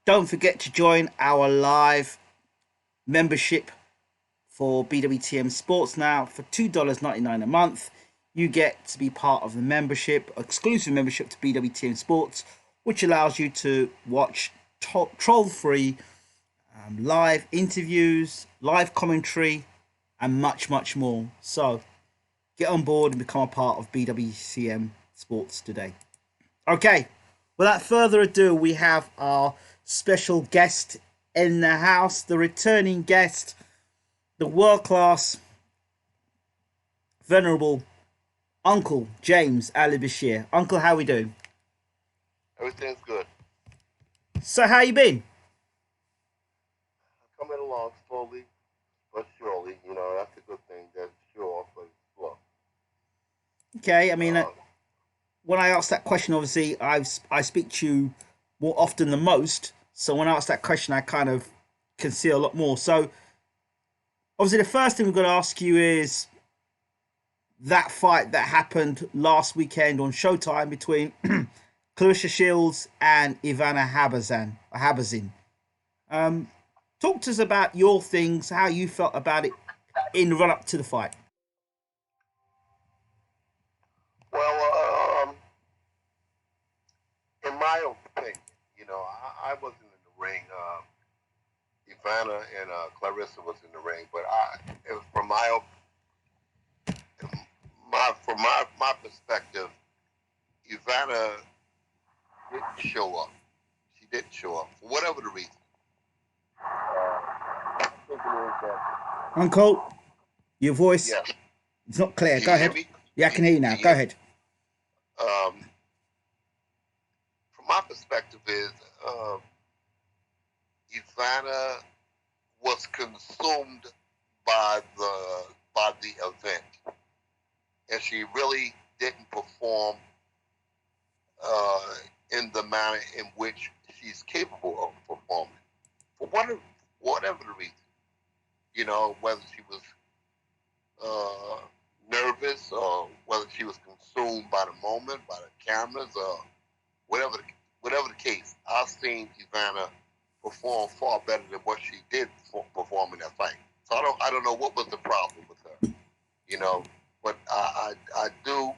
Don't forget to join our live membership for BWTM Sports now for $2.99 a month. You get to be part of the membership, exclusive membership to BWTM Sports, which allows you to watch troll-free live interviews, live commentary, and much, much more. So get on board and become a part of BWCM Sports today. Okay, without further ado, we have our special guest in the house, the returning guest, the world-class, venerable Uncle James Alli Bashir. Uncle, how we doing? Everything's good. So how you been? Coming along slowly but surely. That's a good thing. That's sure, but slow. Okay, I mean, Um, when I ask that question, obviously I speak to you more often than most. So when I ask that question, I kind of can see a lot more. So obviously, the first thing we've got to ask you is that fight that happened last weekend on Showtime between Claressa Shields and Ivana Habazin. Um, Talk to us about your things, how you felt about it in the run up to the fight. well, in my opinion, I wasn't in the ring. Ivana and Clarissa was in the ring, but from my perspective, Ivana didn't show up. She didn't show up for whatever the reason. I think it is that. Uncle, your voice Yes. it's not clear. Can Go you hear ahead. me? Yeah, I can hear you now. Can you Go hear me? ahead. Um, from my perspective, is Ivana was consumed by the event, and she really didn't perform uh, in the manner in which she's capable of performing for whatever the reason. Whether she was uh, nervous or whether she was consumed by the moment, by the cameras, or whatever the, whatever the case. I've seen Ivana perform far better than what she did perform in that fight. So I don't know what was the problem with her, you know. But I do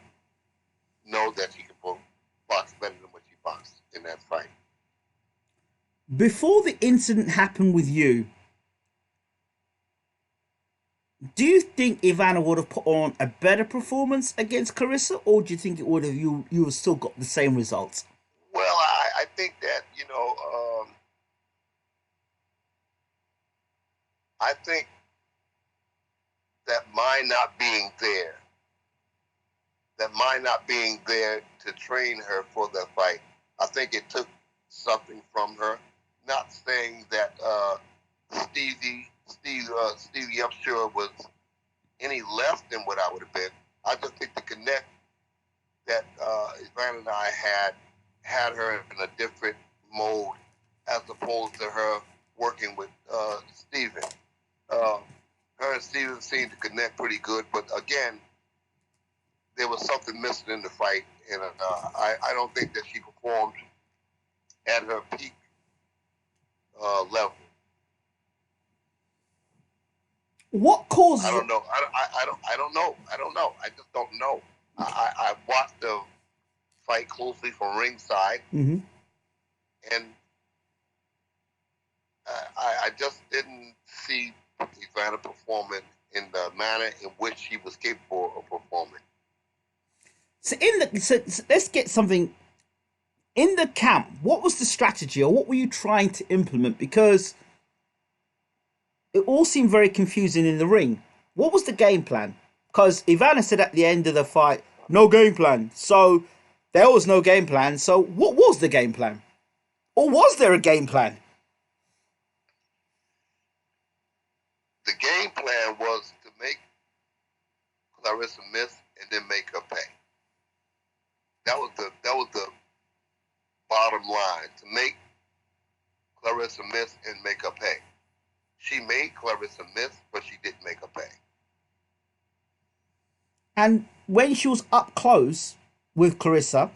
know that she can box better than what she boxed in that fight. Before the incident happened with you, do you think Ivana would have put on a better performance against Clarissa, or do you think it would have you would still got the same results? Well, I think that I think that my not being there, to train her for the fight, I think it took something from her. Not saying that Stevie Upshur was any less than what I would have been. I just think the connect that Ivan and I had her in a different mode as opposed to her working with Steven. Uh, her and Steven seemed to connect pretty good, but again, there was something missing in the fight, and I don't think that she performed at her peak level. What I causes? don't know. I don't know. I don't know. I just don't know. I watched the fight closely from ringside, Mm-hmm. and I just didn't see Ivana performing in the manner in which she was capable of performing. So let's get something in the camp. What was the strategy, or what were you trying to implement? Because it all seemed very confusing in the ring. What was the game plan? Because Ivana said at the end of the fight, no game plan. So there was no game plan. So what was the game plan? Or was there a game plan? The game plan was to make Clarissa miss and then make her pay. That was the bottom line, to make Clarissa miss and make her pay. She made Clarissa miss, but she didn't make her pay. And when she was up close with Clarissa,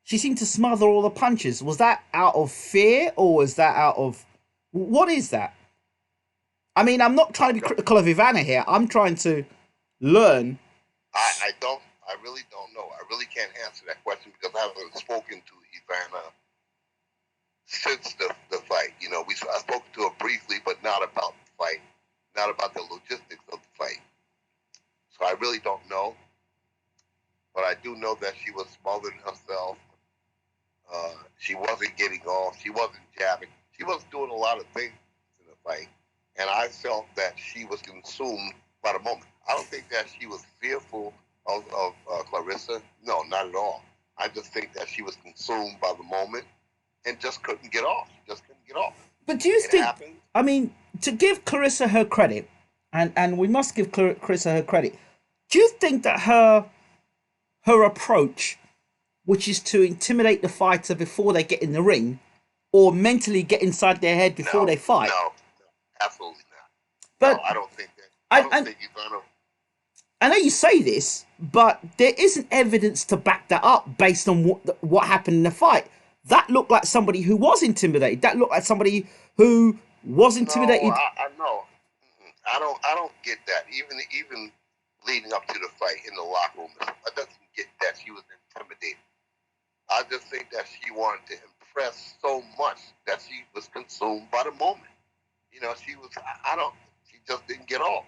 she seemed to smother all the punches. Was that out of fear, or was that out of what is that? I mean, I'm not trying to be critical of Ivana here. I'm trying to learn. I really don't know. I really can't answer that question because I haven't spoken to Ivana since the fight. You know, I spoke to her briefly, but not about the fight, not about the logistics of the fight. So I really don't know. But I do know that she was smothering herself. She wasn't getting off. She wasn't jabbing. She wasn't doing a lot of things in the fight. And I felt that she was consumed by the moment. I don't think that she was fearful of Claressa. No, not at all. I just think that she was consumed by the moment and just couldn't get off. But do you think, happened. I mean, to give Claressa her credit, and we must give Claressa her credit, do you think that her approach, which is to intimidate the fighter before they get in the ring, or mentally get inside their head before they fight? No, absolutely not. But no, I don't think that. I don't think Ivana. I know you say this, but there isn't evidence to back that up based on what happened in the fight. That looked like somebody who was intimidated. That looked like somebody who was intimidated. No, I know. I don't get that. Even leading up to the fight in the locker room, I doesn't get that she was intimidated. I just think that she wanted to impress so much that she was consumed by the moment. You know, she just didn't get off.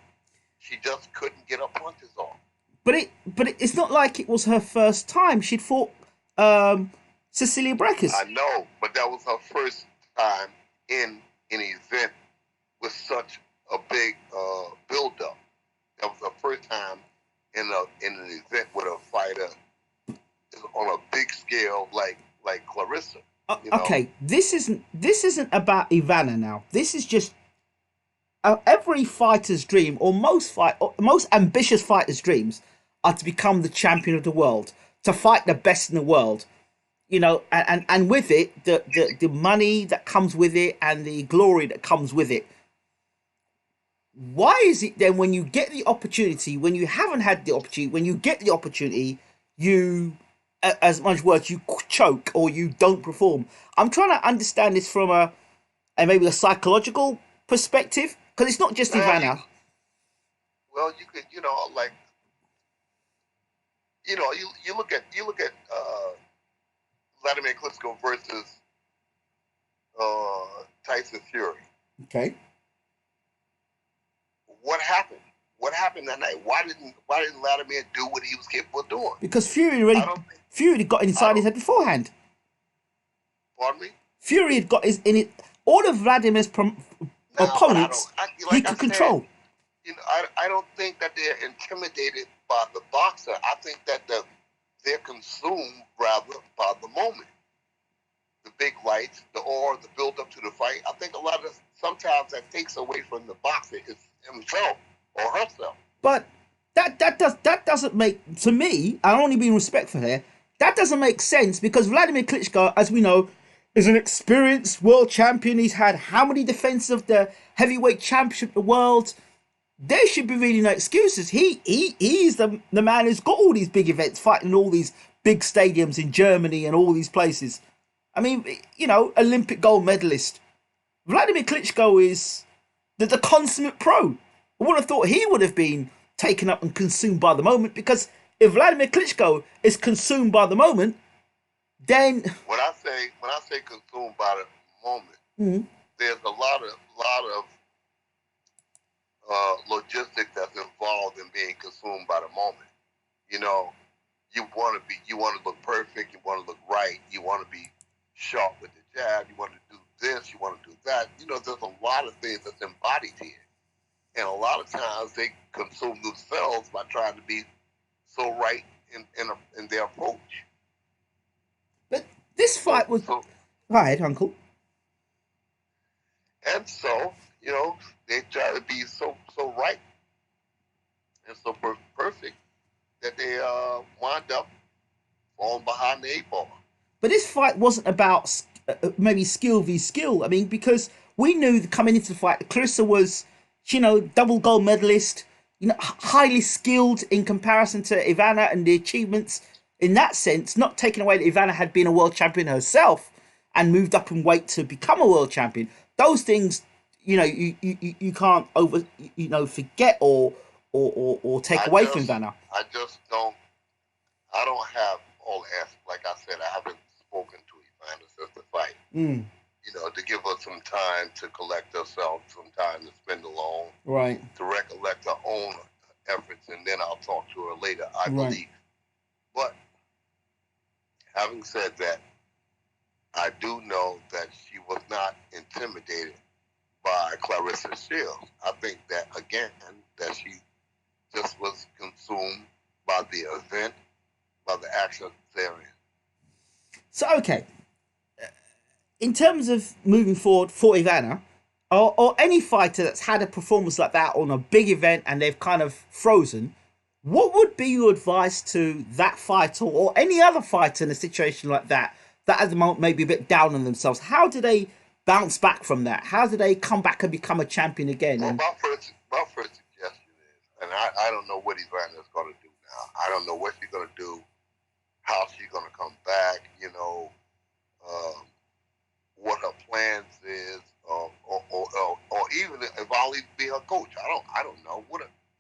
She just couldn't get her punches off. But it's not like it was her first time. She'd fought Cecilia Brækhus. I know, but that was her first time in an event with such a big build-up. That was her first time in an event with a fighter on a big scale like Claressa. Okay, this isn't about Ivana now. This is just every fighter's dream, or most ambitious fighters' dreams, are to become the champion of the world, to fight the best in the world. You know, and with it, the money that comes with it and the glory that comes with it. Why is it then when you get the opportunity, when you haven't had the opportunity, when you get the opportunity, you, as much words, you choke or you don't perform? I'm trying to understand this from a maybe a psychological perspective, because it's not just Ivana. Well, you could, you look at Vladimir Klitschko versus Tyson Fury. Okay. What happened? What happened that night? Why didn't Vladimir do what he was capable of doing? Because Fury had got inside his head beforehand. Pardon me? Fury had got in it. All of Vladimir's opponents, he could control. You know, I don't think that they're intimidated by the boxer. I think that they're consumed rather by the moment. The big lights, the aura, the build up to the fight. I think sometimes that takes away from the boxer himself or herself. But that doesn't make, to me, I only being respectful here, that doesn't make sense, because Vladimir Klitschko, as we know, is an experienced world champion. He's had how many defenses of the heavyweight championship of the world? There should be really no excuses. He's the man who's got all these big events, fighting in all these big stadiums in Germany and all these places. I mean, Olympic gold medalist. Vladimir Klitschko is the consummate pro. I would have thought he would have been taken up and consumed by the moment, because if Vladimir Klitschko is consumed by the moment, then when I say consumed by the moment, there's a lot of logistics that's involved in being consumed by the moment. You know, you want to look perfect, you want to look right, you want to be sharp with the jab, you want to do this, you want to do that. You know, there's a lot of things that's embodied here. And a lot of times they consume themselves by trying to be so right in their approach. But this fight was... Go ahead, Uncle. And so, they try to be so right and so perfect that they wind up falling behind the 8 ball. But this fight wasn't about maybe skill v skill. I mean, because we knew coming into the fight, Claressa was, double gold medalist, highly skilled in comparison to Ivana and the achievements in that sense, not taking away that Ivana had been a world champion herself and moved up in weight to become a world champion. Those things, you can't forget or take away from Ivana. I just don't. I don't have all the answers. Like I said, I haven't spoken to Ivana since the fight. To give us some time to collect ourselves, some time to spend alone, right? To recollect our own efforts, and then I'll talk to her later, I believe. But having said that, I do know that she was not intimidated by Claressa Shields. I think that, again, that she just was consumed by the event, by the action therein. So, okay. In terms of moving forward for Ivana, or any fighter that's had a performance like that on a big event and they've kind of frozen, what would be your advice to that fighter or any other fighter in a situation like that at the moment may be a bit down on themselves? How do they bounce back from that? How do they come back and become a champion again? Well, my first suggestion is, and I don't know what Ivana is going to do now. I don't know what she's going to do, how she's going to come back, what her plans is, or even if I'll even be her coach. I don't know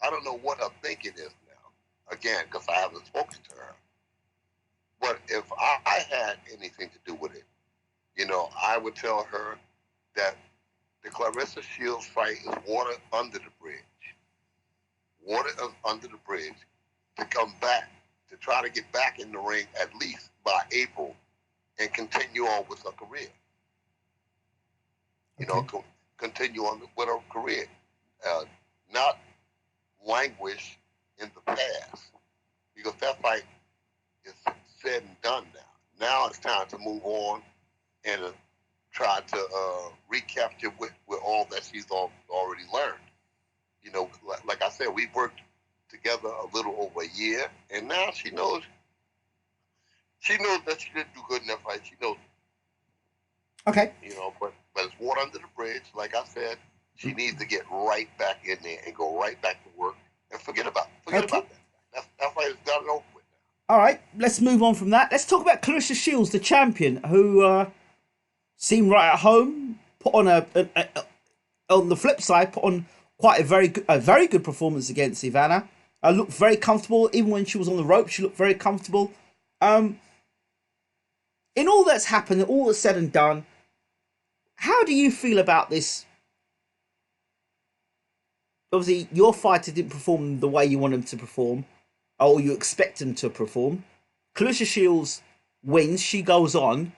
I don't know what her thinking is now. Again, because I haven't spoken to her. But if I had anything to do with it, I would tell her that the Claressa Shields fight is water under the bridge. Water under the bridge to come back, to try to get back in the ring at least by April and continue on with her career. Continue on with her career. Not languish in the past. Because that fight is said and done now. Now it's time to move on and try to recapture with all that she's already learned. Like I said, we've worked together a little over a year, and now she knows that she didn't do good in that fight. She knows. Okay. But it's water under the bridge. Like I said, she needs to get right back in there and go right back to work and forget about that. That fight is done and over with now. All right, let's move on from that. Let's talk about Claressa Shields, the champion, who seemed right at home. Put on on the flip side, put on quite a very good performance against Ivana. Looked very comfortable, even when she was on the rope. She looked very comfortable. In all that's happened, all that's said and done, how do you feel about this? Obviously, your fighter didn't perform the way you want him to perform, or you expect him to perform. Claressa Shields wins, she goes on,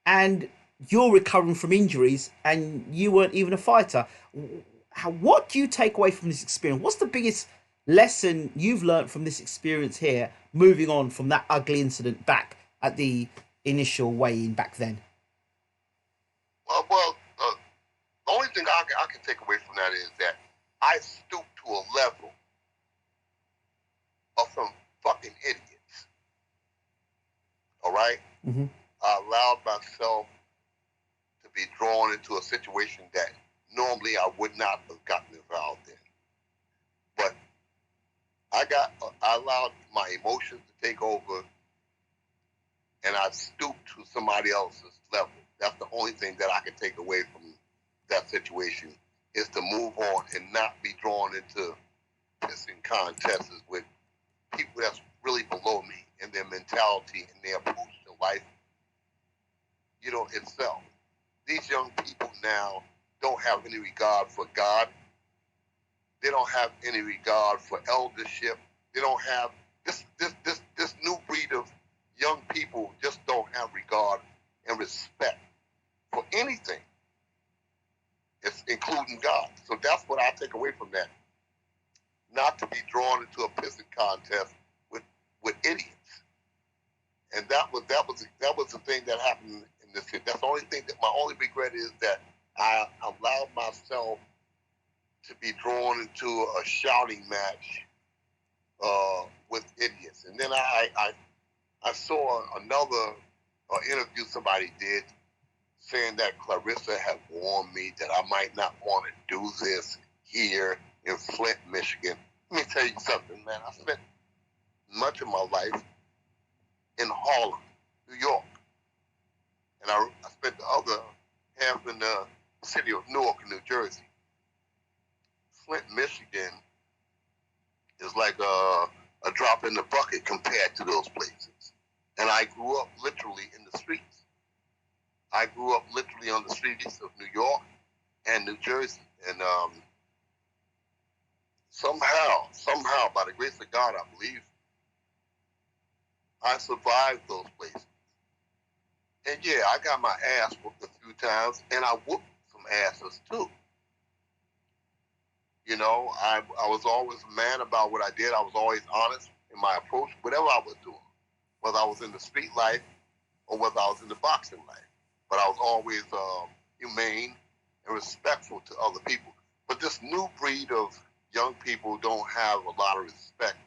and you're recovering from injuries, and you weren't even a fighter. What do you take away from this experience? What's the biggest lesson you've learned from this experience here, moving on from that ugly incident back at the initial weigh-in back then? Well, the only thing I can take away from that is that I stooped to a level of some fucking idiots. All right? Mm-hmm. I allowed myself to be drawn into a situation that normally I would not have gotten involved in. But I allowed my emotions to take over, and I stooped to somebody else's level. That's the only thing that I can take away from that situation, is to move on and not be drawn into pissing contests with people that's really below me in their mentality and their approach to life, itself. These young people now don't have any regard for God. They don't have any regard for eldership. They don't have this new breed of young people just don't have regard and respect for anything. It's including God. So that's what I take away from that. Not to be drawn into a pissing contest with idiots. And that was the thing that happened in this case. That's the only thing that my only regret is that I allowed myself to be drawn into a shouting match with idiots. And then I saw another interview somebody did saying that Claressa had warned me that I might not want to do this here in Flint, Michigan. Let me tell you something, man. I spent much of my life in Harlem, New York. And I spent the other half in the city of Newark, New Jersey. Flint, Michigan is like a drop in the bucket compared to those places. And I grew up literally in the streets. I grew up literally on the streets of New York and New Jersey. And somehow, by the grace of God, I believe, I survived those places. And yeah, I got my ass whooped a few times, and I whooped some asses too. You know, I was always a man about what I did. I was always honest in my approach, whatever I was doing, whether I was in the street life or whether I was in the boxing life. But I was always humane and respectful to other people. But this new breed of young people don't have a lot of respect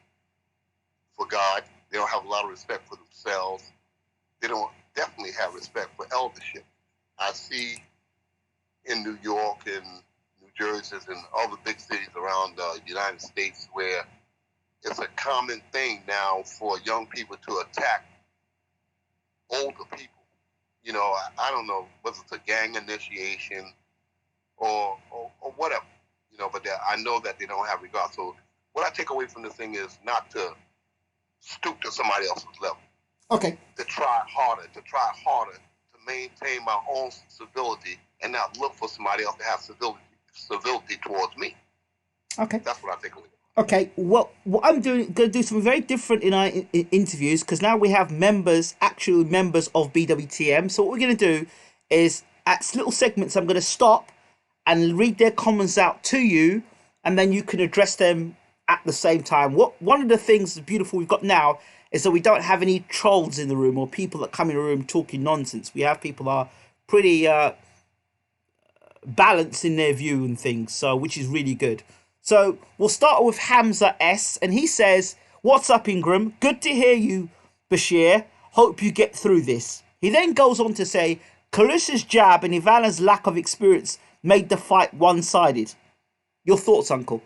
for God. They don't have a lot of respect for themselves. They don't definitely have respect for eldership. I see in New York and New Jersey and other big cities around the United States where it's a common thing now for young people to attack older people. You know, I don't know whether it's a gang initiation or whatever, you know, but I know that they don't have regard. So what I take away from this thing is not to stoop to somebody else's level. Okay. To try harder to maintain my own civility and not look for somebody else to have civility towards me. Okay. That's what I take away. Okay, what I'm going to do something very different in our interviews, because now we have actual members of BWTM. So what we're going to do is, at little segments, I'm going to stop and read their comments out to you, and then you can address them at the same time. One of the things that's beautiful we've got now is that we don't have any trolls in the room or people that come in the room talking nonsense. We have people that are pretty balanced in their view and things, so which is really good. So we'll start with Hamza S, and he says, "What's up, Ingram? Good to hear you, Bashir. Hope you get through this." He then goes on to say, "Clarissa's jab and Ivana's lack of experience made the fight one-sided." Your thoughts, Uncle?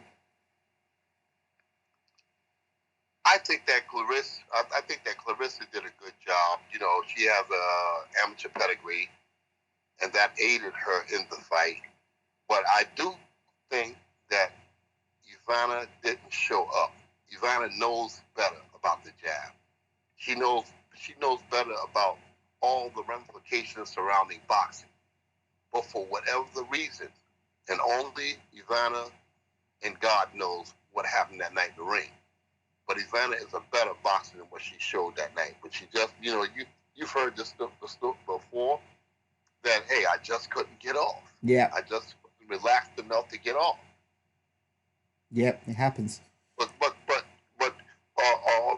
I think that Claressa did a good job. You know, she has a amateur pedigree, and that aided her in the fight. But I do think that Ivana didn't show up. Ivana knows better about the jab. She knows better about all the ramifications surrounding boxing. But for whatever the reason, and only Ivana and God knows what happened that night in the ring. But Ivana is a better boxer than what she showed that night. But she just, you know, you've heard this stuff before, that, hey, I just couldn't get off. Yeah. I just relaxed enough to get off. Yep, it happens. But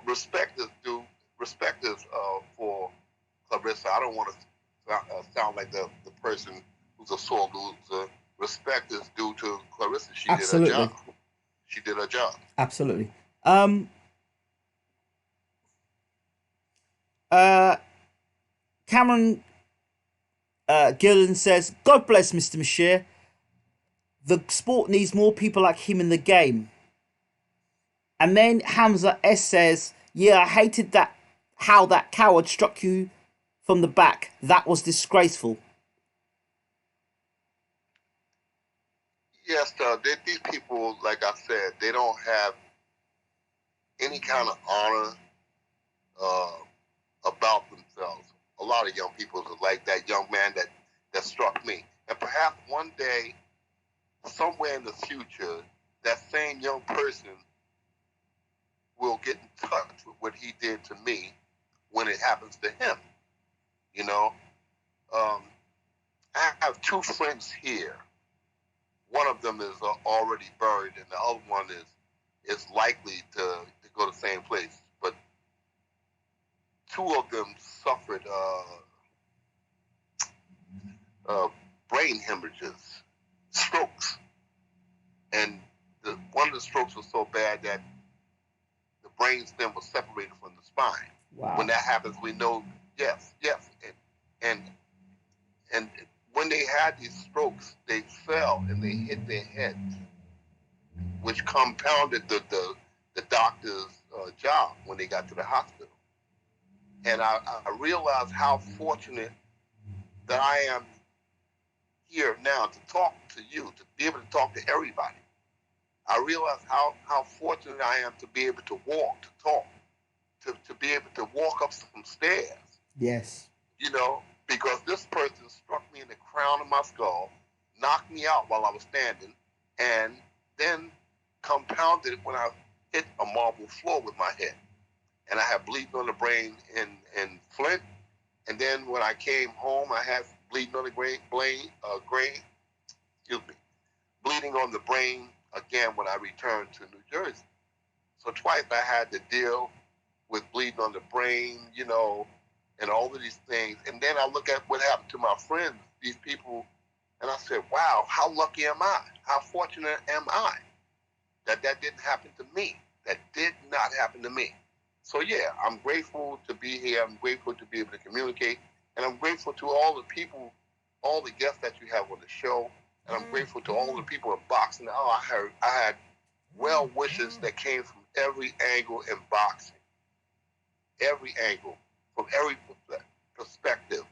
respect is due. Respect is for Claressa. I don't want to sound like the person who's a sore loser. Respect is due to Claressa. She Absolutely. did her job. She did her job. Absolutely. Cameron Gillen says, "God bless Mr. Bashir. The sport needs more people like him in the game." And then Hamza S says, "Yeah, I hated how that coward struck you from the back. That was disgraceful." Yes, these people, like I said, they don't have any kind of honor about themselves. A lot of young people are like that young man that struck me. And perhaps one day, somewhere in the future, that same young person will get in touch with what he did to me when it happens to him. You know, I have two friends here. One of them is already buried, and the other one is likely to go to the same place. But two of them suffered brain hemorrhages, strokes, and one of the strokes was so bad that the brain stem was separated from the spine. Wow. When that happens, we know, yes, and when they had these strokes, they fell and they hit their heads, which compounded the doctor's job when they got to the hospital. And I realize how fortunate that I am here now to talk to you, to be able to talk to everybody. I realize how fortunate I am to be able to walk, to talk, to be able to walk up some stairs. Yes. You know, because this person struck me in the crown of my skull, knocked me out while I was standing, and then compounded it when I hit a marble floor with my head. And I had bleeding on the brain in Flint. And then when I came home, I had bleeding on the bleeding on the brain again when I returned to New Jersey. So twice I had to deal with bleeding on the brain, you know, and all of these things. And then I look at what happened to my friends, these people, and I said, wow, how lucky am I? How fortunate am I that didn't happen to me? That did not happen to me. So yeah, I'm grateful to be here. I'm grateful to be able to communicate. And I'm grateful to all the people, all the guests that you have on the show. And I'm grateful to all the people in boxing. Oh, I had well wishes that came from every angle in boxing. Every angle, from every perspective,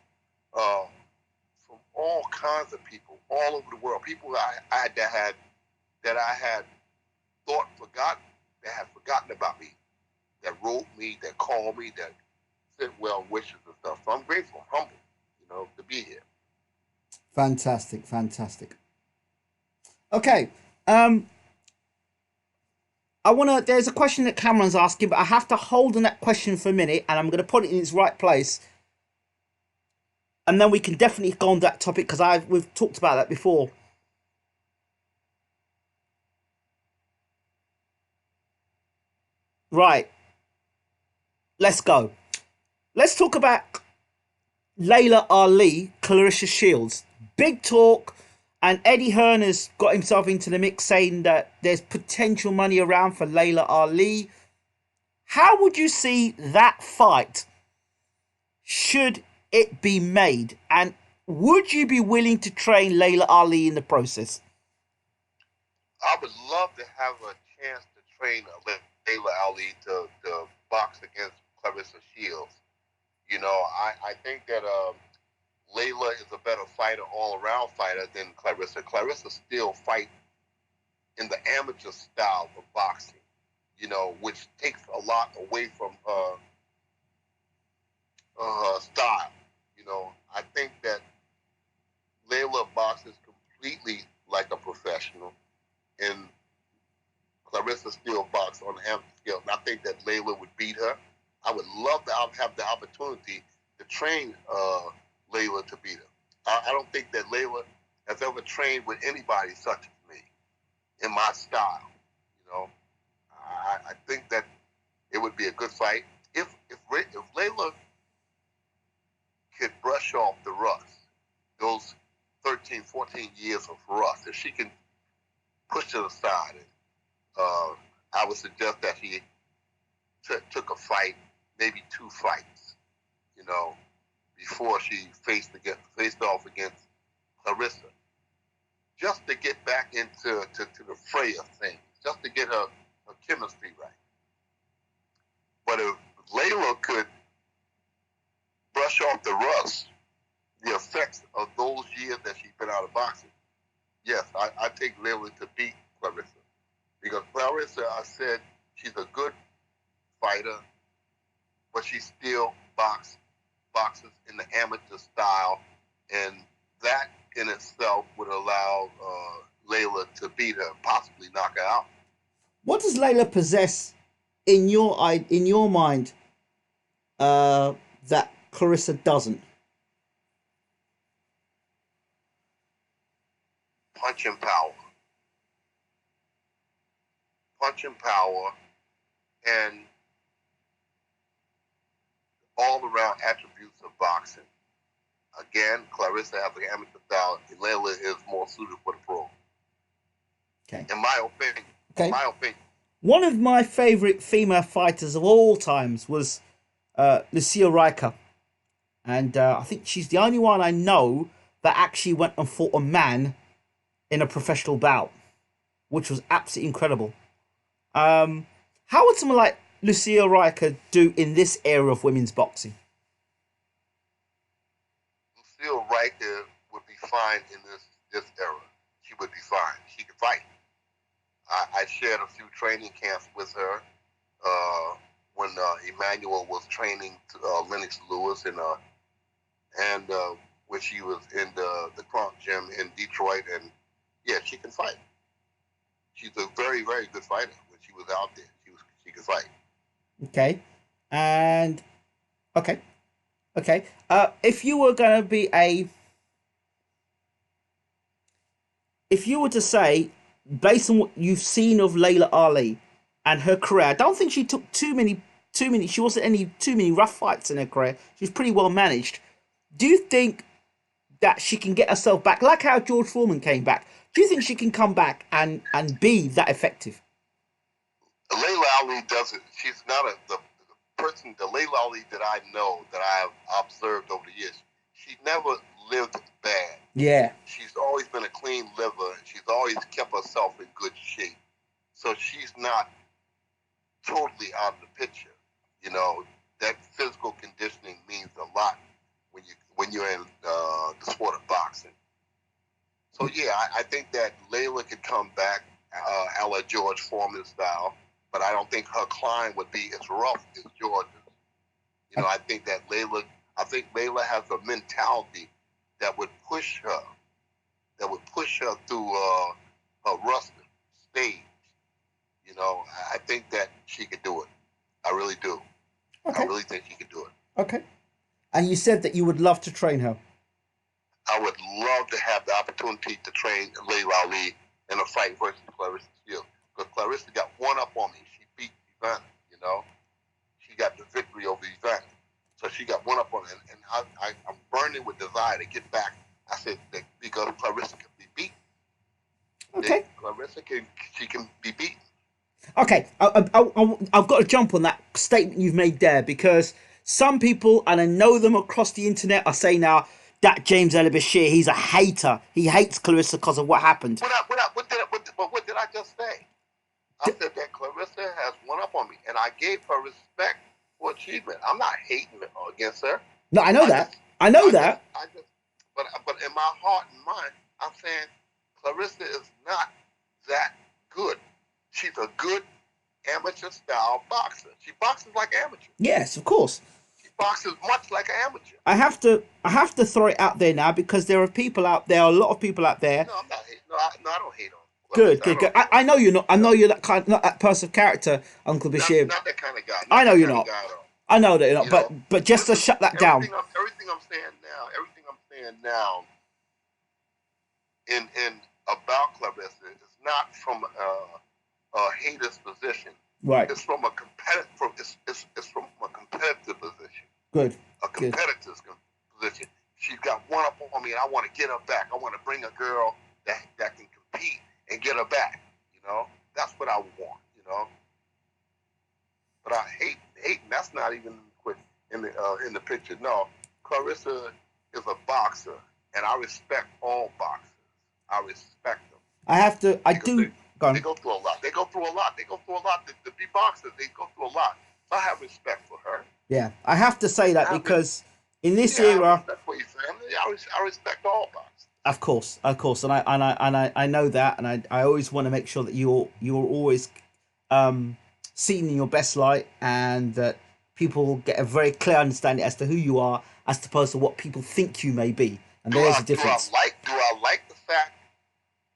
from all kinds of people, all over the world. People I had thought forgotten, that had forgotten about me, that wrote me, that called me, that sent well wishes and stuff. So I'm grateful, humble, you know, to be here. Fantastic, fantastic. Okay. There's a question that Cameron's asking, but I have to hold on that question for a minute, and I'm going to put it in its right place. And then we can definitely go on that topic, because we've talked about that before. Right. Let's go. Let's talk about Laila Ali, Claressa Shields. Big talk. And Eddie Hearn's got himself into the mix, saying that there's potential money around for Laila Ali. How would you see that fight should it be made? And would you be willing to train Laila Ali in the process? I would love to have a chance to train Laila Ali to box against Claressa Shields. You know, I think that Laila is a better fighter, all-around fighter than Claressa. Claressa still fight in the amateur style of boxing, you know, which takes a lot away from her style. You know, I think that Laila boxes completely like a professional, and Claressa still boxes on the amateur scale. And I think that Laila would beat her. I would love to have the opportunity to train Laila to beat her. I don't think that Laila has ever trained with anybody such as me in my style. You know, I think that it would be a good fight if Laila could brush off the rust, those 13, 14 years of rust. If she can push it aside, I would suggest that she took a fight, maybe 2 fights, you know, before she faced off against Claressa, just to get back into the fray of things, just to get her chemistry right. But if Laila could brush off the rust, the effects of those years that she's been out of boxing, yes, I take Laila to beat Claressa. Because Claressa, I said, she's a good fighter, but she still boxes in the amateur style, and that in itself would allow Laila to beat her, possibly knock her out. What does Laila possess in your mind that Claressa doesn't? Punching power, and all around attributes of boxing. Again, Claressa has an amateur style. Laila is more suited for the pro. Okay. In my opinion. Okay. My opinion. One of my favorite female fighters of all times was Lucia Riker, and I think she's the only one I know that actually went and fought a man in a professional bout, which was absolutely incredible. How would someone like Lucia Riker do in this era of women's boxing? feel Riker would be fine in this era. She would be fine. She could fight. I shared a few training camps with her when Emmanuel was training Lennox Lewis and when she was in the Crunk gym in Detroit, and yeah, she can fight. She's a very, very good fighter. When she was out there, she could fight. Okay, and okay, okay. If you were gonna be if you were to say, based on what you've seen of Laila Ali and her career, I don't think she took too many. She wasn't any too many rough fights in her career. She's pretty well managed. Do you think that she can get herself back, like how George Foreman came back? Do you think she can come back and be that effective? Laila Ali doesn't. She's not the person. The Laila Ali that I know, that I have observed over the years, she never lived bad. Yeah. She's always been a clean liver. She's always kept herself in good shape. So she's not totally out of the picture. You know, that physical conditioning means a lot when you're in the sport of boxing. So yeah, I think that Layla could come back a la George Foreman style, but I don't think her climb would be as rough as George's. You know, I think Layla has a mentality that would push her through her rustic stage. You know, I think that she could do it. I really do. Okay. I really think she could do it. Okay. And you said that you would love to train her. I would love to have the opportunity to train Laila Ali in a fight versus Claressa Shields. Because Claressa got one up on me. She beat Ivana, you know. She got the victory over Ivana. So she got one up on me. And I'm burning with desire to get back. I said that because Claressa can be beaten. Okay. Claressa can be beaten. Okay, I've got to jump on that statement you've made there, because some people, and I know them across the internet, are saying now that James Alli Bashir, he's a hater. He hates Claressa because of what happened. What did I just say? I said that Claressa has one up on me, and I gave her respect for achievement. I'm not hating against her. No, I know that. I know that. But in my heart and mind, I'm saying Claressa is not that good. She's a good amateur style boxer. She boxes like amateur. Yes, of course. She boxes much like an amateur. I have to throw it out there now, because there are people out there, a lot of people out there. No, I'm not hating. No, I don't hate on. Good. I know you're not. I know you're that kind, not that person of character, Uncle Bashir. Not that kind of guy. I know you're not. I know that you're not. But just to shut that down. Everything I'm saying now, in about Claressa is not from a hater's position. Right. It's from a competitive. It's from a competitive position. Good. A competitor's position. She's got one up on me, and I want to get her back. I want to bring a girl that can compete and get her back. You know, that's what I want. You know, but I hating. That's not even in the picture. No, Claressa is a boxer, and I respect all boxers. I respect them. They go through a lot. They go through a lot. To be boxers, they go through a lot. So I have respect for her. Yeah, I have to say that, because in this era, I respect for your family. I respect all boxers. Of course, and I know that, and I always want to make sure that you're always seen in your best light, and that people get a very clear understanding as to who you are, as opposed to what people think you may be, and there's a difference. Do I like the fact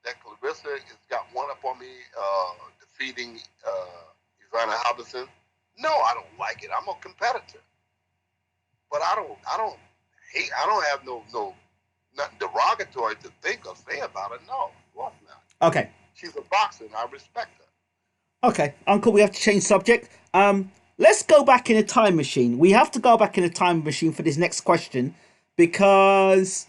that Claressa has got one up on me, defeating Ivana Halverson? No, I don't like it. I'm a competitor, but I don't hate. I don't have nothing derogatory to think or say about her. No, of course not. Okay. She's a boxer, and I respect her. Okay, Uncle, we have to change subject. Let's go back in a time machine. We have to go back in a time machine for this next question, because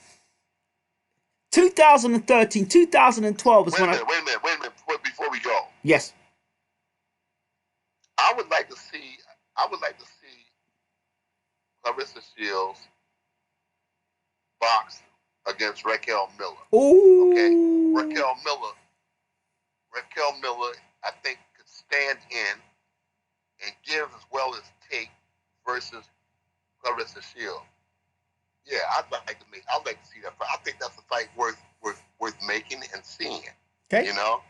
2013, 2012 is when Wait a minute. Before we go. Yes. I would like to see Claressa Shields box against Raquel Miller. Ooh. Okay. Raquel Miller, I think, could stand in and give as well as take versus Claressa Shields. Yeah, I'd like to see that fight. I think that's a fight worth making and seeing. Okay. You know,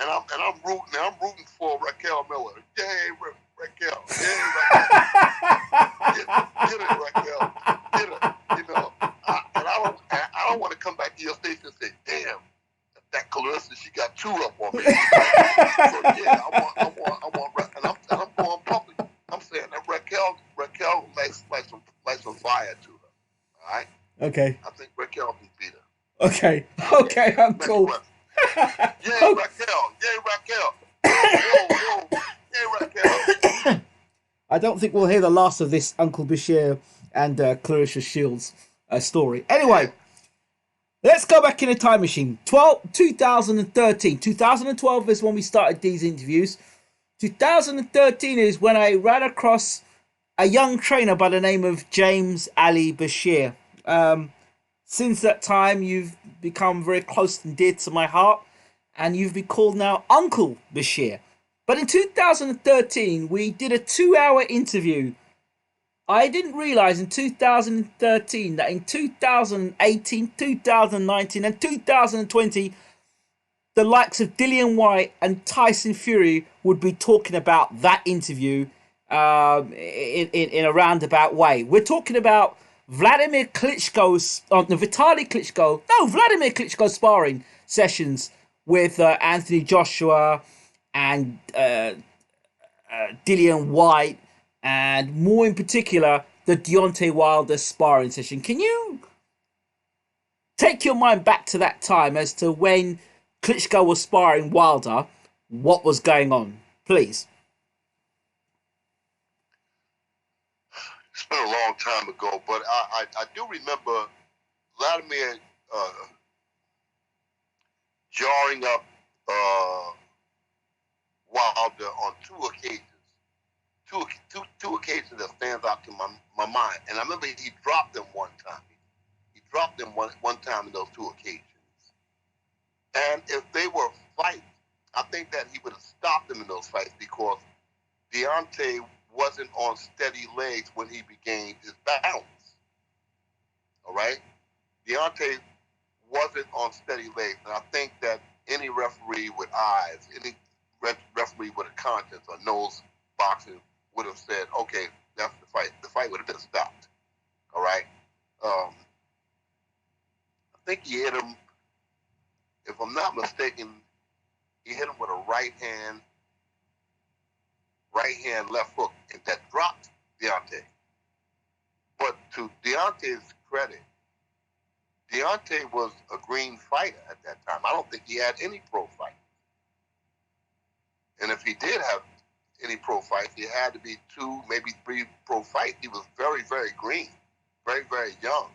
and I'm rooting for Raquel Miller. Yay, Raquel! Yay, Raquel! Get it, Raquel! Get it! You know, I don't want to come back to your station and say, "Damn, that Claressa, she got two up on me." So yeah, I want, and I'm going public. I'm saying that Raquel likes some fire to her. All right. Okay. I think Raquel can beat her. Okay. Okay, Uncle. Yay, Raquel! Yay, Raquel! Whoa, whoa, whoa! Yay, Raquel! I don't think we'll hear the last of this Uncle Bashir and Claressa Shields story. Anyway, let's go back in a time machine. 2013. 2012 is when we started these interviews. 2013 is when I ran across a young trainer by the name of James Alli Bashir. Since that time, you've become very close and dear to my heart, and you've been called now Uncle Bashir. But in 2013, we did a 2-hour interview. I didn't realize in 2013 that in 2018, 2019, and 2020, the likes of Dillian Whyte and Tyson Fury would be talking about that interview in a roundabout way. We're talking about Vladimir Klitschko's, Vladimir Klitschko's sparring sessions with Anthony Joshua and Dillian Whyte, and more in particular, the Deontay Wilder sparring session. Can you take your mind back to that time as to when Klitschko was sparring Wilder? What was going on, please? It's been a long time ago, but I do remember Vladimir jarring up Wilder on two occasions. Two occasions that stands out to my mind. And I remember he dropped them one time. He dropped them one time in those two occasions. And if they were fights, I think that he would have stopped them in those fights because Deontay wasn't on steady legs when he regained his balance. All right? Deontay wasn't on steady legs. And I think that any referee with eyes, any referee with a conscience or knows boxing would have said, okay, that's the fight. The fight would have been stopped. All right? I think he hit him, if I'm not mistaken, he hit him with a right hand, left hook, and that dropped Deontay. But to Deontay's credit, Deontay was a green fighter at that time. I don't think he had any pro fights. And if he did have any pro fights, he had to be 2, maybe 3 pro fights. He was very, very green, very, very young.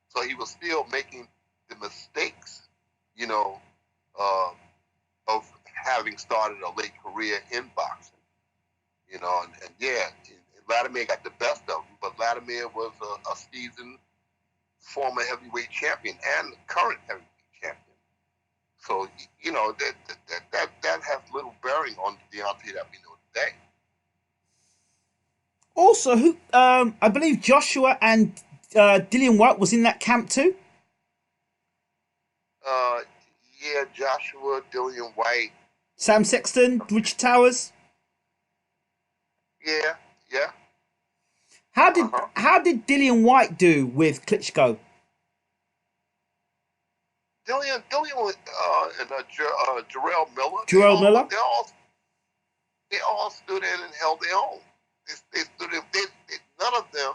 So he was still making the mistakes, you know, of having started a late career in boxing. You know, and yeah, Vladimir got the best of him, but Vladimir was a seasoned former heavyweight champion and current heavyweight champion. So, you know, that has little bearing on the Deontay that we know today. Also, who I believe Joshua and Dillian Whyte was in that camp too. Yeah, Joshua, Dillian Whyte, Sam Sexton, Richard Towers. Yeah. How did Dillian Whyte do with Klitschko? Dillian and Jarrell Miller. Jarrell Miller. They all stood in and held their own. They stood in. None of them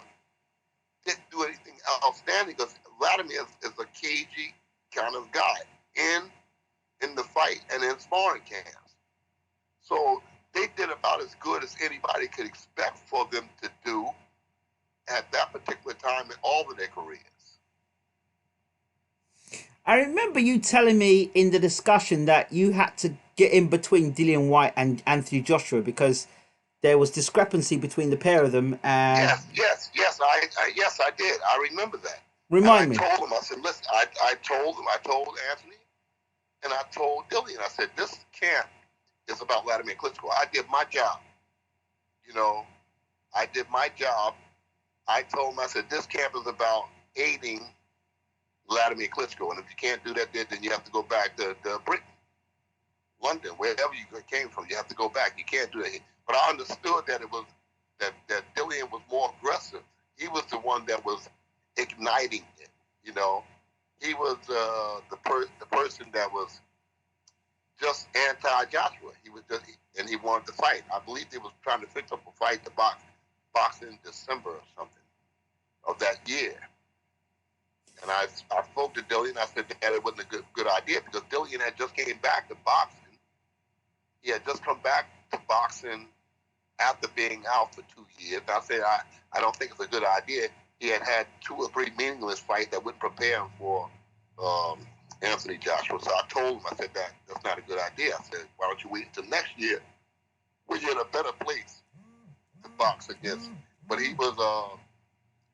didn't do anything outstanding because Vladimir is a cagey kind of guy in the fight and in sparring camps. So they did about as good as anybody could expect for them to do at that particular time in all of their careers. I remember you telling me in the discussion that you had to get in between Dillian Whyte and Anthony Joshua because there was discrepancy between the pair of them. And yes, I did. I remember that. Remind me. I told him. I said, listen. I told Anthony, and I told Dillian. I said, this camp is about Vladimir Klitschko. I did my job. You know, I did my job. I told him. I said, this camp is about aiding Vladimir Klitschko. And if you can't do that, then you have to go back to Britain, London, wherever you came from. You have to go back. You can't do that. But I understood that it was that Dillian was more aggressive. He was the one that was igniting it. You know, he was the person that was just anti-Joshua. He was just, and he wanted to fight. I believe he was trying to fix up a fight to box in December or something of that year. And I spoke to Dillian. I said that it wasn't a good idea because Dillian had just came back to boxing. He had just come back to boxing after being out for 2 years. I said I don't think it's a good idea. He had 2 or 3 meaningless fights that wouldn't prepare him for Anthony Joshua. So I told him, I said that's not a good idea. I said, why don't you wait until next year when you're in a better place to box against him. But he was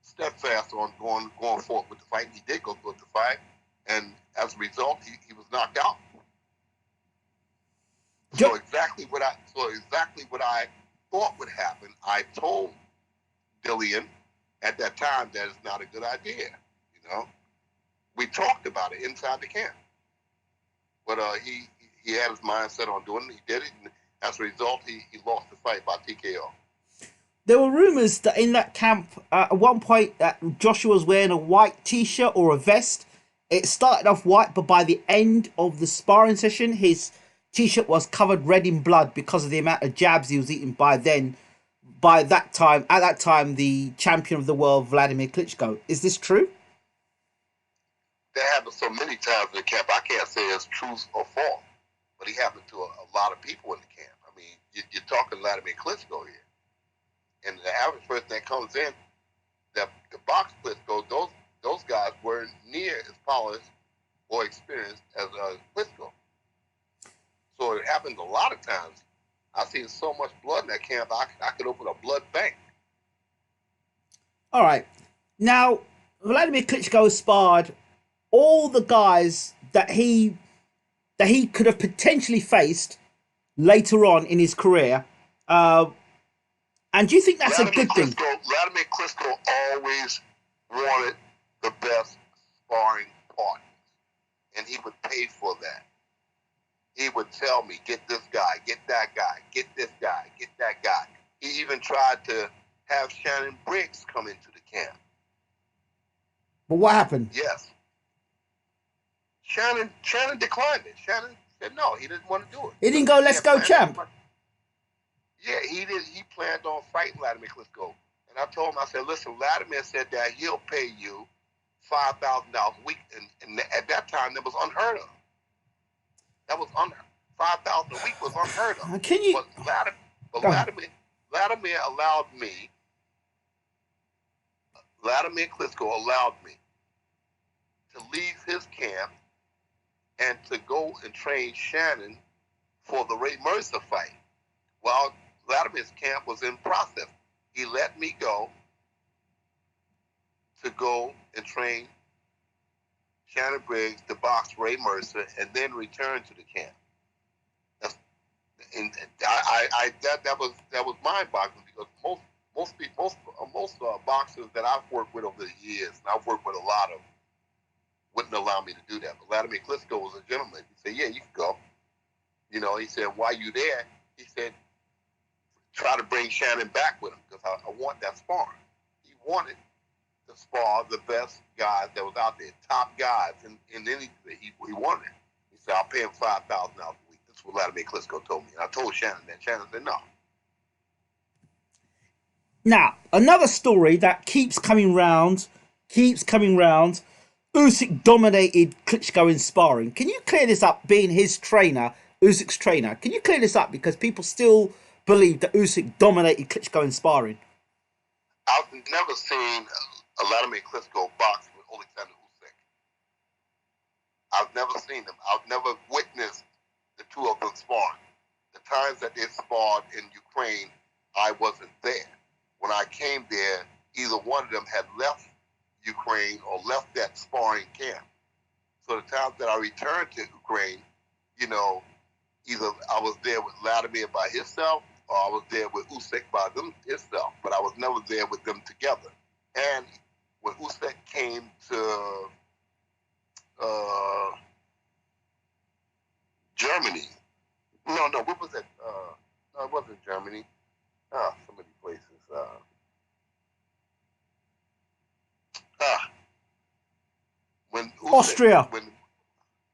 steadfast on going forward with the fight. He did go forward with the fight, and as a result, he was knocked out. So exactly what I thought would happen, I told Dillian at that time that it's not a good idea. You know, we talked about it inside the camp, but he had his mindset on doing it. He did it, and as a result, he lost the fight by TKO. There were rumors that in that camp, at one point, that Joshua was wearing a white t-shirt or a vest. It started off white, but by the end of the sparring session, his t-shirt was covered red in blood because of the amount of jabs he was eating by then. At that time, the champion of the world, Vladimir Klitschko. Is this true? That happened so many times in the camp, I can't say it's truth or false, but it happened to a lot of people in the camp. I mean, you're talking Vladimir Klitschko here. And the average person that comes in, the box Klitschko, those guys weren't near as polished or experienced as Klitschko. So it happens a lot of times. I've seen so much blood in that camp, I could open a blood bank. All right. Now, Vladimir Klitschko sparred all the guys that he could have potentially faced later on in his career. And do you think that's a good thing? Vladimir Klitschko always wanted the best sparring partners, and he would pay for that. He would tell me, get this guy, get that guy, get this guy, get that guy. He even tried to have Shannon Briggs come into the camp. But what happened? Yes. Shannon declined it. Shannon said no, he didn't want to do it. He didn't go, let's go, champ. Yeah, he did. He planned on fighting Vladimir Klitschko. And I told him, I said, listen, Vladimir said that he'll pay you $5,000 a week. And at that time, that was unheard of. That was $5,000 a week was unheard of. Can you? But Vladimir allowed me. Vladimir Klitschko allowed me to leave his camp and to go and train Shannon for the Ray Mercer fight. While Vladimir's camp was in process, he let me go and train Shannon Briggs to box Ray Mercer and then return to the camp. That was mind-boggling because most boxers that I've worked with over the years, and I've worked with a lot of, wouldn't allow me to do that. But Vladimir Klitschko was a gentleman. He said, "Yeah, you can go." You know, he said, "While you there," he said, "try to bring Shannon back with him because I want that sparring." He wanted to spar the best guys that was out there, top guys in anything. He wanted it. He said, "I'll pay him $5,000 a week." That's what Vladimir Klitschko told me. And I told Shannon that. Shannon said, "No." Now, another story that keeps coming round. Usyk dominated Klitschko in sparring. Can you clear this up, being his trainer, Usyk's trainer? Can you clear this up? Because people still believe that Usyk dominated Klitschko in sparring. I've never seen Vladimir Klitschko box with Alexander Usyk. I've never seen them. I've never witnessed the two of them sparring. The times that they sparred in Ukraine, I wasn't there. When I came there, either one of them had left Ukraine or left that sparring camp. So the times that I returned to Ukraine, you know, either I was there with Vladimir by himself or I was there with Usyk by himself, but I was never there with them together. And when Usyk came to uh, Germany. No, what was it? No, it wasn't Germany. So many places. Ah, when Usyk, Austria. when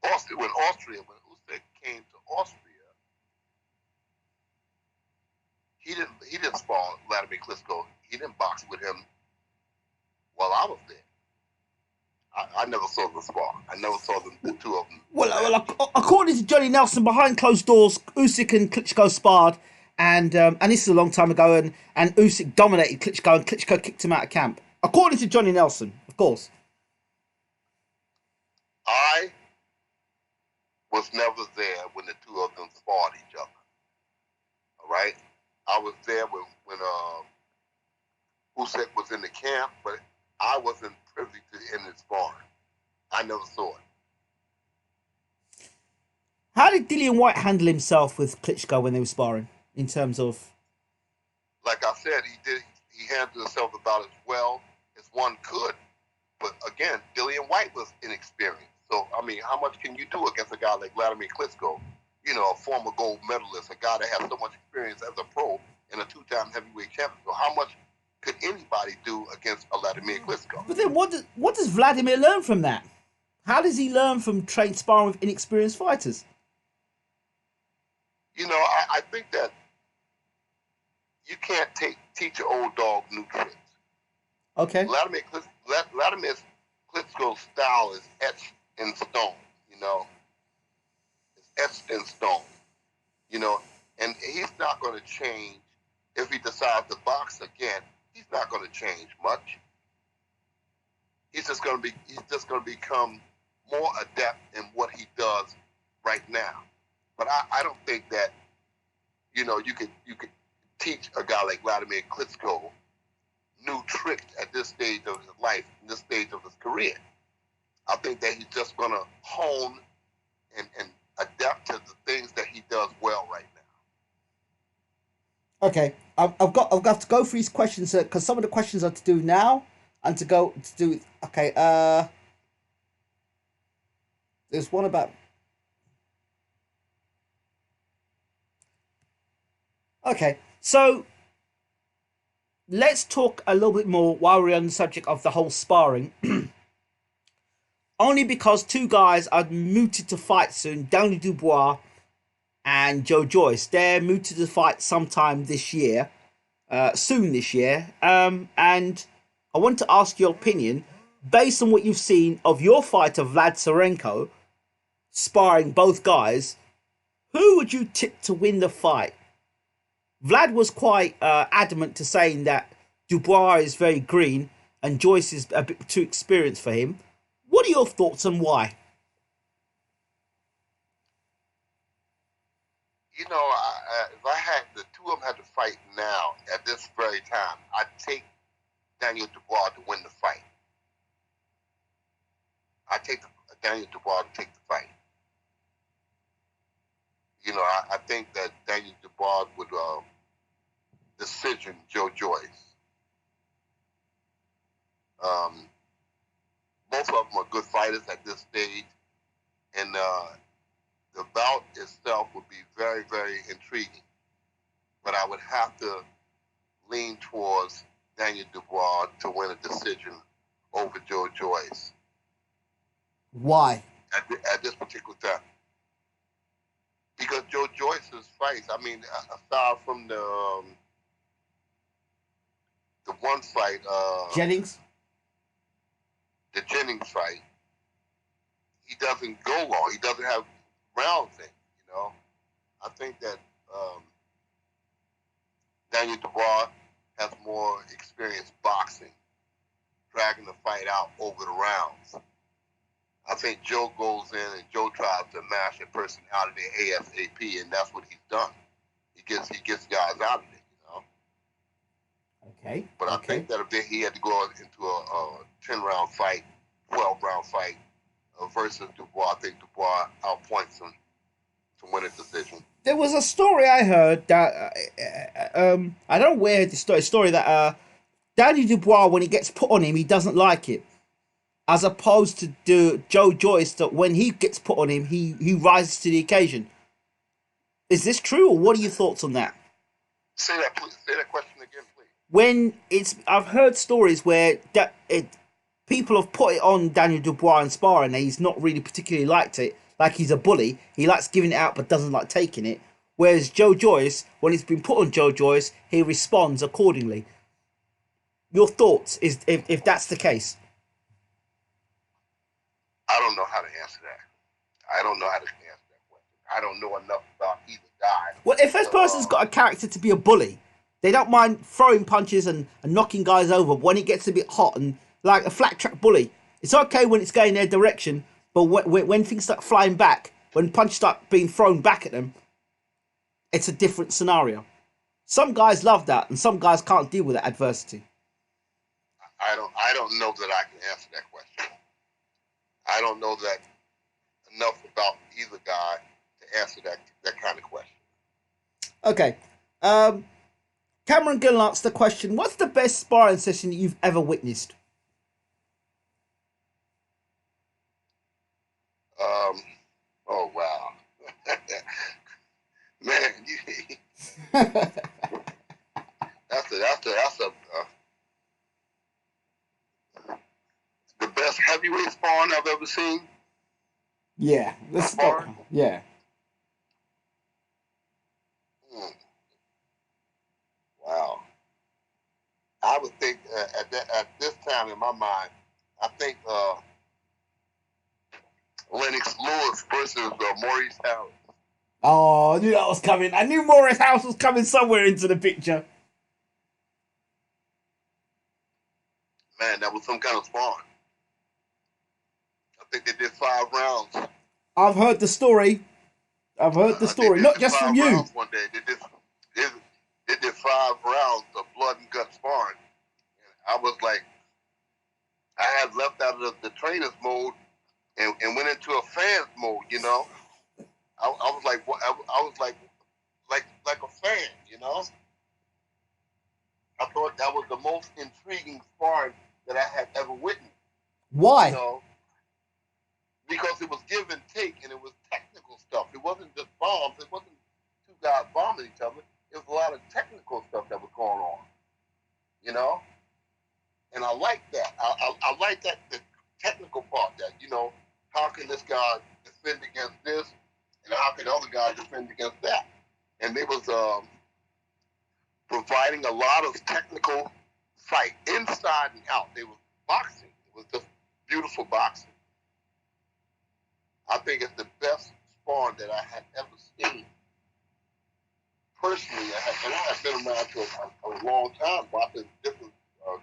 Usyk came to Austria, he didn't spar Vladimir Klitschko. He didn't box with him while I was there. I never saw them spar. I never saw the two of them. Well, according to Johnny Nelson, behind closed doors, Usyk and Klitschko sparred, and this is a long time ago, and Usyk dominated Klitschko, and Klitschko kicked him out of camp. According to Johnny Nelson, of course. I was never there when the two of them sparred each other. All right, I was there when Usyk was in the camp, but I wasn't privy to any sparring. I never saw it. How did Dillian White handle himself with Klitschko when they were sparring? In terms of, Like I said, he handled himself about as well as one could. But again, Dillian White was inexperienced. So I mean, how much can you do against a guy like Vladimir Klitschko? You know, a former gold medalist, a guy that has so much experience as a pro and a two-time heavyweight champion. So how much could anybody do against a Vladimir Klitschko? but then what does Vladimir learn from that? How does he learn from trained sparring with inexperienced fighters? You know, I think that you can't teach an old dog new tricks. Okay. Vladimir Klitschko's style is etched in stone. You know, it's etched in stone. You know, and he's not going to change if he decides to box again. He's not going to change much. He's just going to become more adept in what he does right now. But I don't think that, you know, you could teach a guy like Vladimir Klitschko new tricks at this stage of his life, this stage of his career. I think that he's just going to hone and adapt to the things that he does well right now. Okay, I've got to go through these questions because some of the questions are to do now and to do. Okay, there's one about. Okay, so let's talk a little bit more while we're on the subject of the whole sparring. Only because two guys are mooted to fight soon, Downey Dubois and Joe Joyce. They're mooted to fight sometime this year, soon this year. And I want to ask your opinion, based on what you've seen of your fight of Vlad Tsarenko, sparring both guys, who would you tip to win the fight? Vlad was quite adamant to saying that Dubois is very green and Joyce is a bit too experienced for him. What are your thoughts and why? You know, if I had the two of them had to fight now at this very time, I'd take Daniel Dubois to win the fight. I'd take Daniel Dubois to take the fight. You know, I think that Daniel Dubois would decision Joe Joyce. Both of them are good fighters at this stage, and the bout itself would be very, very intriguing. But I would have to lean towards Daniel Dubois to win a decision over Joe Joyce. Why? At this particular time. Because Joe Joyce's fights, I mean, aside from the one fight, Jennings? the Jennings fight, he doesn't go long. He doesn't have rounds in, you know. I think that Daniel Dubois has more experience boxing, dragging the fight out over the rounds. I think Joe goes in and Joe tries to mash a personality ASAP, and that's what he's done. He gets guys out of it, you know. Okay. But I think that if he had to go into a 10-round fight, 12-round fight versus Dubois, I think Dubois outpoints him to win a decision. There was a story I heard that I don't know where the story that Danny Dubois, when he gets put on him, he doesn't like it. As opposed to Joe Joyce, that when he gets put on him, he rises to the occasion. Is this true, or what are your thoughts on that? Say that, please. Say that question again, please. When it's, I've heard stories where people have put it on Daniel Dubois in sparring, and he's not really particularly liked it. Like he's a bully. He likes giving it out, but doesn't like taking it. Whereas Joe Joyce, when it's been put on Joe Joyce, he responds accordingly. Your thoughts is if that's the case? I don't know how to answer that. I don't know how to answer that question. I don't know enough about either guy. Well, if this person's got a character to be a bully, they don't mind throwing punches and knocking guys over when it gets a bit hot and like a flat track bully. It's okay when it's going their direction, but when things start flying back, when punches start being thrown back at them, it's a different scenario. Some guys love that, and some guys can't deal with that adversity. I don't know that I can answer that question. I don't know that enough about either guy to answer that kind of question. Okay. Cameron Gill asked the question, what's the best sparring session that you've ever witnessed? Oh, wow. Man, that's the best heavyweight sparring I've ever seen. Yeah, let's start. Yeah. Wow. I would think at this time in my mind, I think Lennox Lewis versus Maurice Howard. Oh, I knew that was coming. I knew Maurice House was coming somewhere into the picture. Man, that was some kind of sparring. I think they did 5 rounds. I've heard the story. Not just from you. One day. They did 5 rounds of blood and gut sparring. And I was like, I had left out of the trainer's mode and went into a fan's mode, you know. I was like, I was like a fan, you know. I thought that was the most intriguing sparring that I had ever witnessed. Why? You know, because it was give and take, and it was technical stuff. It wasn't just bombs. It wasn't 2 guys bombing each other. It was a lot of technical stuff that was going on, you know. And I like that. I like that, the technical part. That, you know, how can this guy defend against this, and how can the other guy defend against that? And they was providing a lot of technical fight inside and out. They was boxing. It was just beautiful boxing. I think it's the best sparring that I had ever seen. Personally, and I have been around for a long time watching different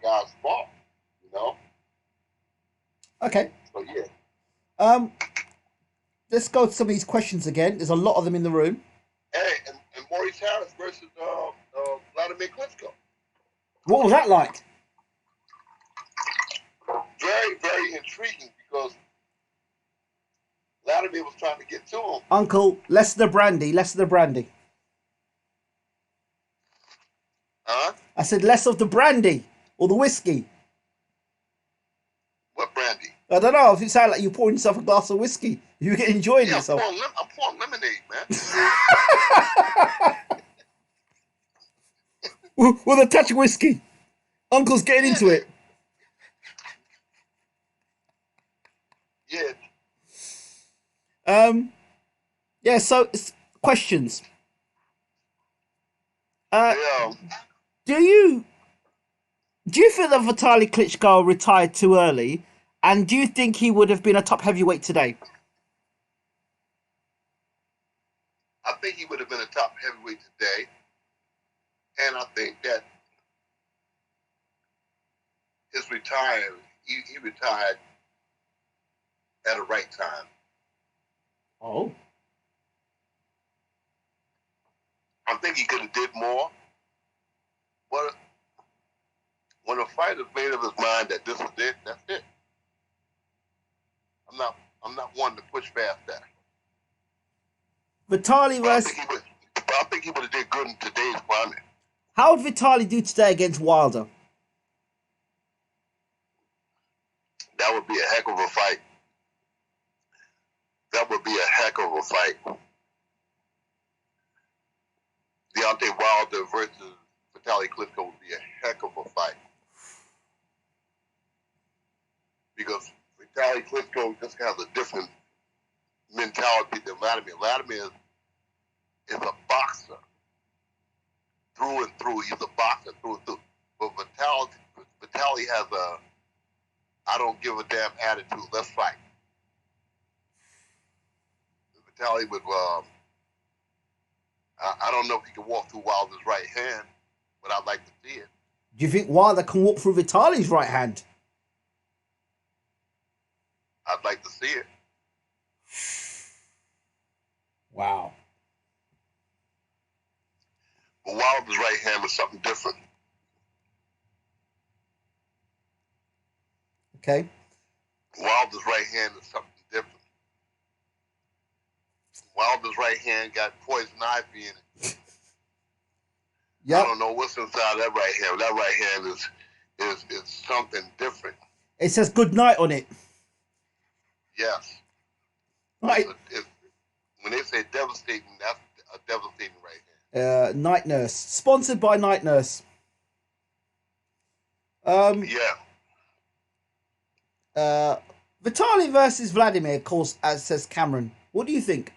guys spar, you know? Okay. So, yeah. Let's go to some of these questions again. There's a lot of them in the room. Hey, and Maurice Harris versus Vladimir Klitschko. What was that like? Very, very intriguing because Vladimir was trying to get to him. Uncle, less the brandy. Huh? I said less of the brandy or the whiskey. What brandy? I don't know. If it sounded like you pouring yourself a glass of whiskey, you were enjoying yourself. I'm pouring lemonade, man. With a touch of whiskey. Uncle's getting into it. Yeah. Yeah, so questions. Yeah. Do you feel that Vitaly Klitschko retired too early? And do you think he would have been a top heavyweight today? I think he would have been a top heavyweight today. And I think that his retirement, he retired at a right time. Oh. I think he could have did more. But when a fighter's made up his mind that this is it, that's it. I'm not one to push past that. Vitaly versus... I think he would have did good in today's climate. How would Vitaly do today against Wilder? That would be a heck of a fight. That would be a heck of a fight. Deontay Wilder versus Vitaly Klitschko would be a heck of a fight. Because Vitaly Klitschko just has a different mentality than Vladimir. Vladimir is a boxer through and through. He's a boxer through and through. But Vitaly has a I don't give a damn attitude. Let's fight. Vitaly would. I don't know if he can walk through Wilder's right hand, but I'd like to see it. Do you think Wilder can walk through Vitaly's right hand? I'd like to see it. Wow. But Wilder's right hand was something different. Okay. Wilder's right hand is something different. Wilder's right hand got poison ivy in it. Yep. I don't know what's inside that right hand. That right hand is something different. It says good night on it. Yes. Right. When they say devastating, that's a devastating right hand. Night Nurse. Sponsored by Night Nurse. Yeah. Vitaly versus Vladimir, of course, as says Cameron. What do you think?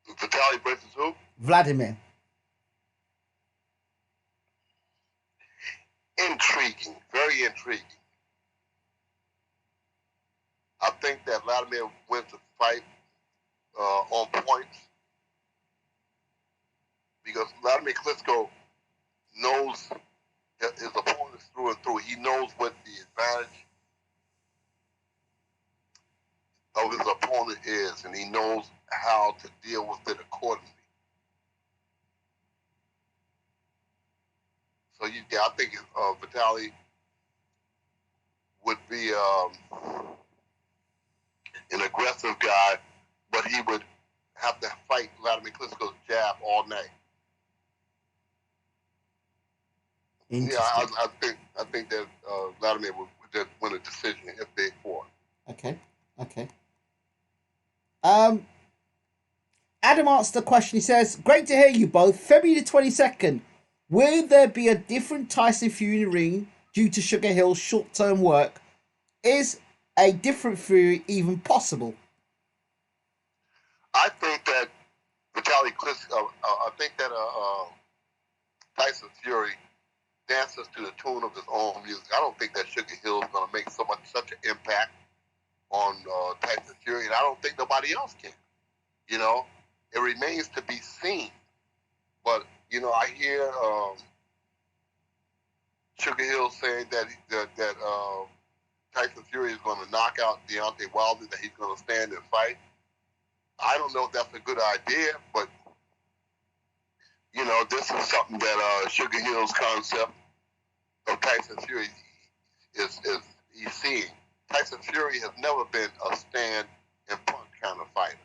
Vitaly versus who? Vladimir. Intriguing. Very intriguing. I think that Vladimir wins the fight on points because Vladimir Klitschko knows that his opponent is through and through. He knows what the advantage of his opponent is, and he knows how to deal with it accordingly. So, I think Vitaly would be an aggressive guy, but he would have to fight Vladimir Klitschko's jab all night. Yeah, I think that Vladimir would win a decision if they fought. Okay. Adam asked the question. He says, "Great to hear you both. February the 22nd. Will there be a different Tyson Fury in the ring due to Sugar Hill's short-term work? Is a different Fury even possible?" I think that Vitaly Klitschko. I think that Tyson Fury dances to the tune of his own music. I don't think that Sugar Hill is going to make such an impact on Tyson Fury, and I don't think nobody else can. It remains to be seen. But I hear Sugar Hill saying that Tyson Fury is going to knock out Deontay Wilder, that he's going to stand and fight. I don't know if that's a good idea, but this is something that Sugar Hill's concept of Tyson Fury is he's seeing. Tyson Fury has never been a stand and punch kind of fighter,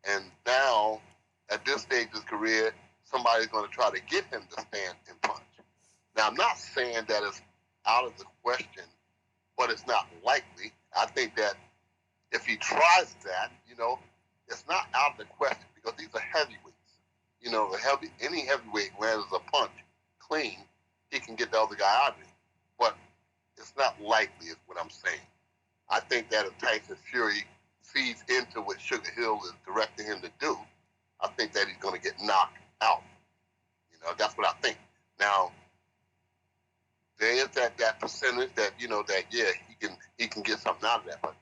and now at this stage of his career, somebody's going to try to get him to stand and punch. Now, I'm not saying that it's out of the question, but it's not likely. I think that if he tries that, it's not out of the question because these are heavyweights. Any heavyweight lands a punch clean, he can get the other guy out of it. But it's not likely is what I'm saying. I think that if Tyson Fury feeds into what Sugar Hill is directing him to do, I think that he's going to get knocked out. That's what I think. Now, there is that percentage that he can get something out of that, but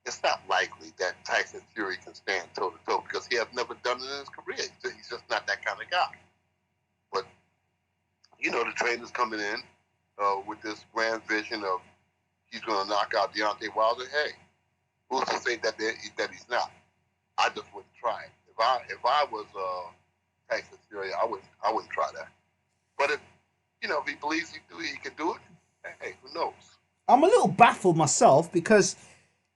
it's not likely that Tyson Fury can stand toe to toe because he has never done it in his career. He's just not that kind of guy. But the trainer's coming in with this grand vision of he's going to knock out Deontay Wilder. Hey, who's to say that he's not? I just wouldn't try it. If I was Tyson Fury, I wouldn't try that. But if he believes he can do it, hey, who knows? I'm a little baffled myself because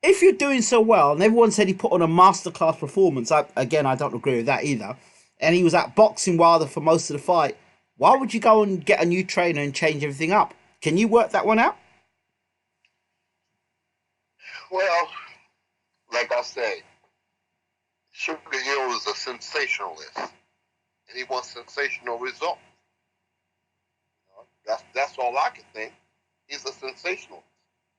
if you're doing so well, and everyone said he put on a masterclass performance, I don't agree with that either, and he was at Boxing Wilder for most of the fight, why would you go and get a new trainer and change everything up? Can you work that one out? Well, like I say, Sugar Hill is a sensationalist, and he wants sensational results. That's all I can think. He's a sensationalist,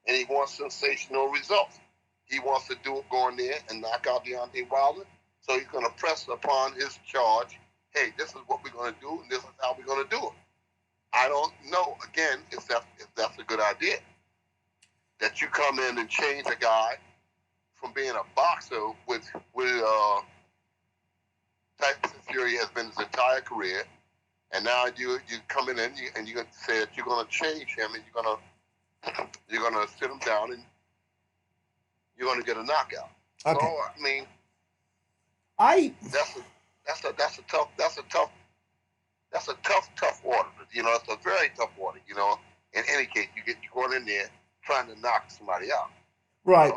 and he wants sensational results. He wants to do it, go in there and knock out Deontay Wilder. So he's going to press upon his charge. Hey, this is what we're going to do, and this is how we're going to do it. I don't know, again, if that's a good idea. That you come in and change a guy from being a boxer with Tyson Fury has been his entire career, and now you come in and you say that you're going to change him, and you're gonna sit him down, and you're going to get a knockout. Okay. So I mean, that's a tough order. You know, it's a very tough order. You know, in any case, you're going in there trying to knock somebody out. Right.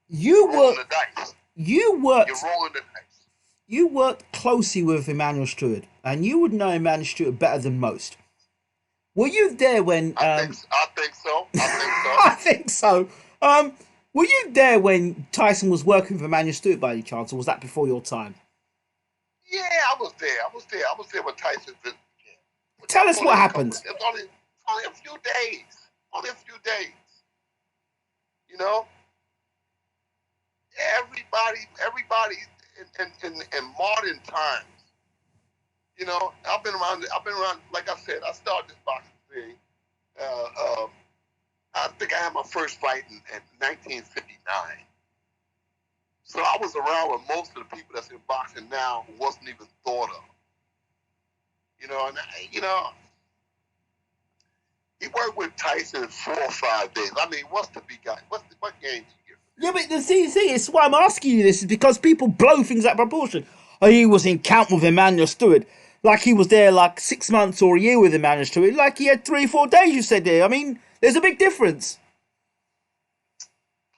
You're rolling the dice. You're rolling the dice. You worked closely with Emmanuel Stewart, and you would know Emmanuel Stewart better than most. Were you there when? I think so. I think so. Were you there when Tyson was working with Emmanuel Stewart by any chance, or was that before your time? Yeah, I was there. I was there when Tyson visited. Tell us what happened. It was only a few days. You know, everybody in modern times. You know, I've been around. Like I said, I started this boxing thing. I think I had my first fight in 1959. So I was around with most of the people that's in boxing now who wasn't even thought of. You know, and he worked with Tyson 4 or 5 days. I mean, what's the big guy? What game do you get? Yeah, but the thing is why I'm asking you this is because people blow things out of proportion. Oh, he was in camp with Emmanuel Stewart. Like he was there like 6 months or a year with Emmanuel Stewart. Like he had 3 or 4 days, you said there. I mean, there's a big difference.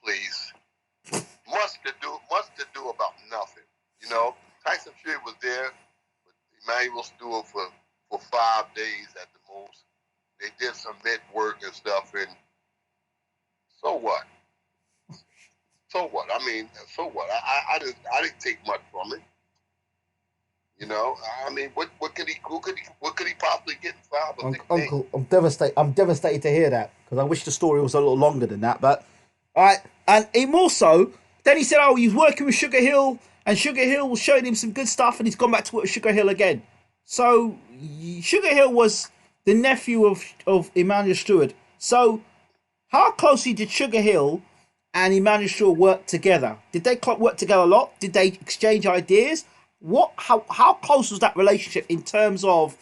Please. Much to do about nothing. You know, Tyson Fury was there with Emmanuel Stewart for 5 days at the most. They did some mid work and stuff, and so what? I mean, so what? I didn't take much from it. You know, I mean, what could he possibly get in 5 or 6 days? Uncle, I'm devastated to hear that because I wish the story was a little longer than that. But all right, and he more so. Then he said, "Oh, he was working with Sugar Hill, and Sugar Hill was showing him some good stuff, and he's gone back to work with Sugar Hill again." So Sugar Hill was the nephew of Emmanuel Stewart. So how closely did Sugar Hill and Emmanuel Stewart work together? Did they work together a lot? Did they exchange ideas? How close was that relationship in terms of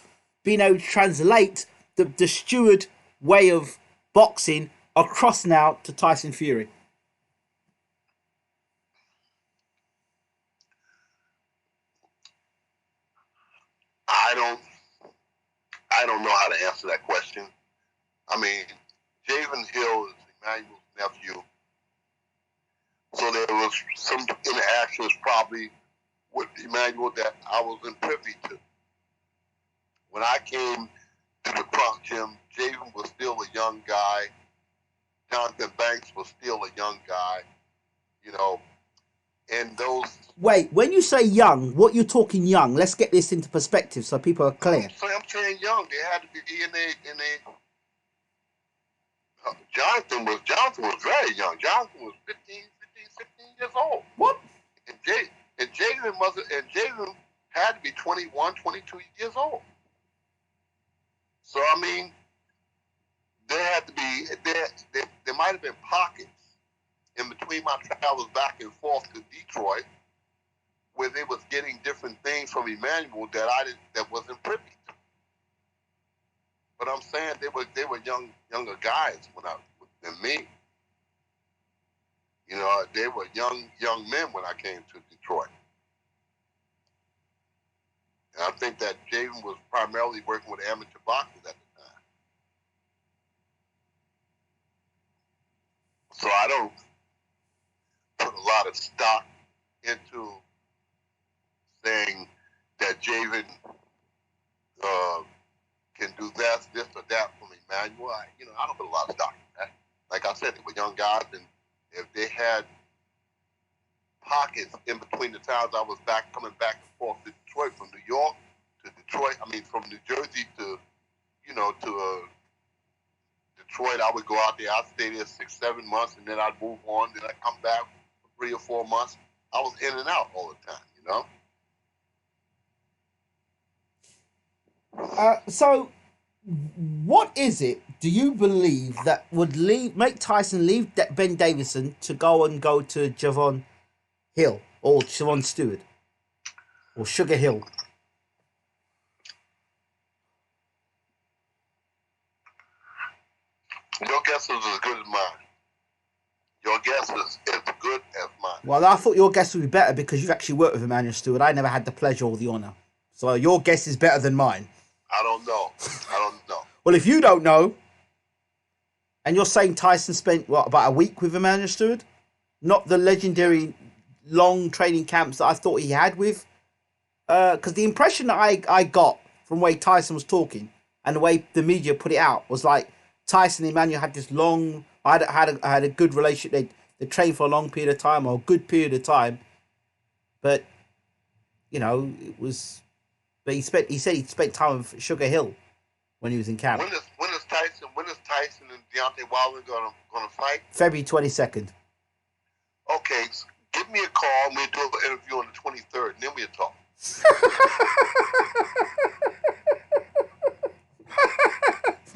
being able to translate the Stewart way of boxing across now to Tyson Fury? I don't know how to answer that question. I mean, Javen Hill is Emmanuel's nephew, so there was some interactions probably with Emmanuel that I wasn't privy to. When I came to the Crunk Gym, Javen was still a young guy. Jonathan Banks was still a young guy. You know, and those. Wait, when you say young, what you're talking young? Let's get this into perspective so people are clear. I'm saying young. They had to be in a. Jonathan was very young. Jonathan was 15, 16 years old. What? And Jaden had to be 21, 22 years old. So I mean, there had to be there might have been pockets in between my travels back and forth to Detroit where they was getting different things from Emmanuel that wasn't privy to. But I'm saying they were younger guys than me. You know, they were young men when I came to Detroit. And I think that Jaden was primarily working with amateur boxers at the time. So I don't put a lot of stock into saying that Jaden can do this or that for me, Manuel. I don't put a lot of stock in that. Like I said, they were young guys, and if they had pockets in between the times I was coming back and forth to Detroit, from New York to Detroit, from New Jersey to Detroit, I would go out there, I'd stay there 6-7 months, and then I'd move on, then I'd come back for 3 or 4 months. I was in and out all the time, So, what is it, do you believe, that would make Tyson leave Ben Davison to go to Javon Hill or Siobhan Stewart or Sugar Hill? Your guess is as good as mine. Your guess is as good as mine. Well, I thought your guess would be better because you've actually worked with Emmanuel Stewart. I never had the pleasure or the honour. So your guess is better than mine. I don't know. Well, if you don't know, and you're saying Tyson spent, about a week with Emmanuel Stewart? Not the legendary long training camps that I thought he had with... Because the impression that I got from the way Tyson was talking and the way the media put it out was like Tyson and Emmanuel had this long... I had a good relationship. They trained for a long period of time or a good period of time. But, it was... But he said he spent time with Sugar Hill when he was in camp. When is Tyson and Deontay Wilder gonna fight? February 22nd. Okay, so give me a call and we'll do an interview on the 23rd, and then we'll talk.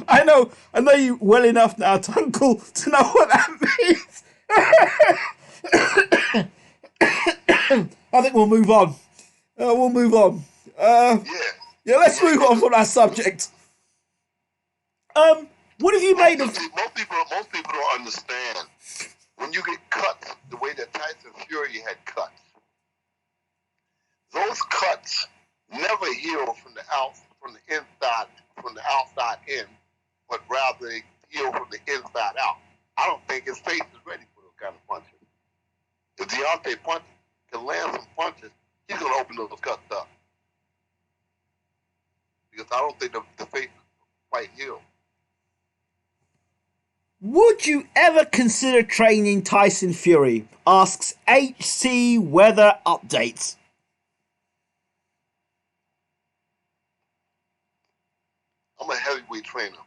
I know you well enough now, Uncle, to know what that means. I think we'll move on. Yeah, let's move on from that subject. What have you made of... Most people don't understand. When you get cuts the way that Tyson Fury had cuts, those cuts never heal from the outside in, but rather they heal from the inside out. I don't think his face is ready for those kind of punches. If Deontay can land some punches, he's going to open those cuts up. Because I don't think the face is quite healed. Would you ever consider training Tyson Fury? Asks HC Weather Updates. I'm a heavyweight trainer,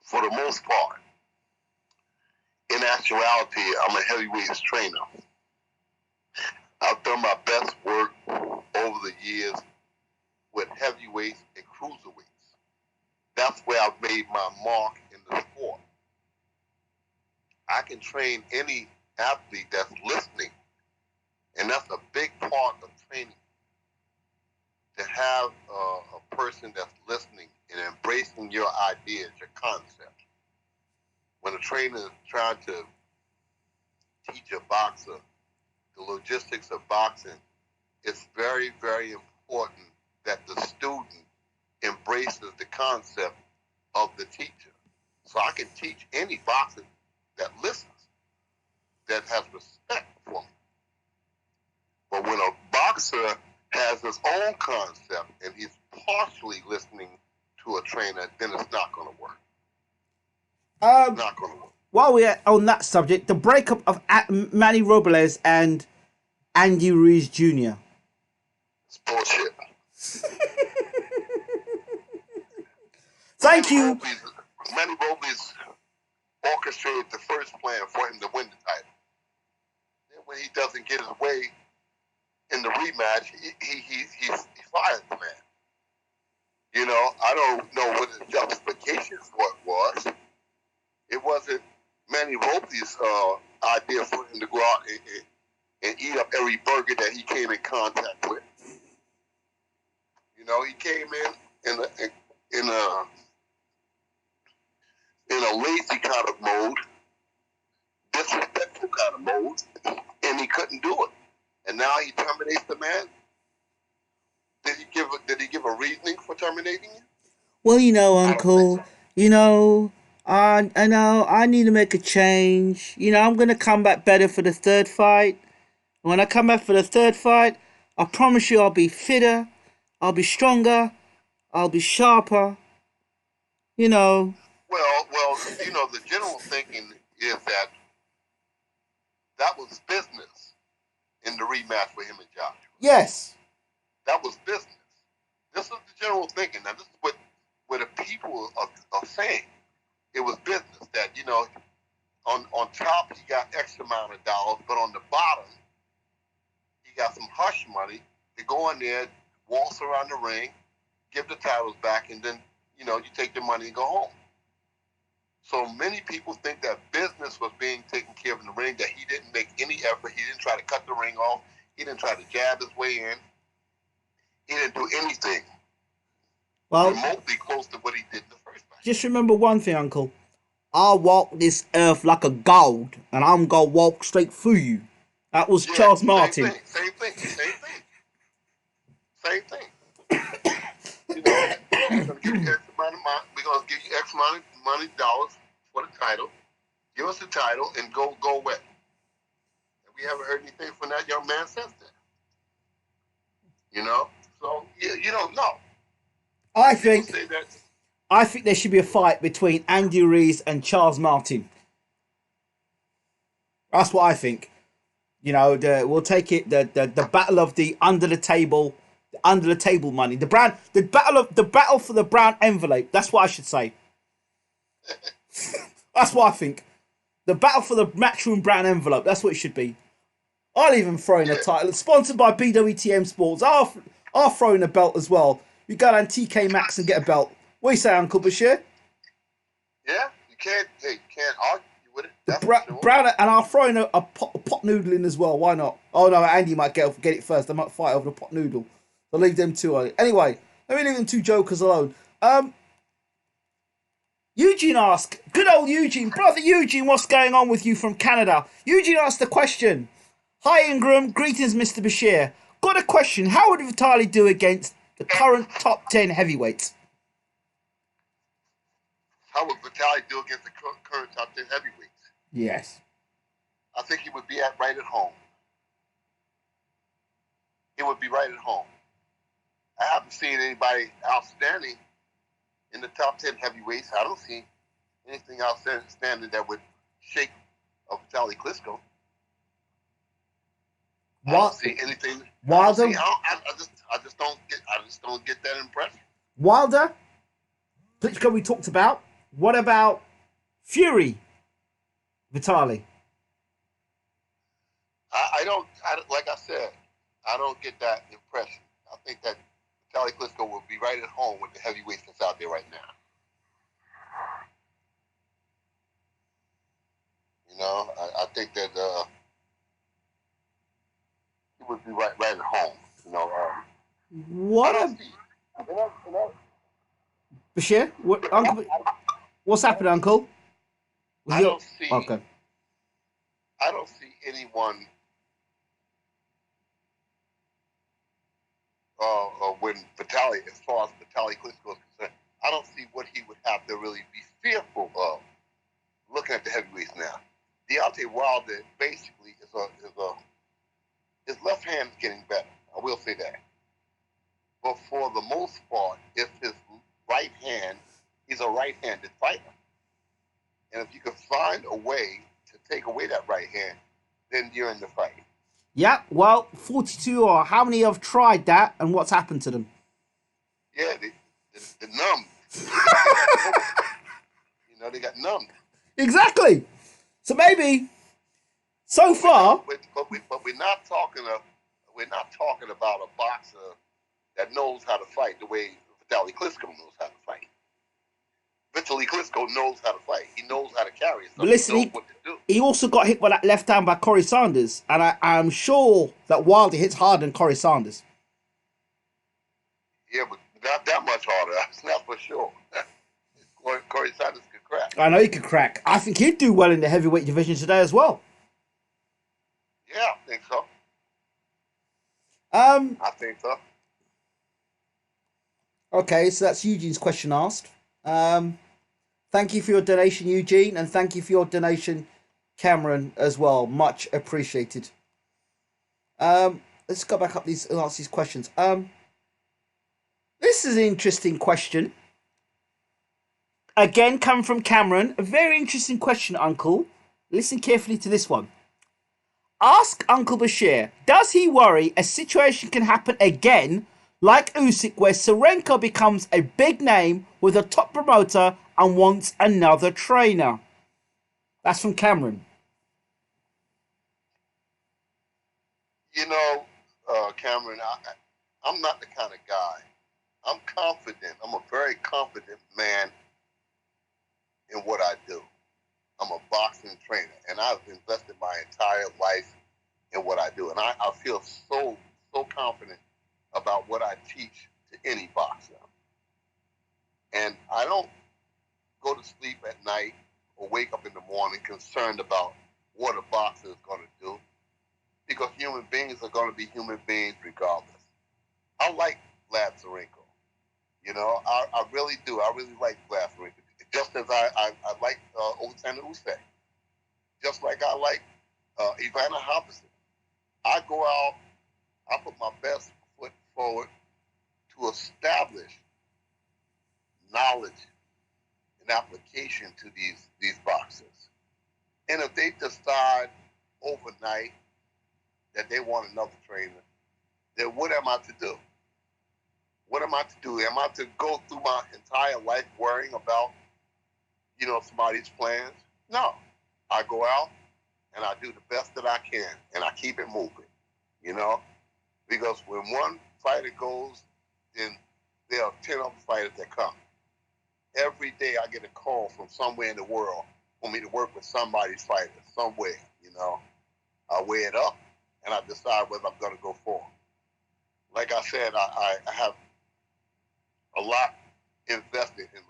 for the most part. In actuality, I'm a heavyweight trainer. I've done my best work over the years with heavyweights and cruiserweights. That's where I've made my mark in the sport. I can train any athlete that's listening, and that's a big part of training. To have a person that's listening and embracing your ideas, your concepts. When a trainer is trying to teach a boxer the logistics of boxing, it's very, very important that the student embraces the concept of the teacher. So I can teach any boxer that listens, that has respect for me. But when a boxer has his own concept and he's partially listening to a trainer, then it's not going to work. It's not going to work. While we're on that subject, the breakup of Manny Robles and Andy Ruiz Jr. It's bullshit. Thank you. Manny Robles orchestrated the first plan for him to win the title. Then when he doesn't get his way in the rematch, he fires the man. I don't know what his justification for it was. It wasn't Manny Robles' idea for him to go out and eat up every burger that he came in contact with. He came in a lazy kind of mode, disrespectful kind of mode, and he couldn't do it. And now he terminates the man. Did he give a reasoning for terminating him? Well, Uncle, I know I need to make a change. I'm gonna come back better for the third fight. When I come back for the third fight, I promise you I'll be fitter, I'll be stronger, I'll be sharper, You know. Well, the general thinking is that was business in the rematch for him and Joshua. Yes. That was business. This is the general thinking. Now, this is what the people are saying. It was business that, on top he got X amount of dollars, but on the bottom he got some hush money to go in there, waltz around the ring, give the titles back, and then, you take the money and go home. So many people think that business was being taken care of in the ring, that he didn't make any effort. He didn't try to cut the ring off. He didn't try to jab his way in. He didn't do anything remotely close to what he did in the first match. Just remember one thing, Uncle. I walk this earth like a gold, and I'm going to walk straight through you. That was Charles Martin. Same thing. We're going to give you X amount of money. We're going to give you X amount of money, dollars for the title. Give us the title and go away. And we haven't heard anything from that young man since then. So you don't know. I think there should be a fight between Andy Ruiz and Charles Martin. That's what I think. We'll take it the battle of the under the table money. The battle for the brown envelope. That's what I should say. That's what I think. The battle for the matchroom brown envelope. That's what it should be. I'll even throw in a title. It's sponsored by BWTM Sports. I'll throw in a belt as well. You go down TK Maxx and get a belt. What do you say, Uncle Bashir? Yeah, you can't argue with it. That's brown, and I'll throw in a pot noodle in as well. Why not? Oh no, Andy might get it first. They might fight over the pot noodle. I'll leave them two on. Anyway, let me leave them two jokers alone. Eugene asked, good old Eugene, brother Eugene, what's going on with you from Canada? Eugene asked the question. Hi Ingram, greetings Mr. Bashir. Got a question. How would Vitali do against the current top 10 heavyweights? How would Vitali do against the current top 10 heavyweights? Yes. I think he would be right at home. He would be right at home. I haven't seen anybody outstanding in the top 10 heavyweights. I don't see anything outstanding that would shake Vitali Klitschko. I don't see anything. Wilder. I just don't get that impression. Wilder, Klitschko we talked about. What about Fury, Vitali? I don't. Like I said, I don't get that impression. I think that Vitali Klitschko will be right at home with the heavyweights that's out there right now. I think that he would be right at home. Bashir, Uncle, what's happening, Uncle? I don't see. Okay. I don't see anyone. When Vitali, as far as Vitali Klitschko is concerned, I don't see what he would have to really be fearful of. Looking at the heavyweights now, Deontay Wilder basically his left hand is getting better. I will say that. But for the most part, if his right hand, he's a right-handed fighter, and if you can find a way to take away that right hand, then you're in the fight. Yeah, well, 42 or how many have tried that, and what's happened to them? Yeah, they're numb. They got numbed. Exactly. So maybe, so far, but we're not talking about a boxer that knows how to fight the way Vitali Klitschko knows how to fight. Vitali Klitschko knows how to fight. He knows how to carry himself. But listen, he knows what to do. He also got hit by that left hand by Corey Sanders, and I'm sure that Wilder hits harder than Corey Sanders. Yeah, but not that much harder. That's not for sure. Corey Sanders could crack. I know he could crack. I think he'd do well in the heavyweight division today as well. Yeah, I think so. I think so. Okay, so that's Eugene's question asked. Thank you for your donation, Eugene, and thank you for your donation, Cameron, as well. Much appreciated. Let's go back up and answer these questions. This is an interesting question. Again, coming from Cameron. A very interesting question, Uncle. Listen carefully to this one. Ask Uncle Bashir, does he worry a situation can happen again like Usyk where Serenko becomes a big name with a top promoter and wants another trainer? That's from Cameron. Cameron, I'm not the kind of guy. I'm confident. I'm a very confident man in what I do. I'm a boxing trainer, and I've invested my entire life in what I do. And I feel so confident about what I teach to any boxer. And I don't go to sleep at night or wake up in the morning concerned about what a boxer is going to do, because human beings are going to be human beings regardless. I like Vlad Serenko. I really do. I really like Vlad Serenko. Just as I like Alexander Usyk. Just like I like Ivana Hopson. I go out, I put my best foot forward to establish knowledge and application to these boxers. And if they decide overnight that they want another trainer, then what am I to do? What am I to do? Am I to go through my entire life worrying about, somebody's plans? No. I go out and I do the best that I can and I keep it moving, because when one fighter goes, then there are 10 other fighters that come. Every day I get a call from somewhere in the world for me to work with somebody's fighter, somewhere, I weigh it up and I decide whether I'm going to go forward. Like I said, I have a lot invested in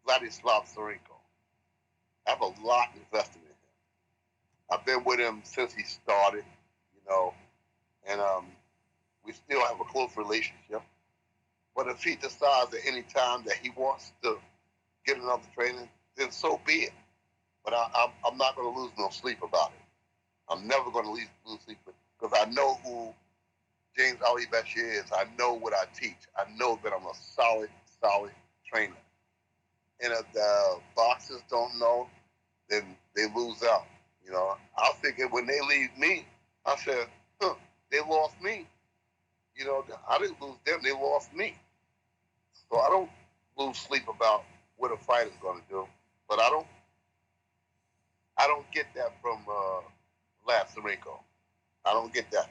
Vladislav Serenko. I have a lot invested in him. I've been with him since he started, and we still have a close relationship. But if he decides at any time that he wants to get another trainer, then so be it. But I'm not going to lose no sleep about it. I'm never going to lose sleep because I know who James Alli Bashir is. I know what I teach. I know that I'm a solid trainer. And if the boxers don't know, then they lose out. I figure when they leave me, I said, they lost me. I didn't lose them, they lost me. So I don't lose sleep about what a fighter's going to do. But I don't get that from Vlad Serenko. I don't get that.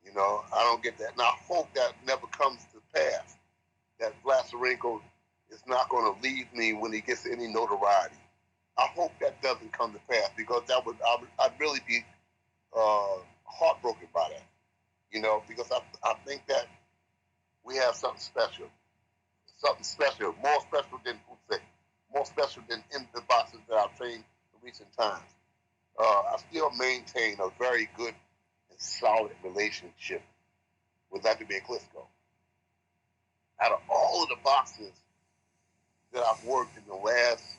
I don't get that. And I hope that never comes to pass, that Vlad Serenko is not going to leave me when he gets any notoriety. I hope that doesn't come to pass, because I'd really be heartbroken by that. Because I think that we have something special, more special than Usyk, more special than in the boxers that I've trained in recent times. I still maintain a very good and solid relationship with Vladimir Klitschko. Out of all of the boxers that I've worked in the last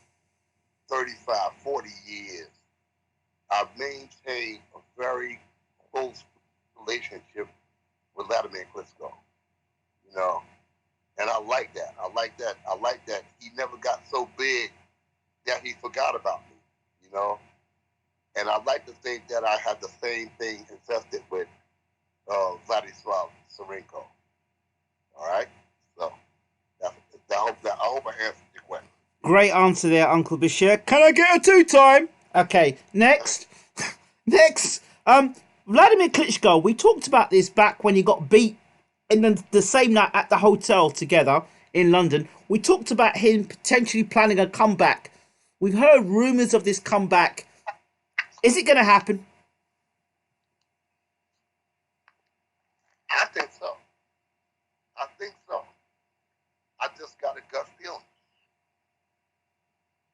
35, 40 years, I've maintained a very close relationship with Vladimir Klitschko. And I like that. I like that he never got so big that he forgot about me. And I like to think that I have the same thing invested with Vladislav Serenko. All right? So I hope I answered your question. Great answer there, Uncle Bashir. Can I get a 2-time? Okay, next. Next. Vladimir Klitschko, we talked about this back when he got beat in the same night at the hotel together in London. We talked about him potentially planning a comeback. We've heard rumours of this comeback. Is it going to happen? I think so. I just got a gut feeling.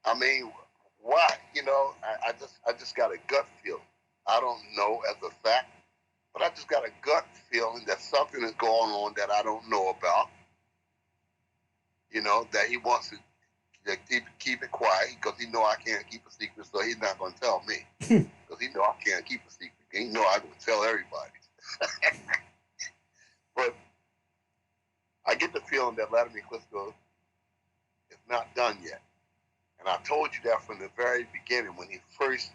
I mean, why? I just got a gut feeling. I don't know as a fact, but I just got a gut feeling that something is going on that I don't know about. That he wants to keep it quiet because he know I can't keep a secret, so he's not going to tell me. Because he know I can't keep a secret. He know I'm going to tell everybody. But I get the feeling that Vladimir Klitschko not done yet. And I told you that from the very beginning when he first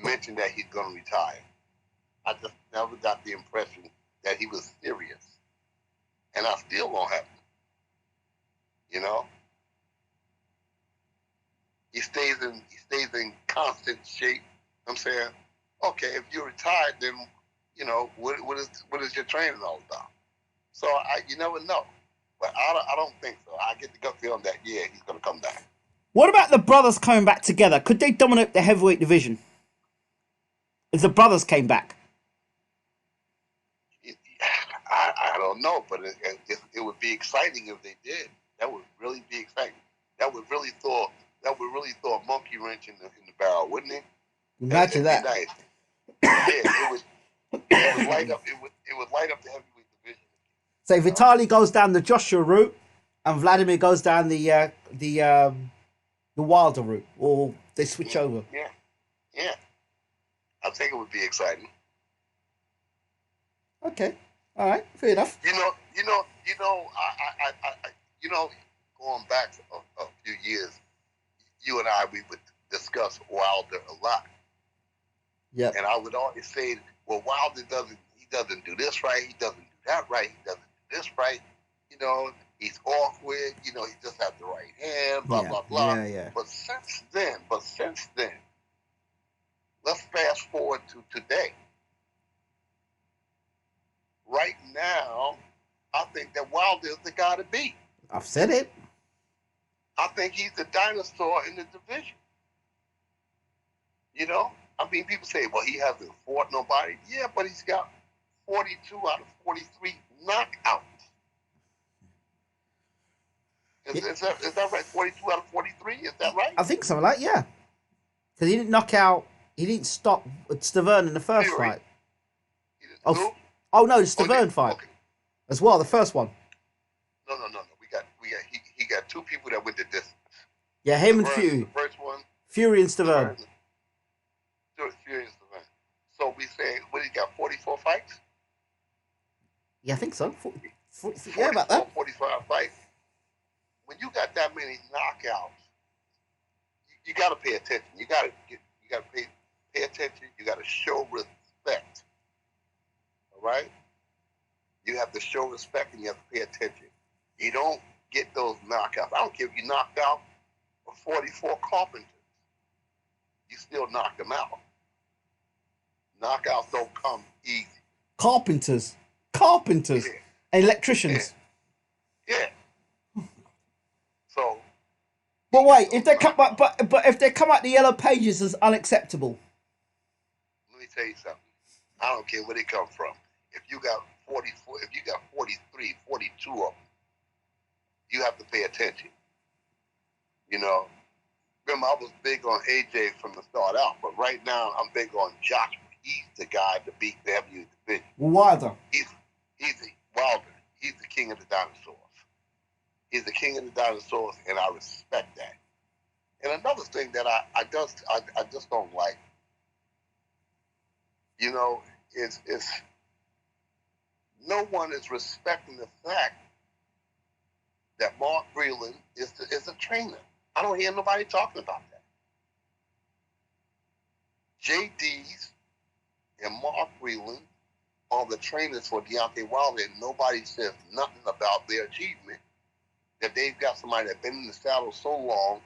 mentioned that he's going to retire. I just never got the impression that he was serious. And I still don't have him. You know? He stays in constant shape. I'm saying, okay, if you're retired, then you know what is your training all about? So you never know, but I don't think so. I get the gut feeling that he's gonna come back. What about the brothers coming back together? Could they dominate the heavyweight division if the brothers came back? I don't know, but it would be exciting if they did. That would really be exciting. That would really throw a monkey wrench in the barrel, wouldn't it? Imagine that. Nice. Yeah, it would light up. It would light up the heavyweight division. So Vitali goes down the Joshua route, and Vladimir goes down the Wilder route, or they switch over. Yeah. I think it would be exciting. Okay, all right, fair enough. You know, going back a few years, you and I we would discuss Wilder a lot. Yeah. And I would always say, well, Wilder doesn't do this right, he doesn't do that right, he doesn't do this right. You know, he's awkward. You know, he just has the right hand. Blah blah blah. Yeah. But since then, let's fast forward to today. Right now, I think that Wilder is the guy to beat. I've said it. I think he's the dinosaur in the division. You know? I mean, people say, well, he hasn't fought nobody. Yeah, but he's got 42 out of 43 knockouts. Is that right? 42 out of 43? Is that right? I think something like yeah. Because he didn't stop Stavern in the first fight. Oh no, the Stavern fight. Okay. As well, the first one. No. He got two people that went the distance. Yeah, him and Fury. The first one. Fury and Stavern. Fury and Stavern. So we say, what, he got 44 fights? Yeah, I think so. 40, yeah, about that. 45 fights. When you got that many knockouts, you got to pay attention. You got to pay attention. You got to show respect. All right? You have to show respect and you have to pay attention. You don't get those knockouts. I don't care if you knocked out 44 carpenters. You still knock them out. Knockouts don't come easy. Carpenters. Yeah. Electricians. Yeah. So. But wait, if they come out, but if they come out the yellow pages as unacceptable. Let me tell you something. I don't care where they come from. If you got 44, if you got 43, 42 of them, you have to pay attention. You know, remember I was big on AJ from the start out, but right now I'm big on Joshua. He's the guy to beat the heavyweight division. Wilder. He's Wilder. He's the king of the dinosaurs. He's the king of the dinosaurs, and I respect that. And another thing that I just don't like, you know, is no one is respecting the fact that Mark Breland is a trainer. I don't hear nobody talking about that. JD's and Mark Breland are the trainers for Deontay Wilder, and nobody says nothing about their achievement. That they've got somebody that's been in the saddle so long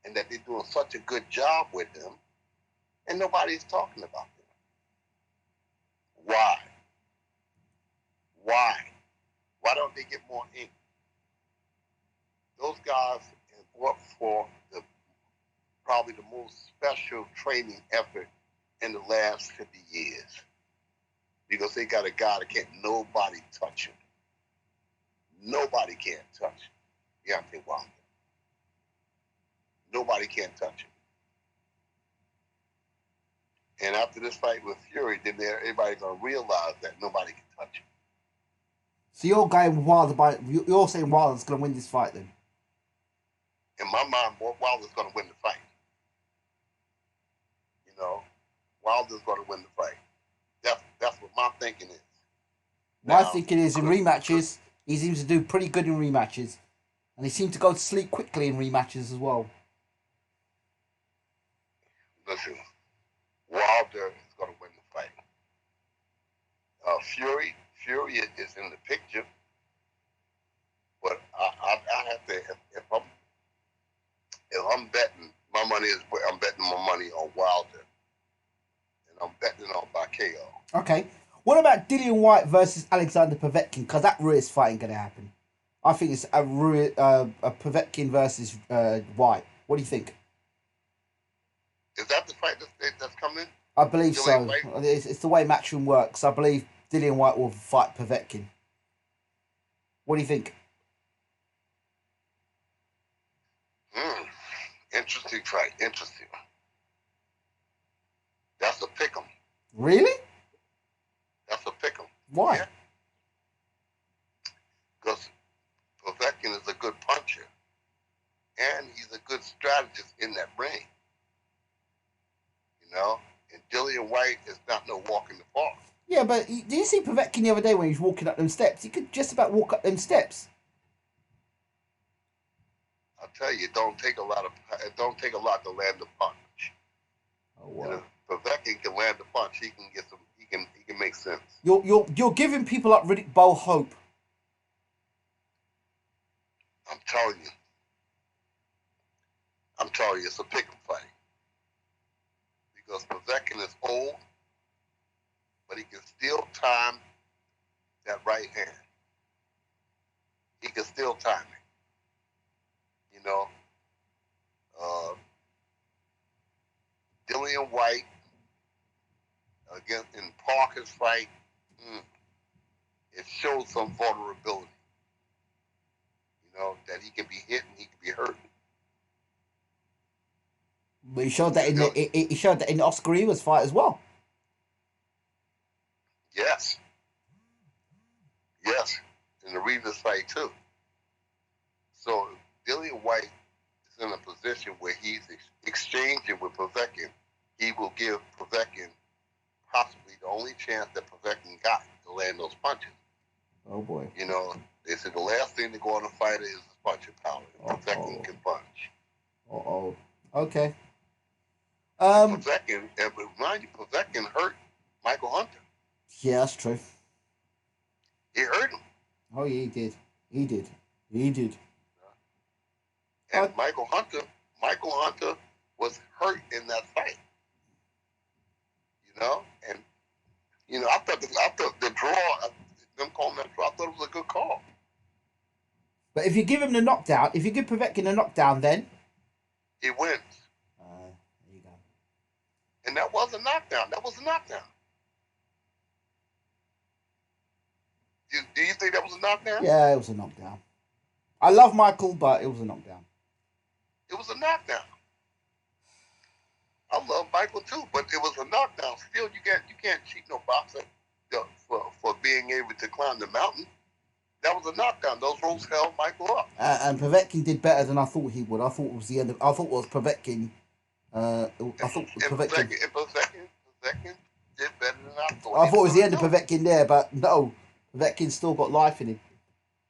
and that they're doing such a good job with them, and nobody's talking about them. Why? Why don't they get more ink? Those guys have worked for probably the most special training effort in the last 50 years. Because they got a guy that can't nobody touch him. Nobody can touch him. Deontay Wilder. Nobody can touch him. And after this fight with Fury, then everybody's going to realize that nobody can touch him. So you're going with Wilder you're saying Wilder's going to win this fight then? In my mind, Wilder's going to win the fight. You know, Wilder's going to win the fight. That's what my thinking is. My thinking is in rematches, he seems to do pretty good in rematches. And he seemed to go to sleep quickly in rematches as well. Listen, Wilder is going to win the fight. Fury is in the picture, but I have to if I'm betting, I'm betting my money on Wilder, and I'm betting on by KO. Okay. What about Dillian White versus Alexander Povetkin? Because that Ruiz fight ain't going to happen. I think it's a Povetkin versus White. What do you think? Is that the fight that's coming? I believe so. It's the way Matchroom works. I believe Dillian White will fight Povetkin. What do you think? Interesting fight. Interesting. That's a pick'em. Really? That's a pick'em. Why? Yeah. Because Povetkin is a good puncher, and he's a good strategist in that ring. You know, and Dillian White is not no walk in the park. Yeah, but did you see Povetkin the other day when he was walking up them steps? He could just about walk up them steps. I'll tell you, it don't take a lot to land the punch. Oh wow! And if Povetkin can land the punch, he can get some. He can make sense. You're giving people like Riddick Bowe hope. I'm telling you, it's a pick'em fight because Povetkin is old, but he can still time that right hand. He can still time it. You know, Dillian White against in Parker's fight, it shows some vulnerability. You know, that he can be hit and he can be hurt. But he showed that in the Oscar Evans fight as well. Yes, in the Rivas fight too. So Dillian White is in a position where he's exchanging with Povetkin. He will give Povetkin possibly the only chance that Povetkin got to land those punches. Oh boy! You know, they said the last thing to go on a fighter is his punching power. Povetkin can punch. Okay. Povetkin, and remind you, Povetkin hurt Michael Hunter. Yeah, that's true. He hurt him. Oh yeah, he did. And Michael Hunter was hurt in that fight. You know, and you know, I thought the draw, them calling that draw, I thought it was a good call. But if you give him the knockdown, if you give Povetkin a knockdown, then he wins. There you go. And that was a knockdown. Do you think that was a knockdown? Yeah, it was a knockdown. I love Michael, but it was a knockdown. It was a knockdown. I love Michael too, but it was a knockdown. Still, you can't cheat no boxer for being able to climb the mountain. That was a knockdown. Those ropes held Michael up. And Povetkin did better than I thought he would. I thought it was the end of. I thought it was Povetkin. Povetkin did better than I thought. I thought it was the end of Povetkin there, but no, Povetkin still got life in him.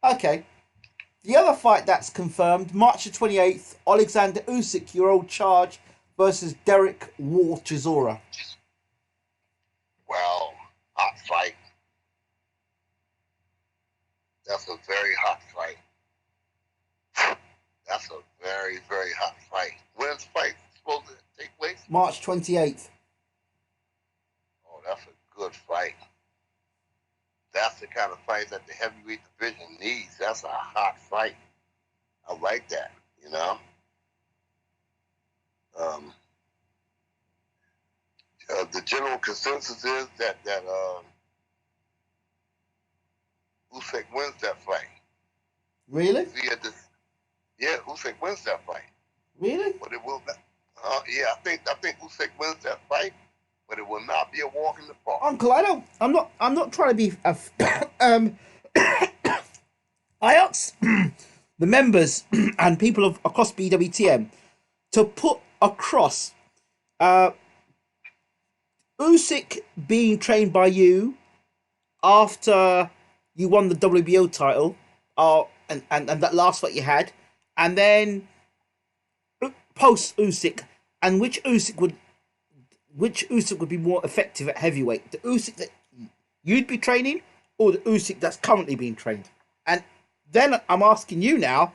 Okay. The other fight that's confirmed, March the 28th, Alexander Usyk, your old charge, versus Derek War Chisora. Well, hot fight. That's a very hot fight. That's a very, very hot fight. When's the fight supposed to take place? March 28th. Oh, that's a good fight. That's the kind of fight that the heavyweight division needs. That's a hot fight. I like that, you know? The general consensus is that Usyk wins that fight. Really? Usyk wins that fight. Really? But it will not. I think Usyk wins that fight, but it will not be a walk in the park. Uncle, I'm not trying to be. I asked the members and people across BWTM to put across Usyk being trained by you after you won the WBO title, and that last fight you had, and then post Usyk, and which Usyk would be more effective at heavyweight? The Usyk that you'd be training, or the Usyk that's currently being trained? And then I'm asking you now,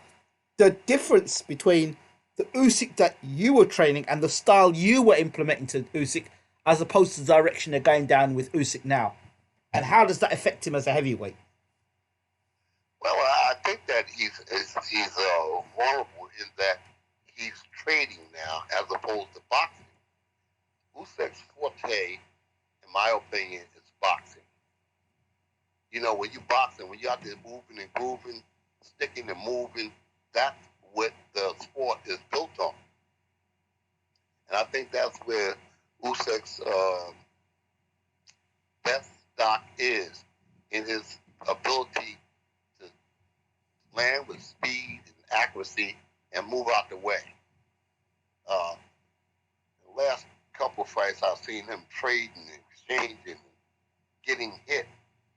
the difference between the Usyk that you were training and the style you were implementing to Usyk, as opposed to the direction they're going down with Usyk now, and how does that affect him as a heavyweight? Well, I think that he's vulnerable in that he's trading now as opposed to boxing. Usyk's forte, in my opinion, is boxing. You know, when you boxing, when you're out there moving and grooving, sticking and moving, that's what the sport is built on. And I think that's where Usyk's best stock is, in his ability to land with speed and accuracy and move out the way. The last couple of fights, I've seen him trading and exchanging and getting hit,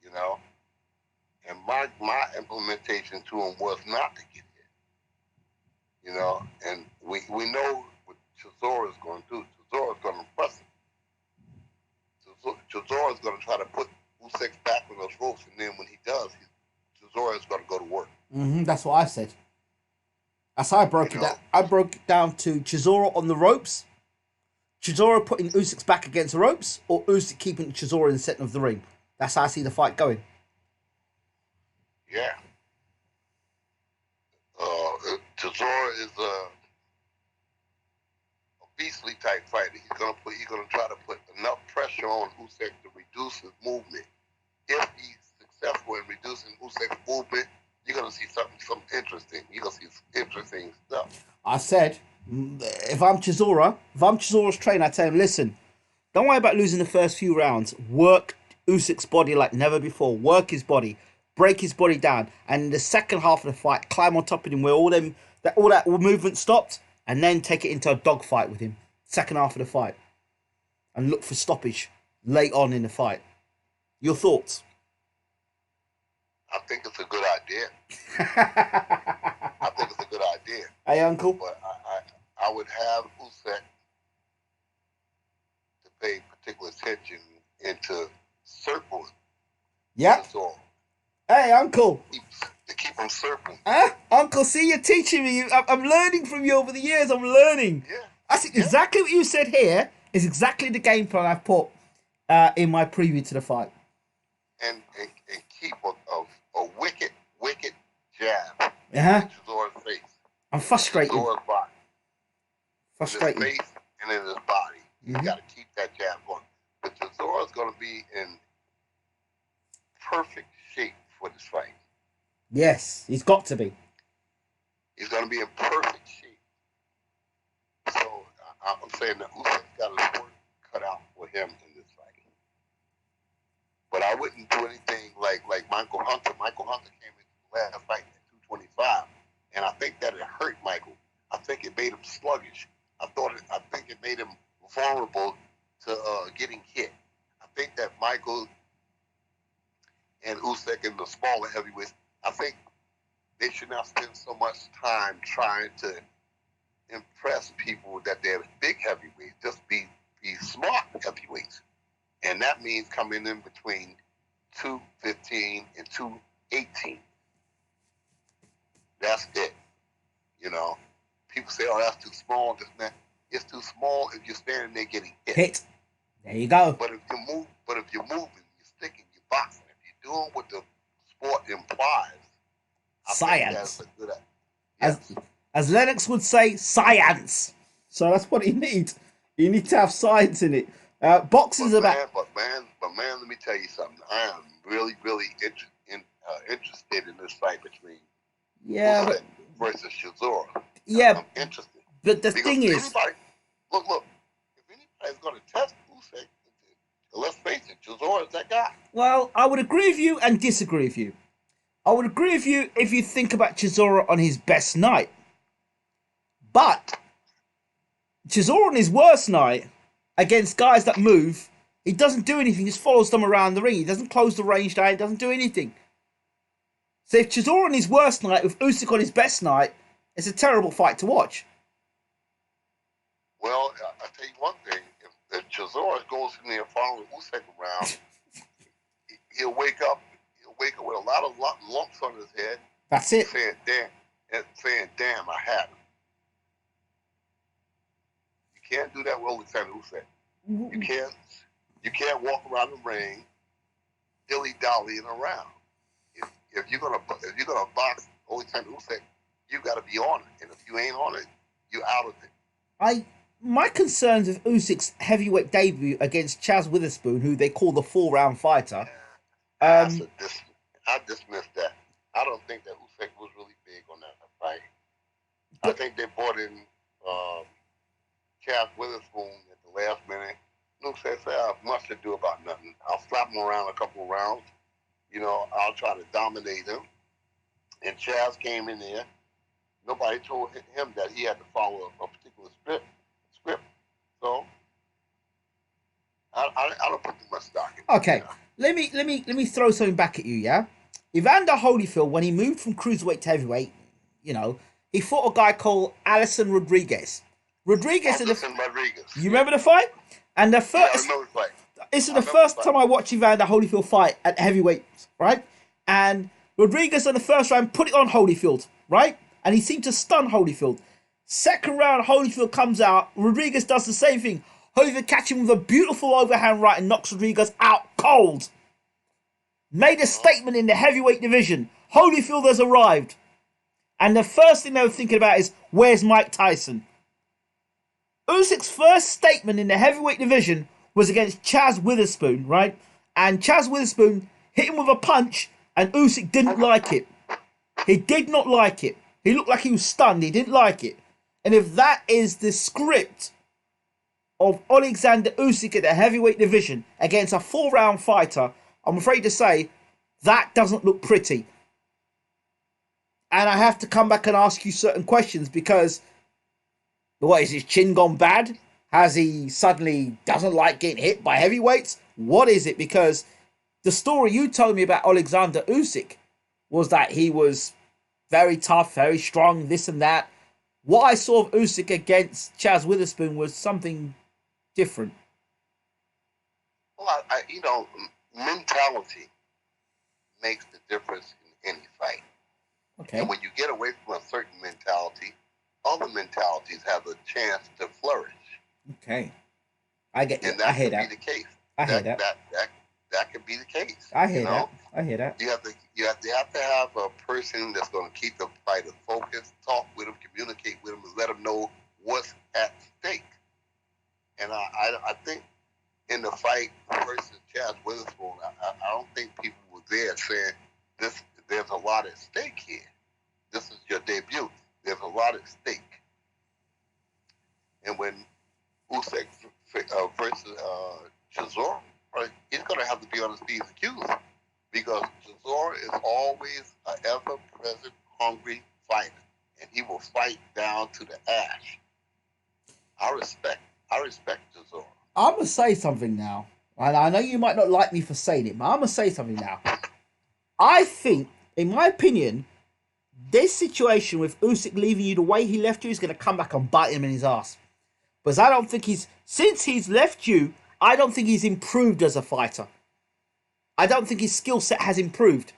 you know. And my implementation to him was not to get hit, you know. And we know what Chisora is going to do. Chisora is going to impress him. Chisora is going to try to put Usyk back on those ropes, and then when he does, Chisora is going to go to work. That's what I said. That's how I broke it down. I broke it down to Chisora on the ropes, Chisora putting Usyk's back against the ropes, or Usyk keeping Chisora in the center of the ring. That's how I see the fight going. Yeah. Chisora is a beastly type fighter. He's gonna try to put enough pressure on Usyk to reduce his movement. If he's successful in reducing Usyk's movement, you're gonna see something interesting. You're gonna see some interesting stuff. I said, if I'm Chisora's trainer, I tell him, listen, don't worry about losing the first few rounds. Work Usyk's body like never before. Work his body, break his body down, and in the second half of the fight, climb on top of him where all that movement stopped, and then take it into a dogfight with him. Second half of the fight, and look for stoppage late on in the fight. Your thoughts? I think it's a good idea. I think it's a good idea. Hey, Uncle. But I would have Usyk to pay particular attention into circling. Yeah. Hey, Uncle. To keep him circling. Uncle, see, you're teaching me. I'm learning from you over the years. I'm learning. Yeah. That's exactly what you said here. Is exactly the game plan I've put in my preview to the fight. And keep a wicked jab. Chisora's face. I'm frustrated. Chisora's body. Frustrated. In his face and in his body. Mm-hmm. You got to keep that jab going. But Chisora's going to be in perfect shape for this fight. Yes, he's got to be. He's going to be in perfect shape. So I'm saying that Usyk's got his work cut out for him in this fight. But I wouldn't do anything like Michael Hunter. Michael Hunter came in the last fight at 225, and I think that it hurt Michael. I think it made him sluggish. I think it made him vulnerable to getting hit. I think that Michael and Usyk and the smaller heavyweights, I think they should not spend so much time trying to impress people that they're big heavyweights. Just be smart heavyweights. And that means coming in between 215 and 218. That's it. You know, people say, "Oh, that's too small." It's too small if you're standing there getting hit. There you go. But if you're moving, you're sticking, you're boxing. If you're doing what the sport implies, science. Yes. As Lennox would say, science. So that's what you need. You need to have science in it. Boxing's about. But man, let me tell you something. I am really, really interested in this fight between Usyk versus Chisora. I'm interested. But the thing is, look. If anybody's going to test Usyk, let's face it, Chisora is that guy. Well, I would agree with you and disagree with you. I would agree with you if you think about Chisora on his best night. But Chisora on his worst night, against guys that move, he doesn't do anything. He just follows them around the ring. He doesn't close the range down. He doesn't do anything. So if Chisora on his worst night with Usyk on his best night, It's a terrible fight to watch. Well, I tell you one thing: if Chisora goes in there following Usyk around, he'll wake up. He'll wake up with a lot of lumps on his head. That's it. Saying, "Damn, I had him." You can't do that with Alexander Usyk. You can't walk around the ring dilly dallying around. If you're gonna box Alexander Usyk, you got to be on it. And if you ain't on it, you're out of it. My concerns with Usyk's heavyweight debut against Chaz Witherspoon, who they call the 4-round fighter. I dismissed that. I don't think that Usyk was really big on that fight. I think they brought in Chaz Witherspoon at the last minute. Usyk said, "I have much to do about nothing. I'll slap him around a couple of rounds. I'll try to dominate him." And Chaz came in there. Nobody told him that he had to follow a particular script. So I don't put too much stock in it. Okay, let me throw something back at you. Yeah, Evander Holyfield, when he moved from cruiserweight to heavyweight, he fought a guy called Alison Rodriguez. Rodriguez. You remember the fight? And the first. I remember the fight. This is the first time I watched Evander Holyfield fight at heavyweight, right? And Rodriguez in the first round put it on Holyfield, right? And he seemed to stun Holyfield. Second round, Holyfield comes out. Rodriguez does the same thing. Holyfield catches him with a beautiful overhand right and knocks Rodriguez out cold. Made a statement in the heavyweight division. Holyfield has arrived. And the first thing they were thinking about is, where's Mike Tyson? Usyk's first statement in the heavyweight division was against Chaz Witherspoon, right? And Chaz Witherspoon hit him with a punch, and Usyk didn't like it. He did not like it. He looked like he was stunned. He didn't like it. And if that is the script of Alexander Usyk at the heavyweight division against a 4-round fighter, I'm afraid to say that doesn't look pretty. And I have to come back and ask you certain questions because, what, is his chin gone bad? Has he suddenly doesn't like getting hit by heavyweights? What is it? Because the story you told me about Alexander Usyk was that he was very tough, very strong, this and that. What I saw of Usyk against Chaz Witherspoon was something different. Well, mentality makes the difference in any fight. Okay. And when you get away from a certain mentality, other mentalities have a chance to flourish. Okay. I get you. And that could be the case. I hear that. That could be the case. I hear that. I hear that. You have to have a person that's going to keep the fighter focused, talk with him, communicate with him, and let him know what's at stake. And I think in the fight versus Chaz Witherspoon, I don't think people were there saying there's a lot at stake here. This is your debut. There's a lot at stake. And when Usyk versus Chisora, he's going to have to be on his P's and Q's because Chisora is always an ever-present, hungry fighter, and he will fight down to the ash. I respect Chisora. I'm going to say something now, and I know you might not like me for saying it, but I'm going to say something now. I think, in my opinion, this situation with Usyk leaving you the way he left you is going to come back and bite him in his ass. Because I don't think since he's left you, I don't think he's improved as a fighter. I don't think his skill set has improved.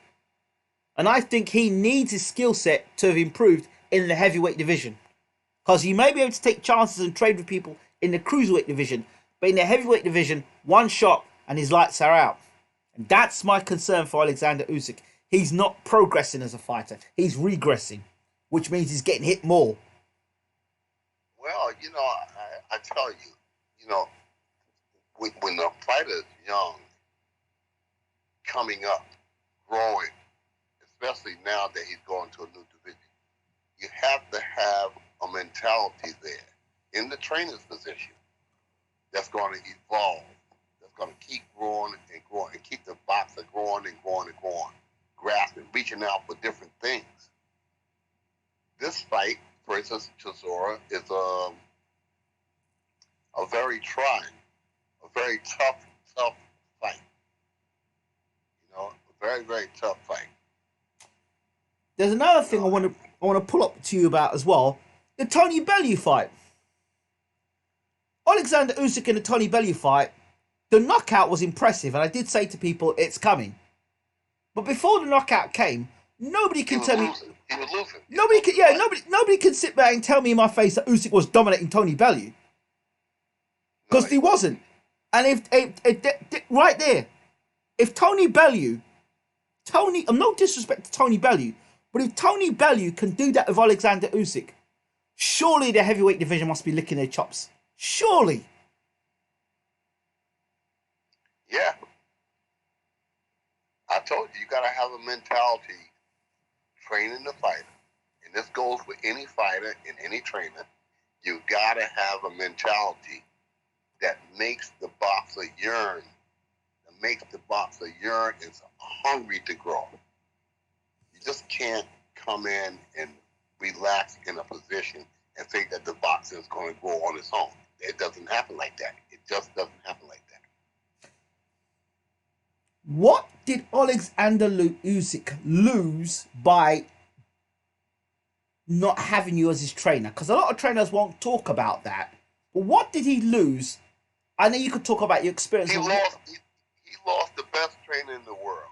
And I think he needs his skill set to have improved in the heavyweight division. Because he may be able to take chances and trade with people in the cruiserweight division. But in the heavyweight division, one shot and his lights are out. And that's my concern for Alexander Usyk. He's not progressing as a fighter. He's regressing. Which means he's getting hit more. Well, I tell you, when the fighter's young, coming up, growing, especially now that he's going to a new division, you have to have a mentality there in the trainer's position that's going to evolve, that's going to keep growing and growing, and keep the boxer growing and growing and growing, grasping, reaching out for different things. This fight versus Chisora is a very trying, a very tough fight. A very, very tough fight. There's another thing I want to I want to pull up to you about as well, the Tony Bellew fight. Alexander Usyk in the Tony Bellew fight, the knockout was impressive, and I did say to people, it's coming. But before the knockout came, nobody can tell me. He was losing. Nobody can, yeah, nobody can sit back and tell me in my face that Usyk was dominating Tony Bellew, because he wasn't. And if right there, if Tony Bellew, I'm no disrespect to Tony Bellew, but if Tony Bellew can do that with Alexander Usyk, surely the heavyweight division must be licking their chops. Surely. Yeah. I told you got to have a mentality training the fighter. And this goes with any fighter and any trainer. You got to have a mentality that makes the boxer yearn. That makes the boxer yearn and hungry to grow. You just can't come in and relax in a position and think that the boxer is going to grow on its own. It doesn't happen like that. It just doesn't happen like that. What did Alexander Usyk lose by not having you as his trainer? Because a lot of trainers won't talk about that. But what did he lose? I know you could talk about your experience. He lost the best trainer in the world.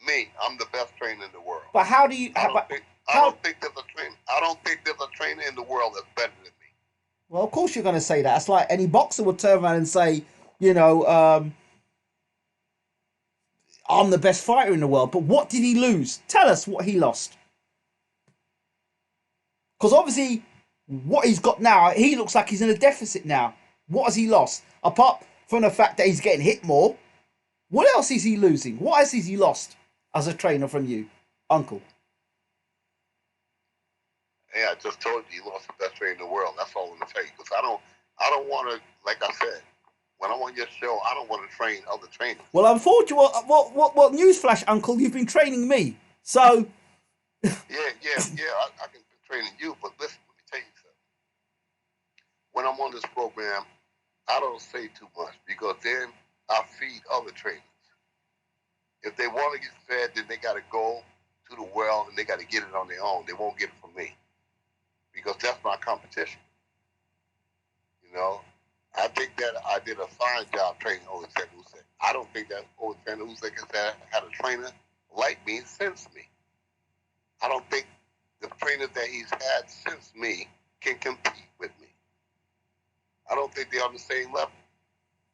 Me, I'm the best trainer in the world. But how do you? I don't think there's a trainer in the world that's better than me. Well, of course you're going to say that. It's like any boxer would turn around and say, I'm the best fighter in the world. But what did he lose? Tell us what he lost. Because obviously, what he's got now, he looks like he's in a deficit now. What has he lost? Apart from the fact that he's getting hit more, what else is he losing? What else has he lost as a trainer from you, Uncle? Yeah, I just told you he lost the best trainer in the world. That's all I'm gonna tell you. Because I don't want to, like I said, when I'm on your show, I don't want to train other trainers. Well, unfortunately, what newsflash, Uncle? You've been training me, so. yeah, I can be training you, but listen, let me tell you something. When I'm on this program, I don't say too much because then I feed other trainers. If they want to get fed, then they got to go to the well and they got to get it on their own. They won't get it from me because that's my competition. You know, I think that I did a fine job training Alexander Usyk. I don't think that Alexander Usyk has had a trainer like me since me. I don't think the trainers that he's had since me can compete with me. I don't think they're on the same level.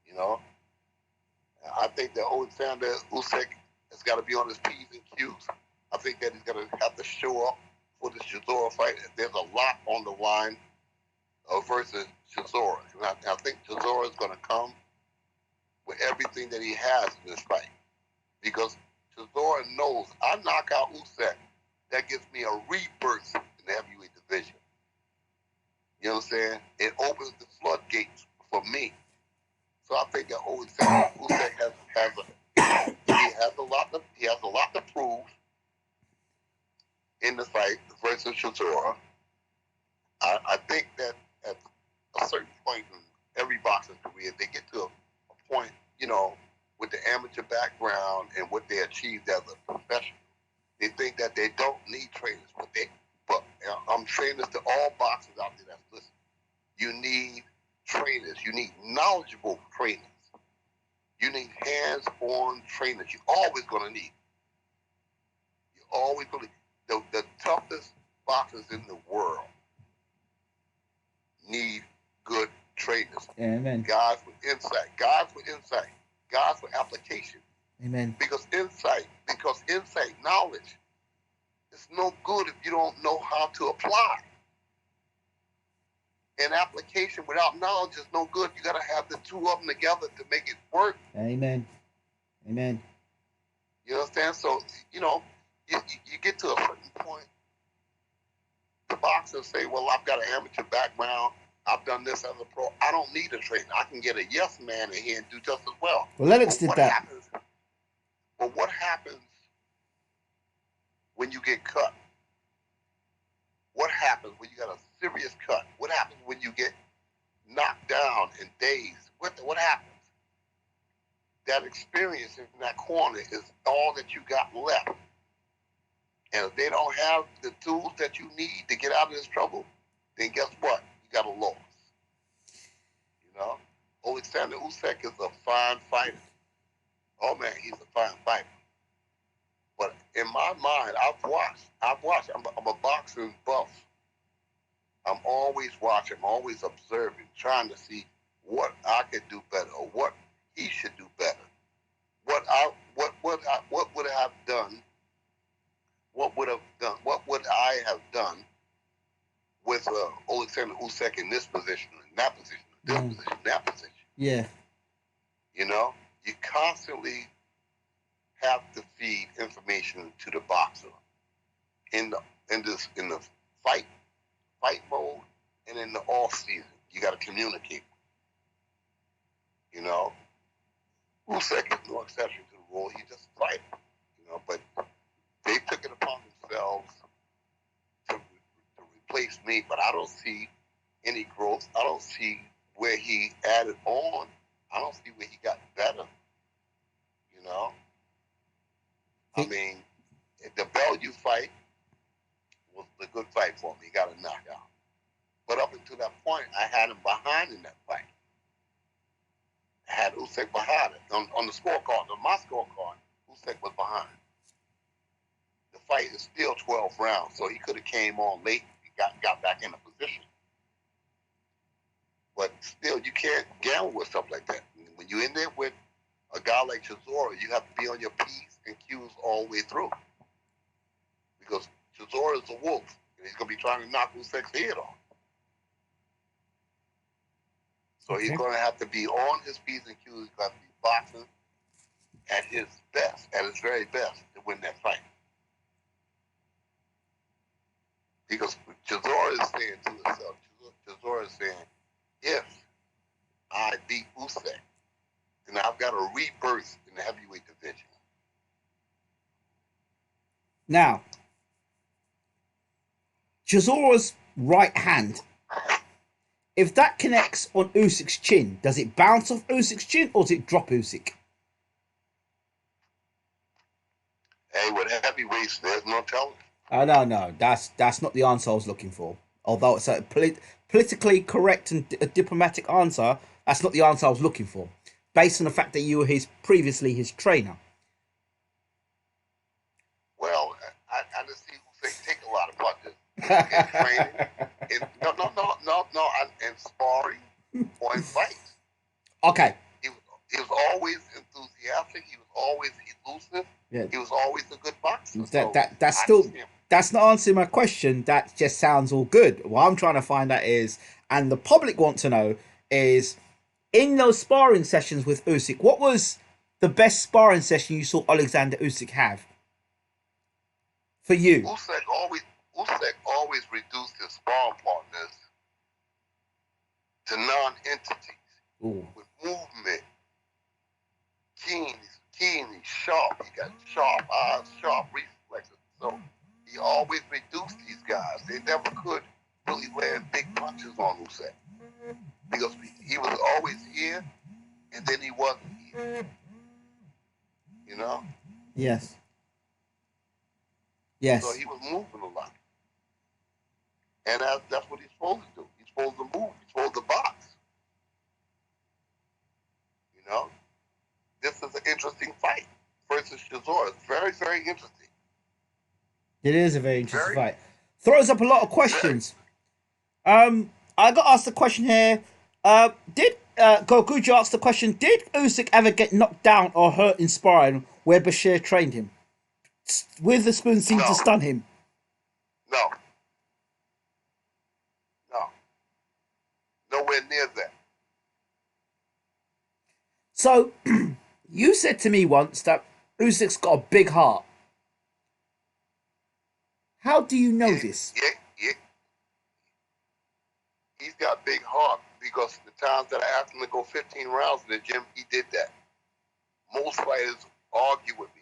You know, I think that Alexander Usyk has got to be on his P's and Q's. I think that he's going to have to show up for the Chisora fight. There's a lot on the line versus Chisora. And I think Chisora is going to come with everything that he has in this fight. Because Chisora knows I knock out Usyk, that gives me a rebirth in the heavyweight division. You know what I'm saying? It opens the floodgates for me. So I think that Usyk has a lot to prove in the fight versus Chisora. I think that at a certain point in every boxer's career, they get to a point, you know, with the amateur background and what they achieved as a professional. They think that they don't need trainers, but I'm saying this to all boxers out there that's listening. You need trainers. You need knowledgeable trainers. You need hands-on trainers. You're always going to need. You're always going to. The toughest boxers in the world need good trainers. Amen. Guys with insight. Guys with application. Amen. Because insight, knowledge, it's no good if you don't know how to apply. And application without knowledge is no good. You got to have the two of them together to make it work. Amen. Amen. You understand? So, you know, you get to a certain point, the boxers say, well, I've got an amateur background. I've done this as a pro. I don't need a trainer. I can get a yes man in here and do just as well. Well, Lennox did that. But what happens when you get cut? What happens when you got a serious cut? What happens when you get knocked down in days? What happens? That experience in that corner is all that you got left. And if they don't have the tools that you need to get out of this trouble, then guess what? You got a loss. You know? Alexander Usyk is a fine fighter. Oh man, he's a fine fighter. But in my mind, I've watched. I'm a boxing buff. I'm always watching, I'm always observing, trying to see what I could do better or what he should do better. What would I have done? What would I have done with Alexander Usyk in this position, in that position, this position, that position? Yeah. You know, you constantly have to feed information to the boxer in the fight mode and in the off season. You got to communicate. You know, Usyk is no exception to the rule. He's just a fighter. You know, but they took it upon themselves to replace me. But I don't see any growth. I don't see where he added on. I don't see where he got better. You know, I mean, the Bellew fight was a good fight for me. He got a knockout. But up until that point, I had him behind in that fight. I had Usyk behind it. On the scorecard, on my scorecard, Usyk was behind. The fight is still 12 rounds, so he could have came on late and got back in a position. But still, you can't gamble with stuff like that. When you're in there with a guy like Chisora, you have to be on your P's and Q's all the way through. Because Chisora is a wolf, and he's going to be trying to knock Usyk's head off. So he's going to have to be on his P's and Q's. He's going to have to be boxing at his best, at his very best, to win that fight. Because Chisora is saying to himself, Chisora is saying, if I beat Usyk, then I've got a rebirth in the heavyweight division. Now, Chisora's right hand, if that connects on Usyk's chin, does it bounce off Usyk's chin or does it drop Usyk? Hey, with heavyweights, there's no telling. No, that's not the answer I was looking for. Although it's a politically correct and a diplomatic answer, that's not the answer I was looking for. Based on the fact that you were previously his trainer. Well, I just see Usyk take a lot of punches in training. In sparring or in fights. Okay. He was always enthusiastic. He was always elusive. Yeah. He was always a good boxer. That's not answering my question. That just sounds all good. What I'm trying to find out is, and the public want to know, is in those sparring sessions with Usyk, what was the best sparring session you saw Alexander Usyk have? For you? Usyk always reduced his sparring partners to non-entities. Ooh. With movement, keen, he's sharp. He got sharp eyes, sharp reflexes. So he always reduced these guys. They never could really land big punches on Usyk because he was always here, and then he wasn't here. You know? Yes. So he was moving a lot. And that's what he's supposed to do. He's supposed to move. He's supposed to box. You know? This is an interesting fight versus Chisora. It's very, very interesting. It is a very interesting fight. Throws up a lot of questions. I got asked the question here. Did Gokuji asked the question, did Usyk ever get knocked down or hurt in sparring where Bashir trained him? With the spoon seemed to stun him. No. Nowhere near that. So, you said to me once that Usyk's got a big heart. How do you know this? Yeah. He's got a big heart because the times that I asked him to go 15 rounds in the gym, he did that. Most fighters argue with me.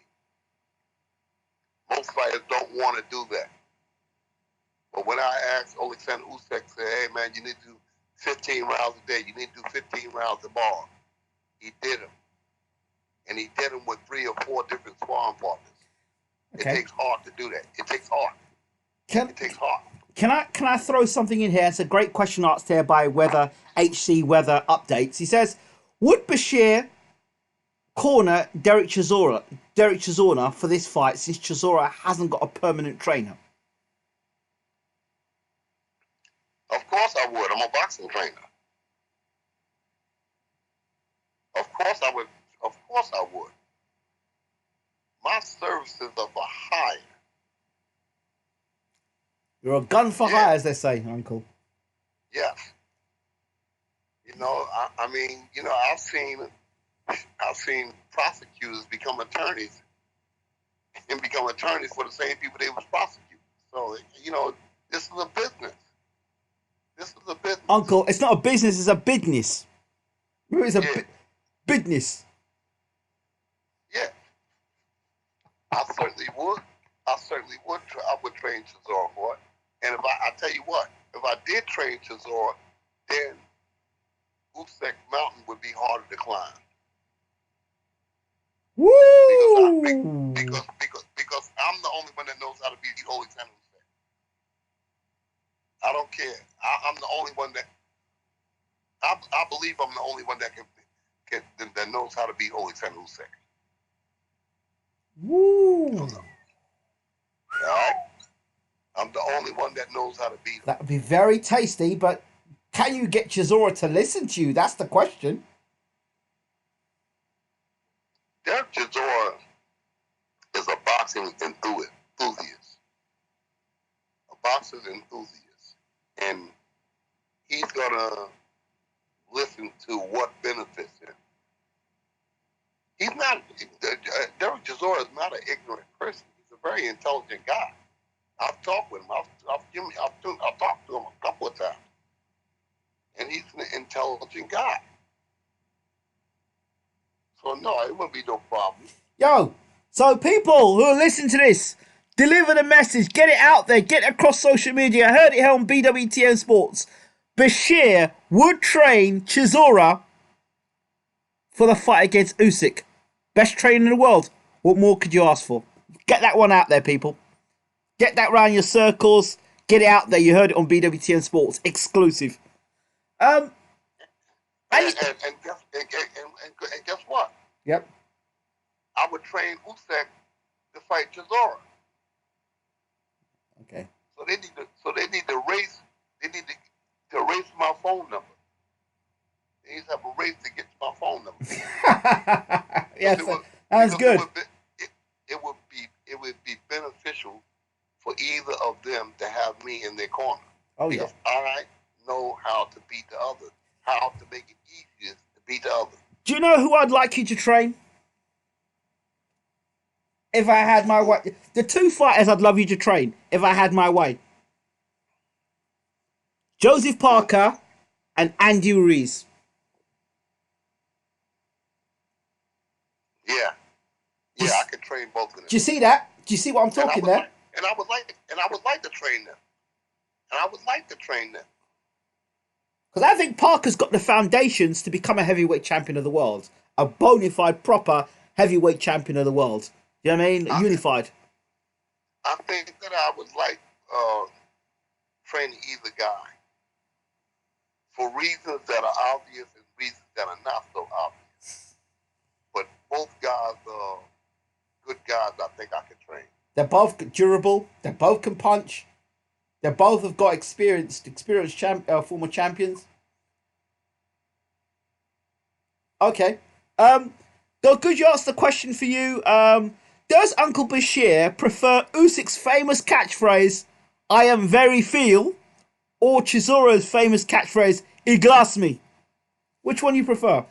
Most fighters don't want to do that. But when I asked Alexander Usyk, say, hey man, you need to do 15 rounds a day. You need to do 15 rounds tomorrow. He did them. And he did them with 3 or 4 different sparring partners. It Okay. takes heart to do that. It takes heart. Can It takes heart. can I throw something in here? It's a great question asked here by Weather HC Weather Updates. He says, would Bashir corner Derek Chisora for this fight since Chisora hasn't got a permanent trainer? Of course I would. I'm a boxing trainer. Of course I would. Of course I would. My services are for hire. You're a gun for hire, as they say, Uncle. Yes. You know, I mean, you know, I've seen prosecutors become attorneys and become attorneys for the same people they was prosecuting. So, you know, this is a business. This is a business. Uncle, it's not a business, it's a business. It's a business. Yeah. I certainly would. I would train Chisora for it. And if I tell you what, if I did train Chisora, then Usyk Mountain would be harder to climb. Woo! Because I'm the only one that knows how to beat the Alexander Usyk. I don't care. I'm the only one that I believe I'm the only one that that knows how to beat Alexander Usyk. Woo! All right. I'm the only one that knows how to beat him. That would be very tasty, but can you get Chisora to listen to you? That's the question. Derek Chisora is a boxing enthusiast. A boxing enthusiast. And he's going to listen to what benefits him. Derek Chisora is not an ignorant person. He's a very intelligent guy. I've talked with him. I've talked to him a couple of times. And he's an intelligent guy. So, no, it wouldn't be no problem. Yo, so people who are listening to this, deliver the message. Get it out there. Get it across social media. I heard it here on BWTN Sports. Bashir would train Chisora for the fight against Usyk. Best trainer in the world. What more could you ask for? Get that one out there, people. Get that round your circles. Get it out there. You heard it on BWTN Sports. Exclusive. And guess what? Yep. I would train Usyk to fight Chisora. Okay. So they need to race. They need to erase my phone number. They need to have a race to get to my phone number. Yes, that's good. It would be beneficial for either of them to have me in their corner. Oh, because I know how to beat the other, how to make it easiest to beat the other. Do you know who I'd like you to train? If I had my way. The two fighters I'd love you to train, if I had my way. Joseph Parker and Andy Ruiz. Yeah. Yeah, I could train both of them. Do you see that? Do you see what I'm talking there? And I would like to train them. Because I think Parker's got the foundations to become a heavyweight champion of the world. A bona fide, proper heavyweight champion of the world. You know what I mean? Unified. I think that I would like training either guy for reasons that are obvious and reasons that are not so obvious. But both guys are good guys I think I could train. They're both durable. They both can punch. They both have got experienced former champions. Okay. Could you ask the question for you? Does Uncle Bashir prefer Usyk's famous catchphrase, "I am very feel," or Chisora's famous catchphrase, "Iglas me"? Which one you prefer?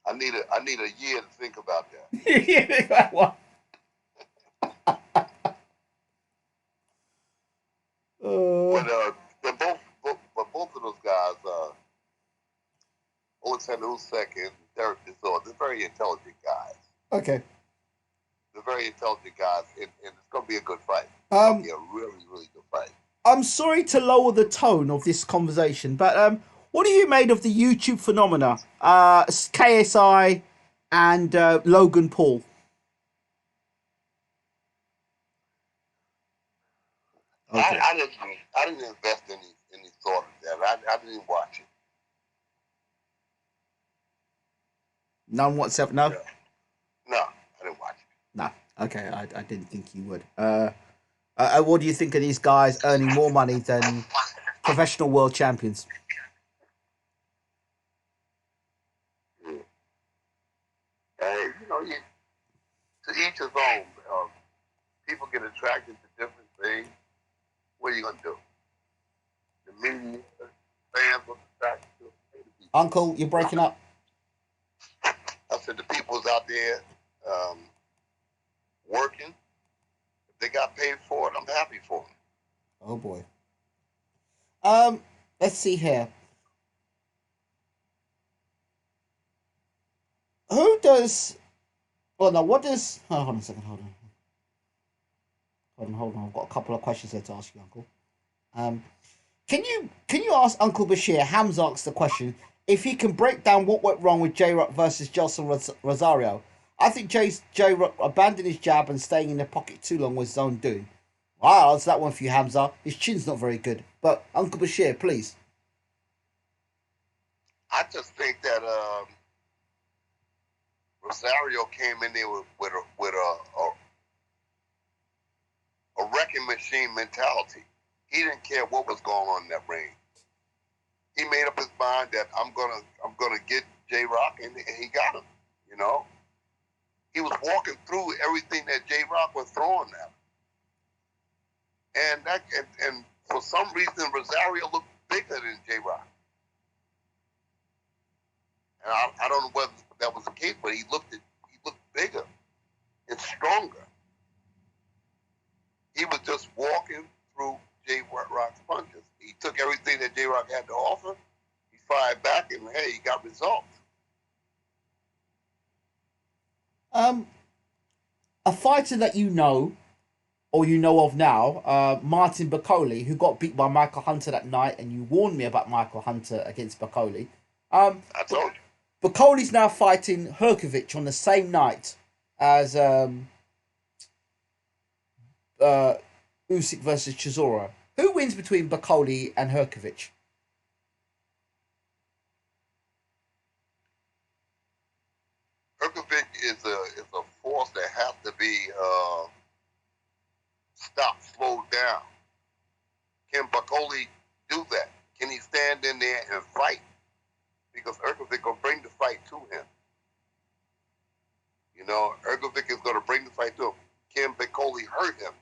I need a year to think about that. That one. But both of those guys, Alexander Usyk and Derek Chisora, they're very intelligent guys. Okay. They're very intelligent guys, and it's going to be a good fight. It's going to be a really, really good fight. I'm sorry to lower the tone of this conversation, but what have you made of the YouTube phenomena? KSI and Logan Paul. Okay. I didn't invest any thought of that. I didn't watch it. None whatsoever. No. No, I didn't watch it. No. Okay, I didn't think you would. What do you think of these guys earning more money than professional world champions? To each his own. People get attracted to different things. What are you gonna do? The media, fans will attract to. Uncle, you're breaking up. I said the people's out there working. If they got paid for it, I'm happy for them. Oh boy. Let's see here. Who does? Well, no. What does? Oh, hold on a second. Hold on. I've got a couple of questions here to ask you, Uncle. Can you ask Uncle Bashir? Hamza asked the question if he can break down what went wrong with J Rock versus Jelson Rosario. I think J Rock abandoned his jab and staying in the pocket too long was his own doing. I'll answer that one for you, Hamza. His chin's not very good. But Uncle Bashir, please. I just think that Rosario came in there with a wrecking machine mentality. He didn't care what was going on in that ring. He made up his mind that I'm gonna get J Rock, and he got him. You know, he was walking through everything that J Rock was throwing at him, and for some reason Rosario looked bigger than J Rock. And I don't know whether that was the case, but he looked bigger and stronger. He was just walking through J Rock's punches. He took everything that J Rock had to offer, he fired back, and hey, he got results. A fighter that you know, or you know of now, Martin Bakole, who got beat by Michael Hunter that night, and you warned me about Michael Hunter against Bakole. I told you. Bakole's now fighting Herkovich on the same night as Usyk versus Chisora. Who wins between Bakole and Herkovich? Herkovich is a force that has to be stopped, slowed down. Can Bakole do that? Can he stand in there and fight? Because Herkovich will bring the fight to him. You know, Herkovich is going to bring the fight to him. Can Bakole hurt him?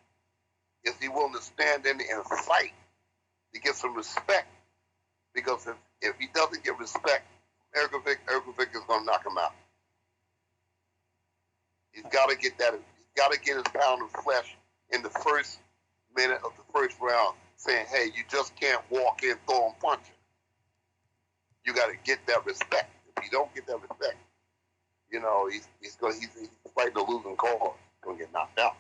Is he willing to stand in there and fight to get some respect? Because if he doesn't get respect, Herkovich is going to knock him out. He's got to get that. He's got to get his pound of flesh in the first minute of the first round, saying, "Hey, you just can't walk in throwing punches. You got to get that respect. If you don't get that respect, you know he's fighting a losing cause. He's going to get knocked out."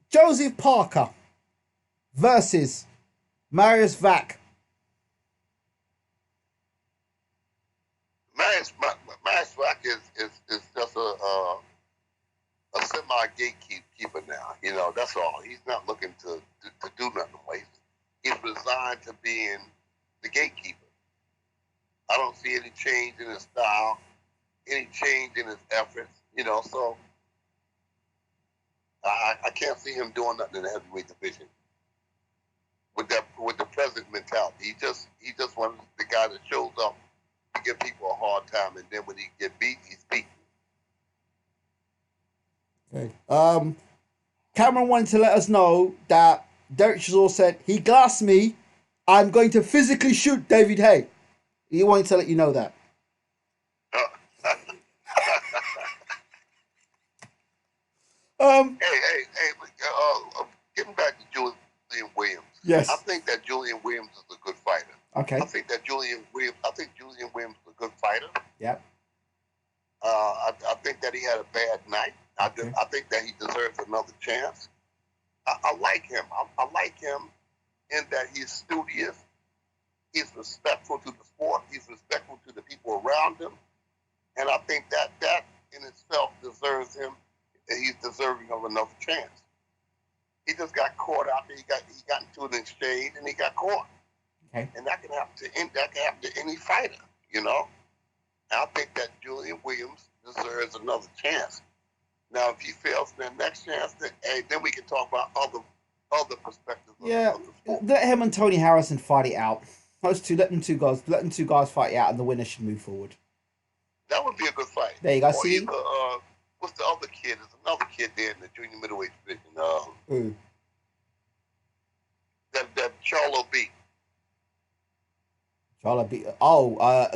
Joseph Parker versus Marius Vac. Marius Vac is just a semi-gatekeeper now. You know, that's all. He's not looking to do nothing. He's resigned to being the gatekeeper. I don't see any change in his style, any change in his efforts. You know, so I can't see him doing nothing in the heavyweight division with the present mentality. He just wants the guy that shows up to give people a hard time, and then when he get beat, he's beat. Okay. Cameron wanted to let us know that Derek Chisora said he glassed me. I'm going to physically shoot David Haye. He wanted to let you know that. Getting back to Julian Williams. Yes. I think that Julian Williams is a good fighter. Okay. I think Julian Williams is a good fighter. Yep. I think that he had a bad night. I think that he deserves another chance. I like him. I like him in that he's studious. He's respectful to the sport. He's respectful to the people around him. And I think that in itself deserves him, and he's deserving of another chance. He just got caught out there. He got into an exchange and he got caught. Okay. And that can happen to any fighter, you know. And I think that Julian Williams deserves another chance. Now, if he fails in that next chance, then we can talk about other perspectives of the sport. Let him and Tony Harrison fight it out. Let them two guys fight it out, and the winner should move forward. That would be a good fight. There you go. Or See, either, what's the other kid? There's another kid there in the junior middleweight division. who? That Charlo beat. Charlo beat.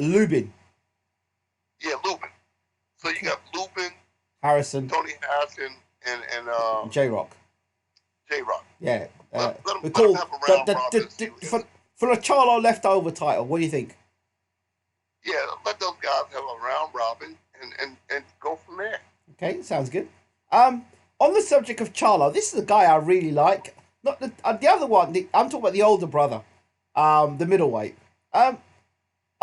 Lubin. Yeah, Lubin. So you got Lubin, Harrison, Tony Harrison, and J-Rock. J-Rock. Yeah. Let we them call have a round robin. for a Charlo leftover title. What do you think? Yeah, let those guys have a round robin and go from there. Okay, sounds good. On the subject of Charlo, this is a guy I really like. Not the other one. I'm talking about the older brother, the middleweight. A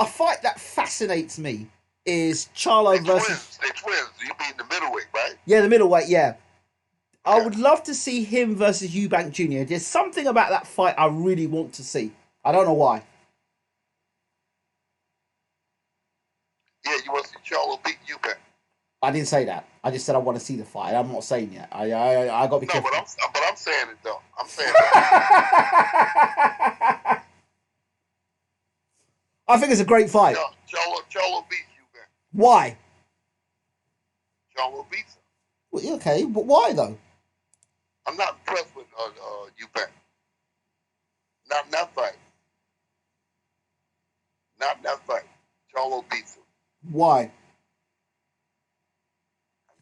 fight that fascinates me is Charlo versus. They twins. You mean the middleweight, right? Yeah, the middleweight. Yeah. I Yeah. would love to see him versus Eubank Jr. There's something about that fight I really want to see. I don't know why. Yeah, you want to see Charlo beat Eubank? I didn't say that. I just said I want to see the fight. I'm not saying yet. I got to be careful. But I'm saying it though. I'm saying that. I think it's a great fight. Charlo beats Eubank. Why? Charlo beats him. Well, okay, but why though? I'm not impressed with Eubank. Not in that fight. Not in that fight. Charlo beats him. Why? I'm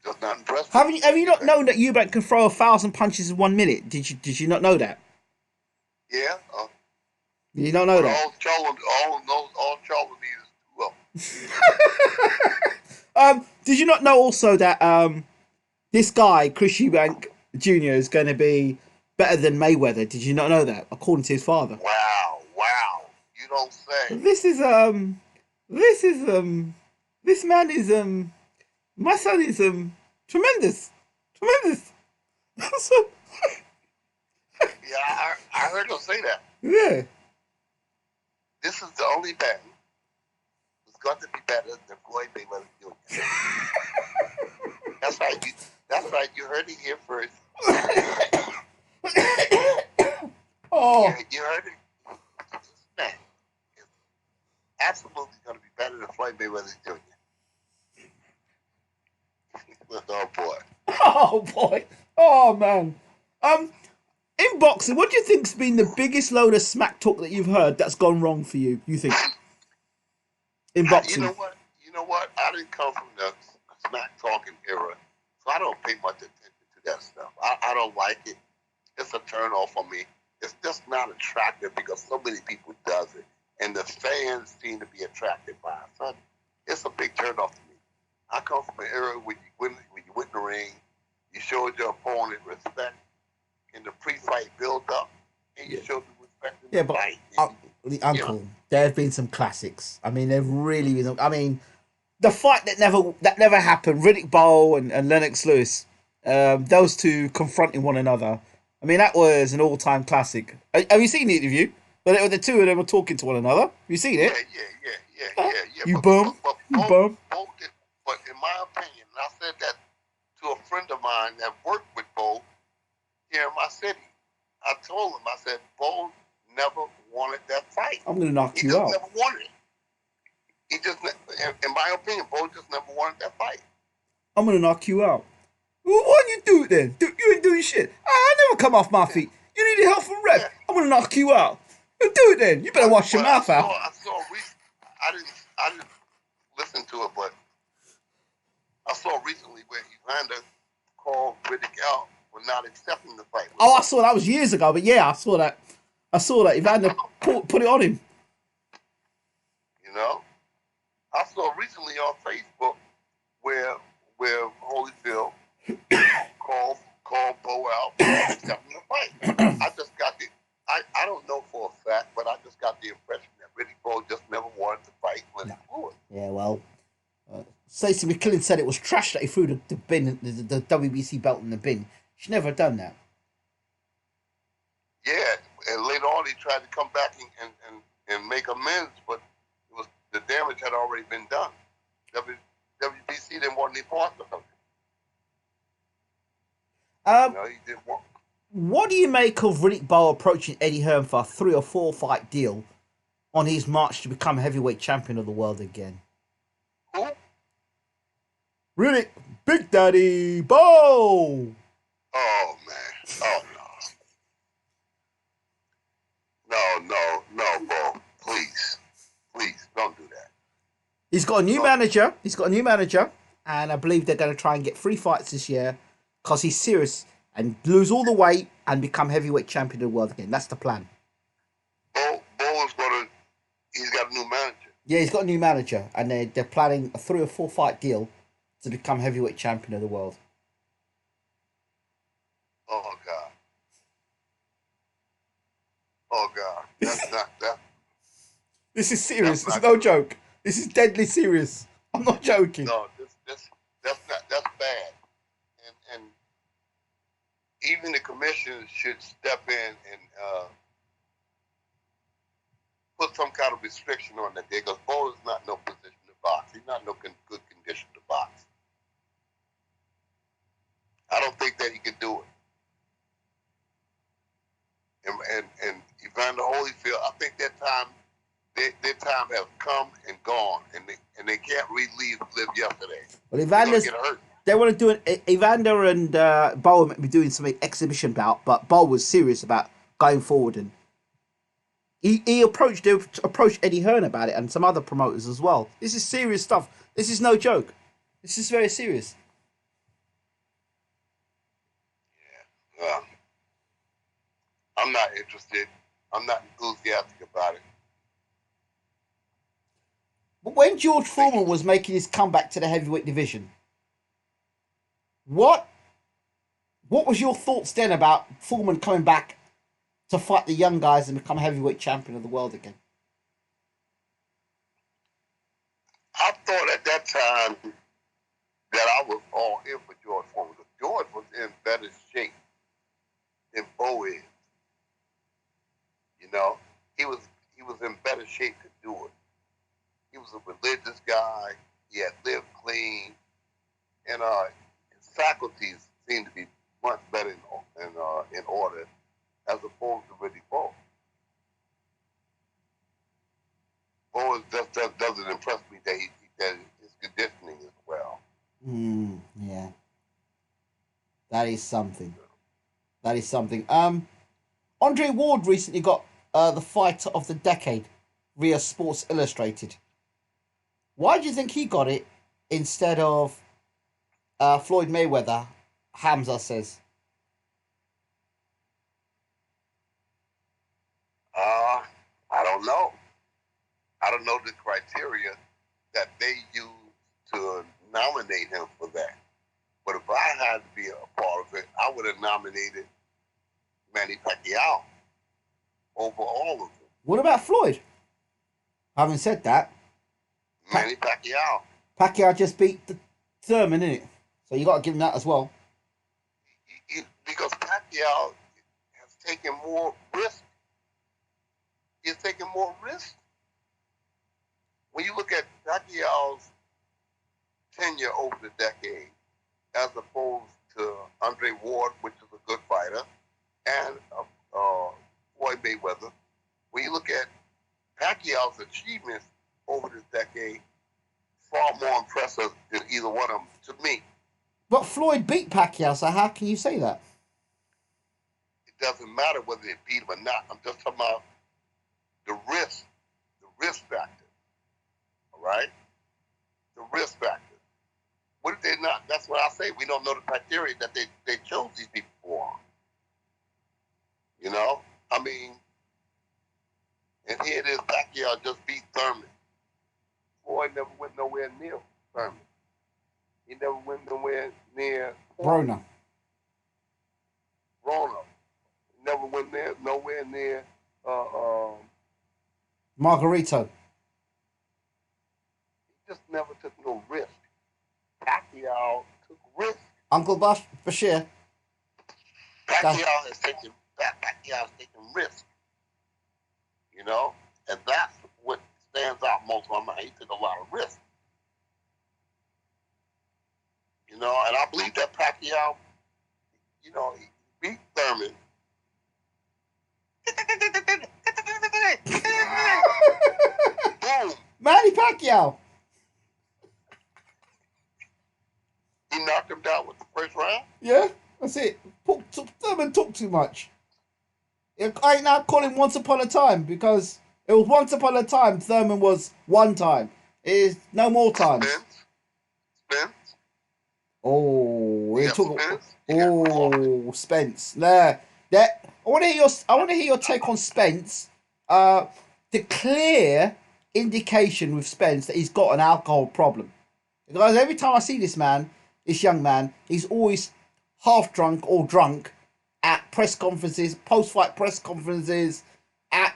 just not impressed. Have you not known that Eubank can throw 1,000 punches in 1 minute? Did you not know that? Yeah. You don't know that? All Charlo needs is 2 of them. Did you not know also that this guy Chris Eubank Jr. is going to be better than Mayweather? Did you not know that? According to his father. Wow. You don't say. This man is my son is tremendous. So, Yeah, I heard him say that. yeah. This is the only man who's got to be better than Floyd Mayweather Jr. That's right. You heard it here first. Oh. You heard it. This man is absolutely going to be better than Floyd Mayweather Jr. Oh boy. Oh boy. Oh man. In boxing, what do you think's been the biggest load of smack talk that you've heard that's gone wrong for you? You think? In boxing. You know what? I didn't come from the smack talking era, so I don't pay much attention to that stuff. I don't like it. It's a turn off for me. It's just not attractive because so many people does it, and the fans seem to be attracted by it. So it's a big turn off to me. I come from an era when you went in the ring, you showed your opponent respect in the pre-fight build-up, and you showed them respect in the fight. Uncle, there have been some classics. I mean, there really been. I mean, the fight that never happened. Riddick Bowe and Lennox Lewis, those two confronting one another. I mean, that was an all-time classic. Have you seen the interview? Where the two of them were talking to one another. Have you seen it? Yeah. You bum. But in my opinion, and I said that to a friend of mine that worked with Bo here in my city. I told him, I said, Bo never wanted that fight. I'm going to knock you out. He just never wanted it. He just, in my opinion, Bo just never wanted that fight. I'm going to knock you out. Well, why don't you do it then? You ain't doing shit. I never come off my feet. You need help from rep. Yeah. I'm going to knock you out. You do it then. You better wash your mouth out. I didn't listen to it, but I saw recently where Evander called Riddick out for not accepting the fight. Oh, I saw that was years ago, but yeah, I saw that. Evander put it on him. You know, I saw recently on Facebook where Holyfield called Bo out for not accepting the fight. I don't know for a fact, but I just got the impression that Riddick Yeah, well, Stacey McKinnon said it was trash that he threw the bin, the WBC belt in the bin. She never done that. Yeah, and later on he tried to come back and make amends, but it was the damage had already been done. WBC didn't want any part of it. He didn't want. What do you make of Riddick Bowe approaching Eddie Hearn for a 3 or 4 fight deal on his march to become heavyweight champion of the world again? Who? Riddick, Big Daddy Bowe. Oh man! Oh no, Bo! Please, don't do that. He's got a new manager. And I believe they're going to try and get 3 fights this year because he's serious and lose all the weight and become heavyweight champion of the world again. That's the plan. Bo is he's got a new manager. Yeah, he's got a new manager, and they're planning a 3 or 4 fight deal to become heavyweight champion of the world. Oh God! Oh God! That's not that. This is serious. It's no joke. This is deadly serious. I'm not joking. No, that's bad. And even the commission should step in and put some kind of restriction on that day, because Bo is not in no position to box. He's not in no good condition to box. I don't think that he can do it. And Evander Holyfield, I think their time has come and gone, and they can't live yesterday. Well, Evander's get hurt. They want to do it. Evander and Bowe might be doing some exhibition bout, but Bowe was serious about going forward, and he approached Eddie Hearn about it and some other promoters as well. This is serious stuff. This is no joke. This is very serious. Yeah. Well, I'm not interested. I'm not enthusiastic about it. But when George Foreman was making his comeback to the heavyweight division, what was your thoughts then about Foreman coming back to fight the young guys and become heavyweight champion of the world again? I thought at that time that I was all in for George Foreman. George was in better shape than Bo is. He was in better shape to do it. He was a religious guy. He had lived clean, and his faculties seemed to be much better in order, as opposed to Riddick Bowe. Bowe just doesn't impress me that his conditioning is well. Yeah. That is something. Andre Ward recently got the fighter of the decade via Sports Illustrated. Why do you think he got it instead of Floyd Mayweather? Hamza says. I don't know. I don't know the criteria that they use to nominate him for that. But if I had to be a part of it, I would have nominated Manny Pacquiao over all of them. What about Floyd? Having said that, Manny Pacquiao. Pacquiao just beat Thurman, innit? So you got to give him that as well. Because Pacquiao has taken more risk. He's taken more risk. When you look at Pacquiao's tenure over the decade, as opposed to Andre Ward, which is a good fighter, and Floyd Mayweather, when you look at Pacquiao's achievements over this decade, far more impressive than either one of them to me. But Floyd beat Pacquiao, so how can you say that? It doesn't matter whether they beat him or not. I'm just talking about the risk factor. All right? The risk factor. What if they not? That's what I say. We don't know the criteria that they chose these people for. I mean, and here it is, Pacquiao just beat Thurman. Floyd never went nowhere near Thurman. He never went nowhere near Broner. He never went nowhere near Margarito. He just never took no risk. Pacquiao took risk. Uncle Bashir. Pacquiao has taken risk. You know, and that's what stands out most of my mind. He took a lot of risk. You know, and I believe that Pacquiao, you know, he beat Thurman. Boom. Manny Pacquiao. He knocked him down with the first round. Yeah, that's it. Thurman talked too much. I now call him Once Upon a Time because it was Once Upon a Time. Thurman was one time. It is no more times. Spence. Oh, Yeah, Spence. Spence. Nah, that I want to hear your take on Spence. The clear indication with Spence that he's got an alcohol problem. Because every time I see this young man, he's always half drunk or drunk at press conferences, post-fight press conferences, at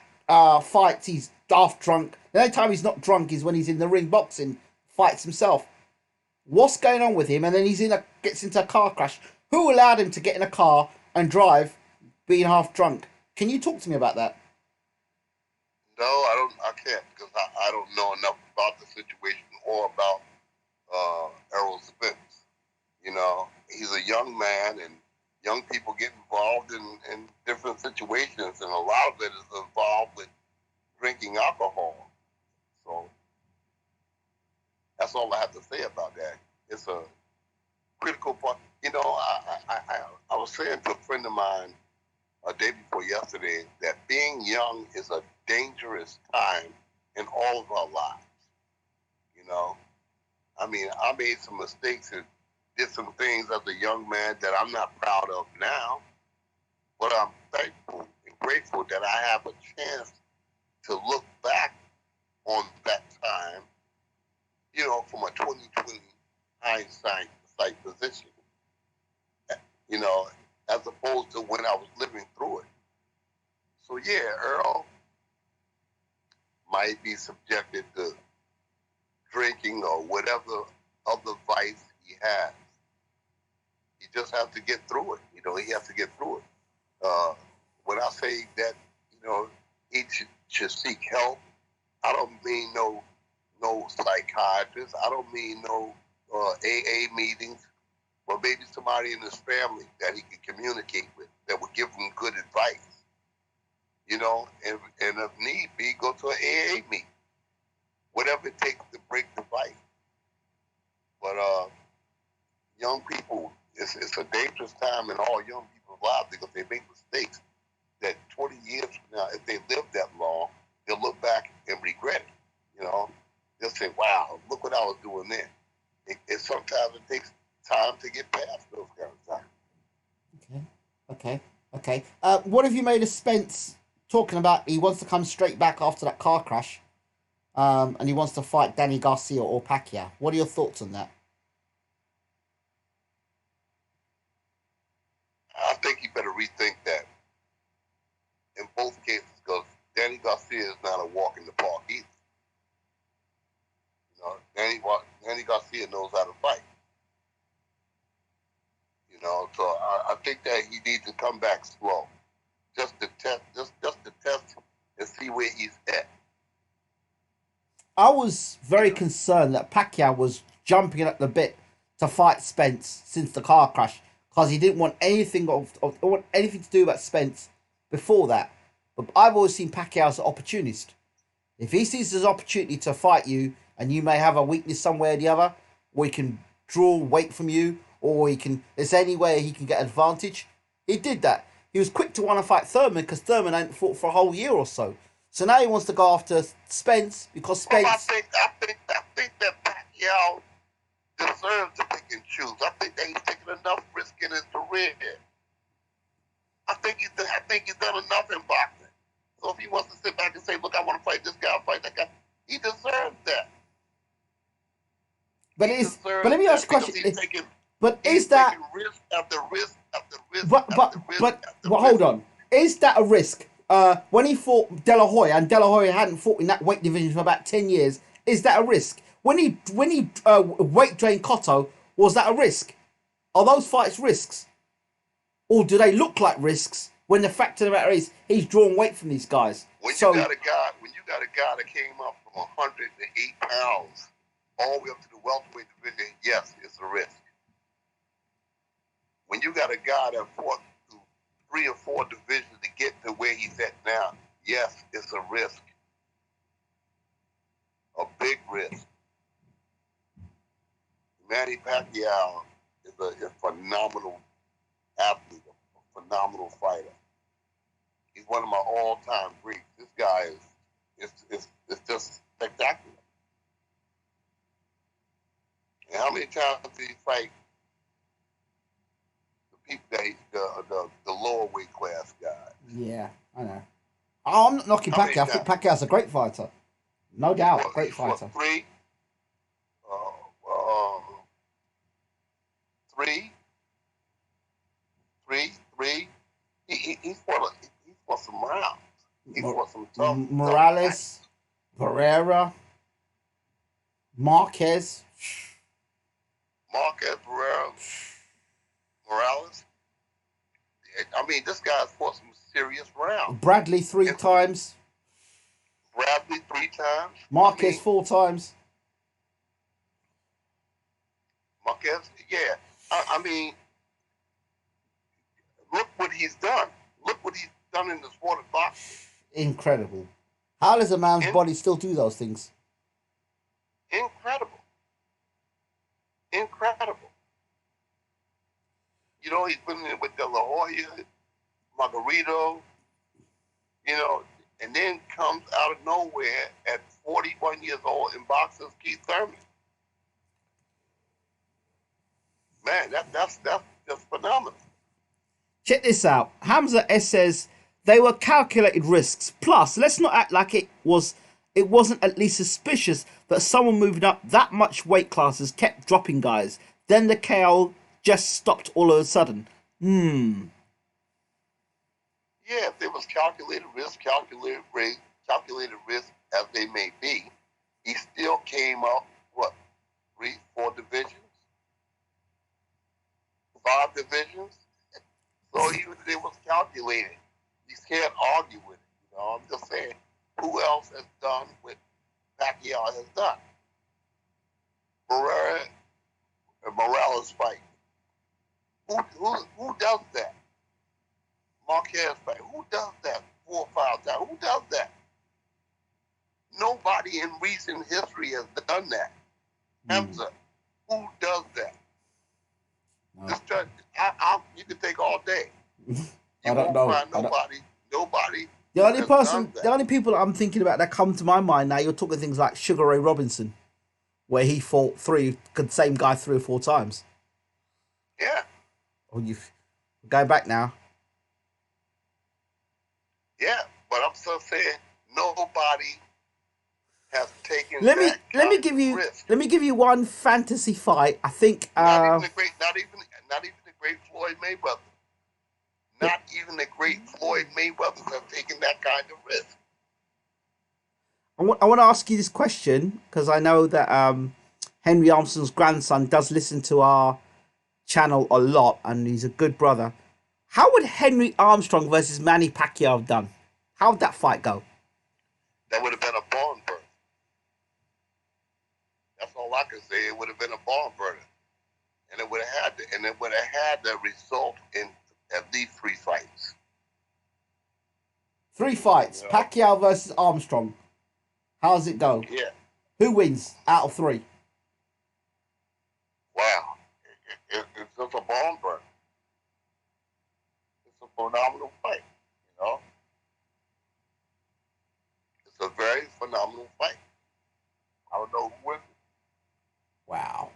fights. He's half drunk. The only time he's not drunk is when he's in the ring boxing, fights himself. What's going on with him? And then gets into a car crash. Who allowed him to get in a car and drive, being half drunk? Can you talk to me about that? No, I can't because I don't know enough about the situation or about Errol Spence. You know, he's a young man, and young people get involved in different situations, and a lot of it is involved with drinking alcohol. So that's all I have to say about that. It's a critical point. You know, I was saying to a friend of mine a day before yesterday that being young is a dangerous time in all of our lives. You know, I mean, I made some mistakes and did some things as a young man that I'm not proud of now, but I'm thankful and grateful that I have a chance to look back on that time, you know, from a 2020 hindsight position, you know, as opposed to when I was living through it. So yeah, Earl might be subjected to drinking or whatever other vice he has. He just has to get through it. You know, he has to get through it. When I say that, you know, he should seek help, I don't mean no psychiatrist. I don't mean no AA meetings, but maybe somebody in his family that he can communicate with that would give him good advice. You know, and if need be, go to an AA meeting. Whatever it takes to break the fight. But young people, it's a dangerous time in all young people's lives because they make mistakes that 20 years from now, if they live that long, they'll look back and regret it. You know, they'll say, wow, look what I was doing then. Sometimes it takes time to get past those kind of times. Okay. What have you made of Spence talking about? He wants to come straight back after that car crash, and he wants to fight Danny Garcia or Pacquiao. What are your thoughts on that? I think you better rethink that in both cases because Danny Garcia is not a walk in the park either. You know, Danny Garcia knows how to fight. You know, so I think that he needs to come back slow, just to test and see where he's at. I was very concerned that Pacquiao was jumping at the bit to fight Spence since the car crash because he didn't want anything to do about Spence before that. But I've always seen Pacquiao as an opportunist. If he sees his opportunity to fight you and you may have a weakness somewhere or the other, or he can draw weight from you, or there's any way he can get advantage, he did that. He was quick to want to fight Thurman because Thurman ain't fought for a whole year or so. So now he wants to go after Spence because Spence. Well, I think that Pacquiao deserves to pick and choose. I think that he's taken enough risk in his career. I think he's done enough in boxing. So if he wants to sit back and say, "Look, I want to fight this guy, I'll fight that guy," he deserves that. But let me ask you a question. Is that risk after risk after risk? But hold on. Is that a risk? When he fought De La Hoya and De La Hoya hadn't fought in that weight division for about 10 years, is that a risk? When he weight drained Cotto, was that a risk? Are those fights risks, or do they look like risks when the fact of the matter is he's drawn weight from these guys? When you got a guy that came up from 108 pounds all the way up to the welterweight division, yes, it's a risk. When you got a guy that fought through 3 or 4 divisions to get to where he's at now, yes, it's a risk. A big risk. Manny Pacquiao is a phenomenal athlete, a phenomenal fighter. He's one of my all-time greats. This guy is just spectacular. And how many times did he fight the people the lower weight class guys? Yeah, I know. Oh, I'm not knocking Pacquiao. I think Pacquiao's a great fighter. No doubt, great fighter. Three. He fought some rounds. He fought some tough. Morales, Pereira, Marquez, Pereira, Morales. I mean, this guy's fought some serious rounds. Bradley 3 times. Bradley 3 times. Marquez 4 times. Marquez, yeah. I mean, look what he's done. Look what he's done in the sport of boxing. Incredible. How does a man's body still do those things? Incredible. You know, he's been in with De La Hoya, Margarito, you know, and then comes out of nowhere at 41 years old and boxes Keith Thurman. Man, that's just phenomenal. Check this out. Hamza S says they were calculated risks. Plus, let's not act like it wasn't at least suspicious that someone moving up that much weight classes kept dropping guys. Then the KO just stopped all of a sudden. Yeah, if there was calculated risk as they may be, he still came up, 3, 4 divisions? 5 divisions? So even if it was calculated, you can't argue with it. You know, I'm just saying, who else has done what Pacquiao has done? Pereira and Morales fight. Who does that? Marquez fight. Who does that 4 or 5 times? Who does that? Nobody in recent history has done that. Hamza, who does that? No. You can take all day. I don't know. Nobody. The only people I'm thinking about that come to my mind now, you're talking things like Sugar Ray Robinson, where he fought the same guy 3 or 4 times. Yeah. Oh, you go back now. Yeah, but I'm still saying nobody has taken. Let me give you one fantasy fight. I think not even the great Floyd Mayweather. Not even the great Floyd Mayweather have taken that kind of risk. I want to ask you this question because I know that Henry Armstrong's grandson does listen to our channel a lot and he's a good brother. How would Henry Armstrong versus Manny Pacquiao have done? How would that fight go? That would have been a barn burner. That's all I can say. It would have been a barn burner, and it would have had the result in at least 3 fights. 3 fights. Yeah. Pacquiao versus Armstrong. How does it go? Yeah. Who wins out of 3? Wow. It's just a barn burner. It's a phenomenal fight, you know? It's a very phenomenal fight. I don't know who wins. Wow.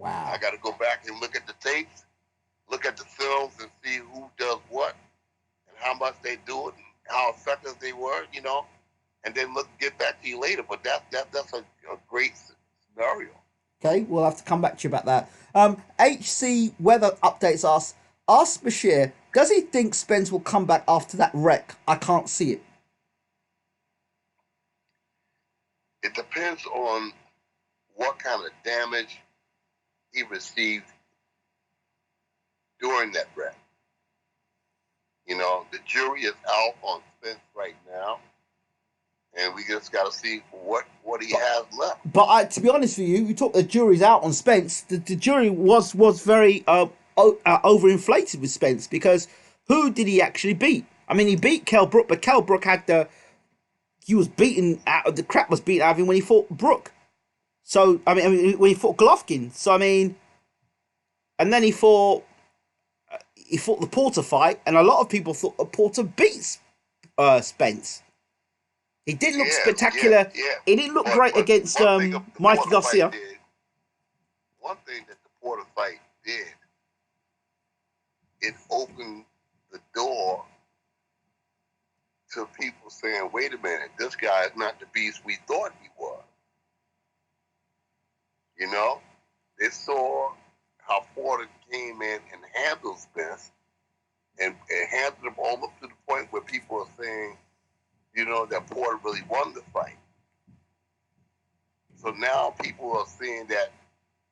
I got to go back and look at the tapes, look at the films and see who does what and how much they do it and how effective they were, you know, and then get back to you later. But that's a great scenario. Okay, we'll have to come back to you about that. HC Weather updates us. Ask Bashir, does he think Spence will come back after that wreck? I can't see it. It depends on what kind of damage he received during that wreck. You know, the jury is out on Spence right now, and we just got to see what he has left. But to be honest with you, the jury's out on Spence. The jury was very overinflated with Spence, because who did he actually beat? I mean, he beat Kell Brook, but Kell Brook he was beaten out of the crap was beaten out of him when he fought Brook. So I mean when he fought Golovkin. So I mean, and then he fought the Porter fight, and a lot of people thought Porter beats Spence. He didn't look spectacular. Yeah. He didn't look great against Mikey Garcia. One thing that the Porter fight did, it opened the door to people saying, wait a minute, this guy is not the beast we thought he was. You know? They saw how Porter came in and handled Spence, and handled him almost to the point where people are saying, you know, that Porter really won the fight. So now people are seeing that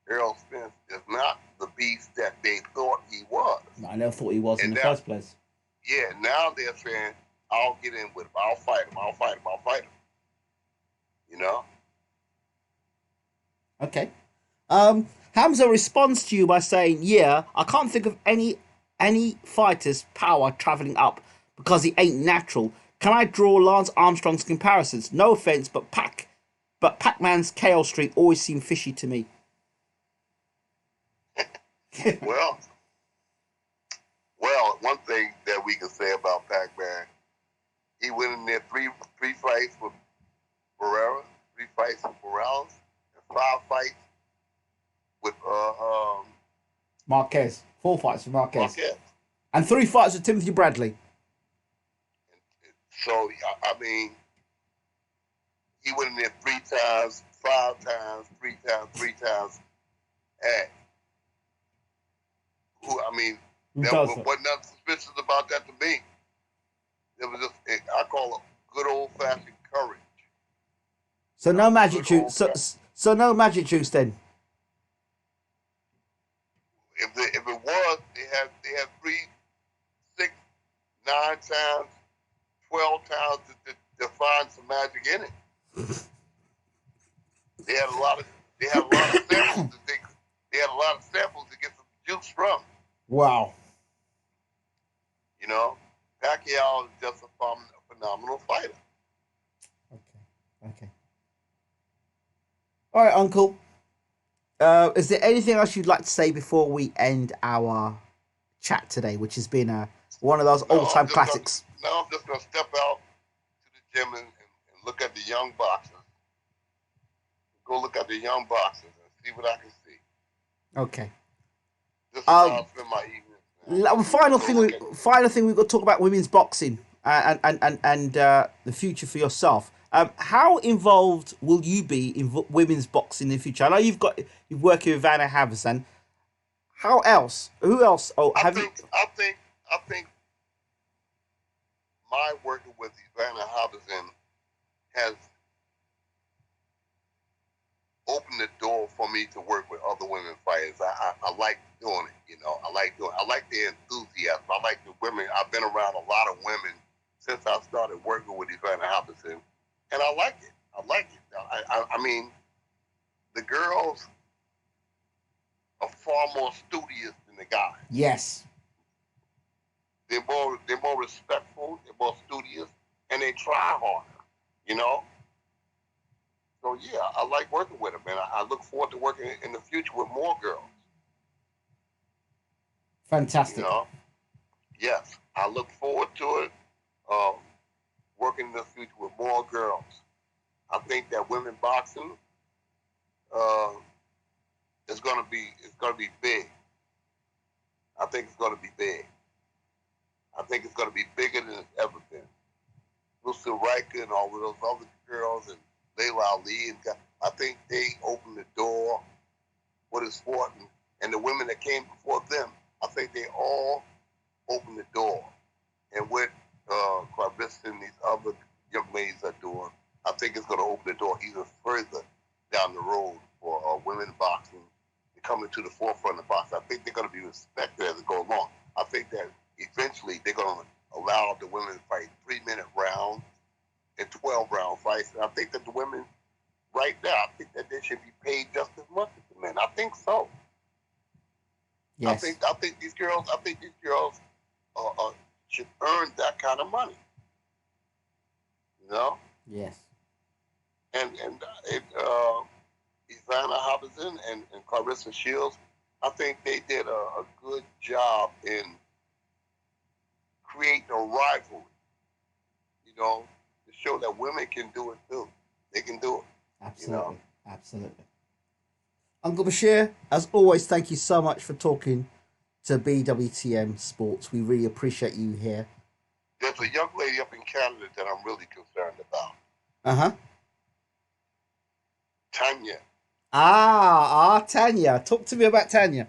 Errol Spence is not the beast that they thought he was. No, I never thought he was in the first place. Yeah, now they're saying, I'll get in with him. I'll fight him. You know? Okay. Hamza responds to you by saying, yeah, I can't think of any fighter's power travelling up because he ain't natural. Can I draw Lance Armstrong's comparisons? No offense, but Pac-Man's KO streak always seemed fishy to me. well, one thing that we can say about Pac-Man, he went in there three fights with Barrera, 3 fights with Morales, and 5 fights with Marquez. 4 fights with Marquez. And 3 fights with Timothy Bradley. So, I mean, he went in there 3 times, 5 times, 3 times. And there wasn't nothing suspicious about that to me. It was just, I call it good old-fashioned courage. So no magic juice. So no magic juice then. If it was, they had 3, 6, 9 times, 12 times to find some magic in it. They had a lot of samples to take. They had a lot of samples to get some juice from. Wow. You know, Pacquiao is just a phenomenal fighter. Okay. All right, Uncle. Is there anything else you'd like to say before we end our chat today, which has been one of those all-time classics? I'm just going to step out to the gym and look at the young boxers. Go look at the young boxers and see what I can see. Okay. This is how I spend my evenings. Final thing we've got to talk about women's boxing and the future for yourself. How involved will you be in women's boxing in the future? I know you're working with Vanna Havison. Who else? I think my working with Vanna Havison has opened the door for me to work with other women fighters. I like doing it, you know. I like the enthusiasm. I like the women. I've been around a lot of women since I started working with Vanna Havison, and I like it. I mean, the girls are far more studious than the guys. Yes. They're more respectful, they're more studious, and they try harder, you know? So, yeah, I like working with them, and I look forward to working in the future with more girls. Fantastic. You know? Yes, I look forward to it, working in the future with more girls. I think that women boxing is going to be big. I think it's going to be big. I think it's going to be bigger than it's ever been. Lucy Riker and all of those other girls and Laila Ali, and I think they opened the door for the sport, and the women that came before them, I think they all opened the door. And what Claressa and these other young ladies are doing, I think it's going to open the door even further down the road for women boxing to come into the forefront of boxing. I think they're going to be respected as it goes along. I think that eventually they're going to allow the women to fight 3-minute rounds and 12-round fights. And I think that the women right now, I think that they should be paid just as much as the men. I think so. Yes. I think these girls should earn that kind of money. You know? Yes. And Ivana Hobson and Claressa Shields, I think they did a good job in creating a rivalry, you know, to show that women can do it too. They can do it. Absolutely. You know? Absolutely. Uncle Bashir, as always, thank you so much for talking to BWTM Sports. We really appreciate you here. There's a young lady up in Canada that I'm really concerned about. Uh-huh. Tanya. Tanya. Talk to me about Tanya.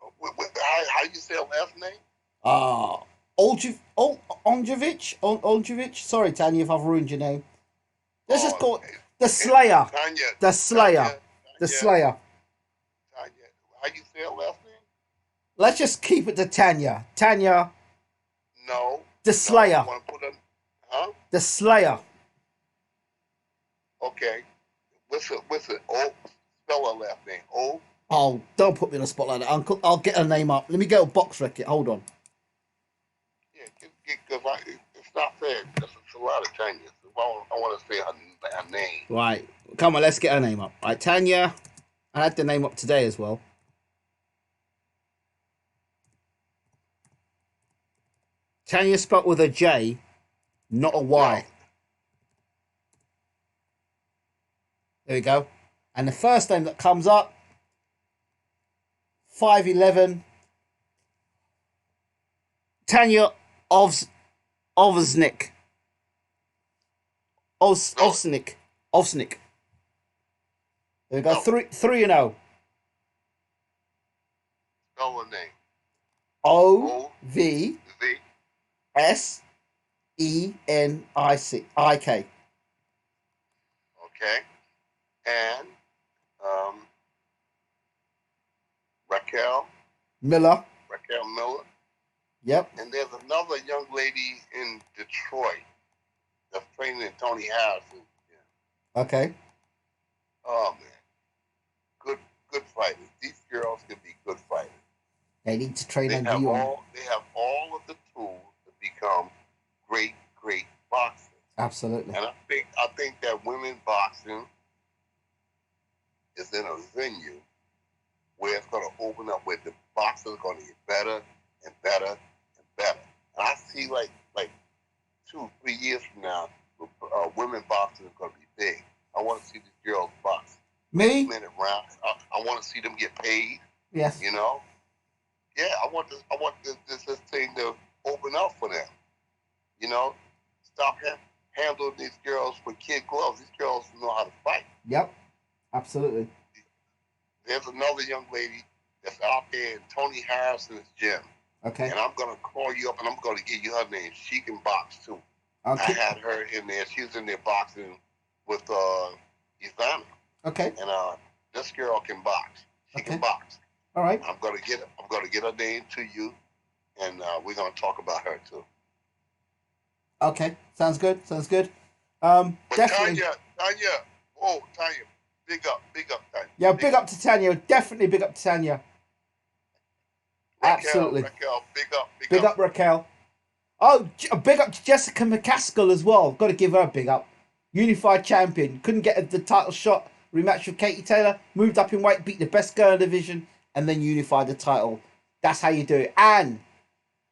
How you say her last name? Oljevic. Sorry, Tanya, if I've ruined your name. Let's just call it the Slayer. Tanya. The Slayer. Tanya. The Slayer. Tanya. How you say her last name? Let's just keep it to Tanya. Tanya. No. The Slayer. No, huh? The Slayer. Okay. What's it? O. Spell her last name. O. Oh, don't put me on the spot like that, Uncle. I'll get her name up. Let me go box record. Hold on. Yeah, because it's not fair. There's a lot of Tanyas. I want to say her name. Right. Come on, let's get her name up. Right, Tanya. I had the name up today as well. Tanya spelled with a J, not a Y. No. There we go. And the first name that comes up, 5'11", Tanya Ovsnik. Ovsnik. There we go. 3-0. Spell her name. OVSENIK. Okay. And Raquel Miller. Yep. And there's another young lady in Detroit that's training Tony Harrison. Yeah. Okay. Oh man, good fighters. These girls can be good fighters. They need to train under you. They have all of the tools to become great boxers. Absolutely. And I think that women boxing is in a venue where it's going to open up, where the boxers are going to get better and better and better. And I see like 2-3 years from now, women boxing is going to be big. I want to see these girls box. Me? Minute rounds. I want to see them get paid. Yes. You know. Yeah, I want this thing to open up for them. You know, stop handling these girls with kid gloves. These girls know how to fight. Yep. Absolutely. There's another young lady that's out there in Tony Harrison's gym. Okay. And I'm going to call you up and I'm going to give you her name. She can box too. Okay. I had her in there. She was in there boxing with Ivana. Okay. And this girl can box. She can box. All right. I'm going to get her name to you, and we're going to talk about her too. Okay. Sounds good. But Definitely. Tanya, big up, Tanya. Yeah, big up to Tanya. Definitely big up to Tanya. Absolutely. Raquel, big up Raquel. Oh, big up to Jessica McCaskill as well. Got to give her a big up. Unified champion. Couldn't get the title shot. Rematch with Katie Taylor. Moved up in weight. Beat the best girl in the division. And then unified the title. That's how you do it. And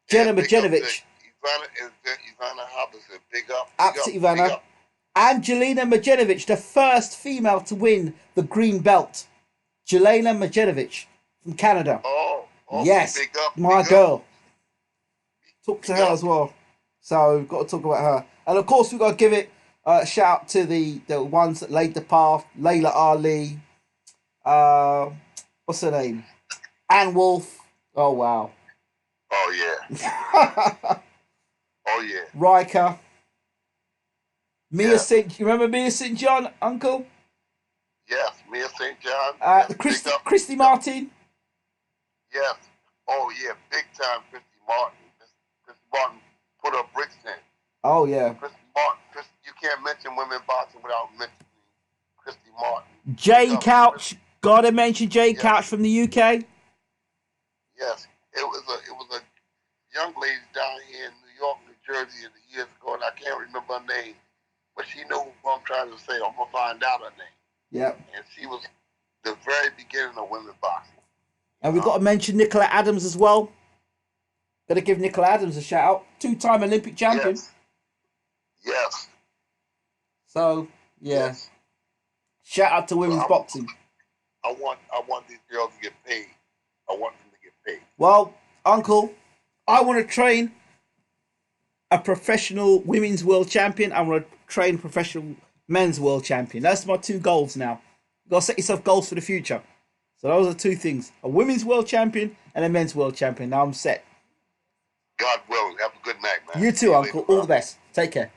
Jenna Majanovic. Ivana Hobson. Big up. Absolutely, Ivana. Angelina Majanovic, the first female to win the green belt. Jelena Majanovic from Canada. Oh yes, big up, my big girl. Up. Talk to her as well. So we've got to talk about her. And of course, we've got to give it a shout out to the ones that laid the path. Laila Ali. What's her name? Ann Wolf. Oh, wow. Oh, yeah. Oh, yeah. Riker. Mia St. You remember Mia St. John, Uncle? Yes, Mia St. John. Yes, Christy Martin. Yes. Oh yeah, big time Christy Martin. Christy Martin put up bricks in. Oh yeah. Christy Martin. You can't mention women boxing without mentioning Christy Martin. Jane Couch. Gotta mention Jane Couch from the UK. Yes, it was a young lady down here in New York, New Jersey, years ago, and I can't remember her name, but she knew what I'm trying to say. I'm gonna find out her name. Yep. And she was the very beginning of women boxing. And we've got to mention Nicola Adams as well. Got to give Nicola Adams a shout out. 2-time Olympic champion. Yes. So yeah. Yes. Shout out to women's boxing. I want these girls to get paid. I want them to get paid. Well, Uncle, I want to train a professional women's world champion. I want to train a professional men's world champion. That's my 2 goals now. You've got to set yourself goals for the future. So those are 2 things. A women's world champion and a men's world champion. Now I'm set. God willing. Have a good night, man. You too, Uncle. All the best. Take care.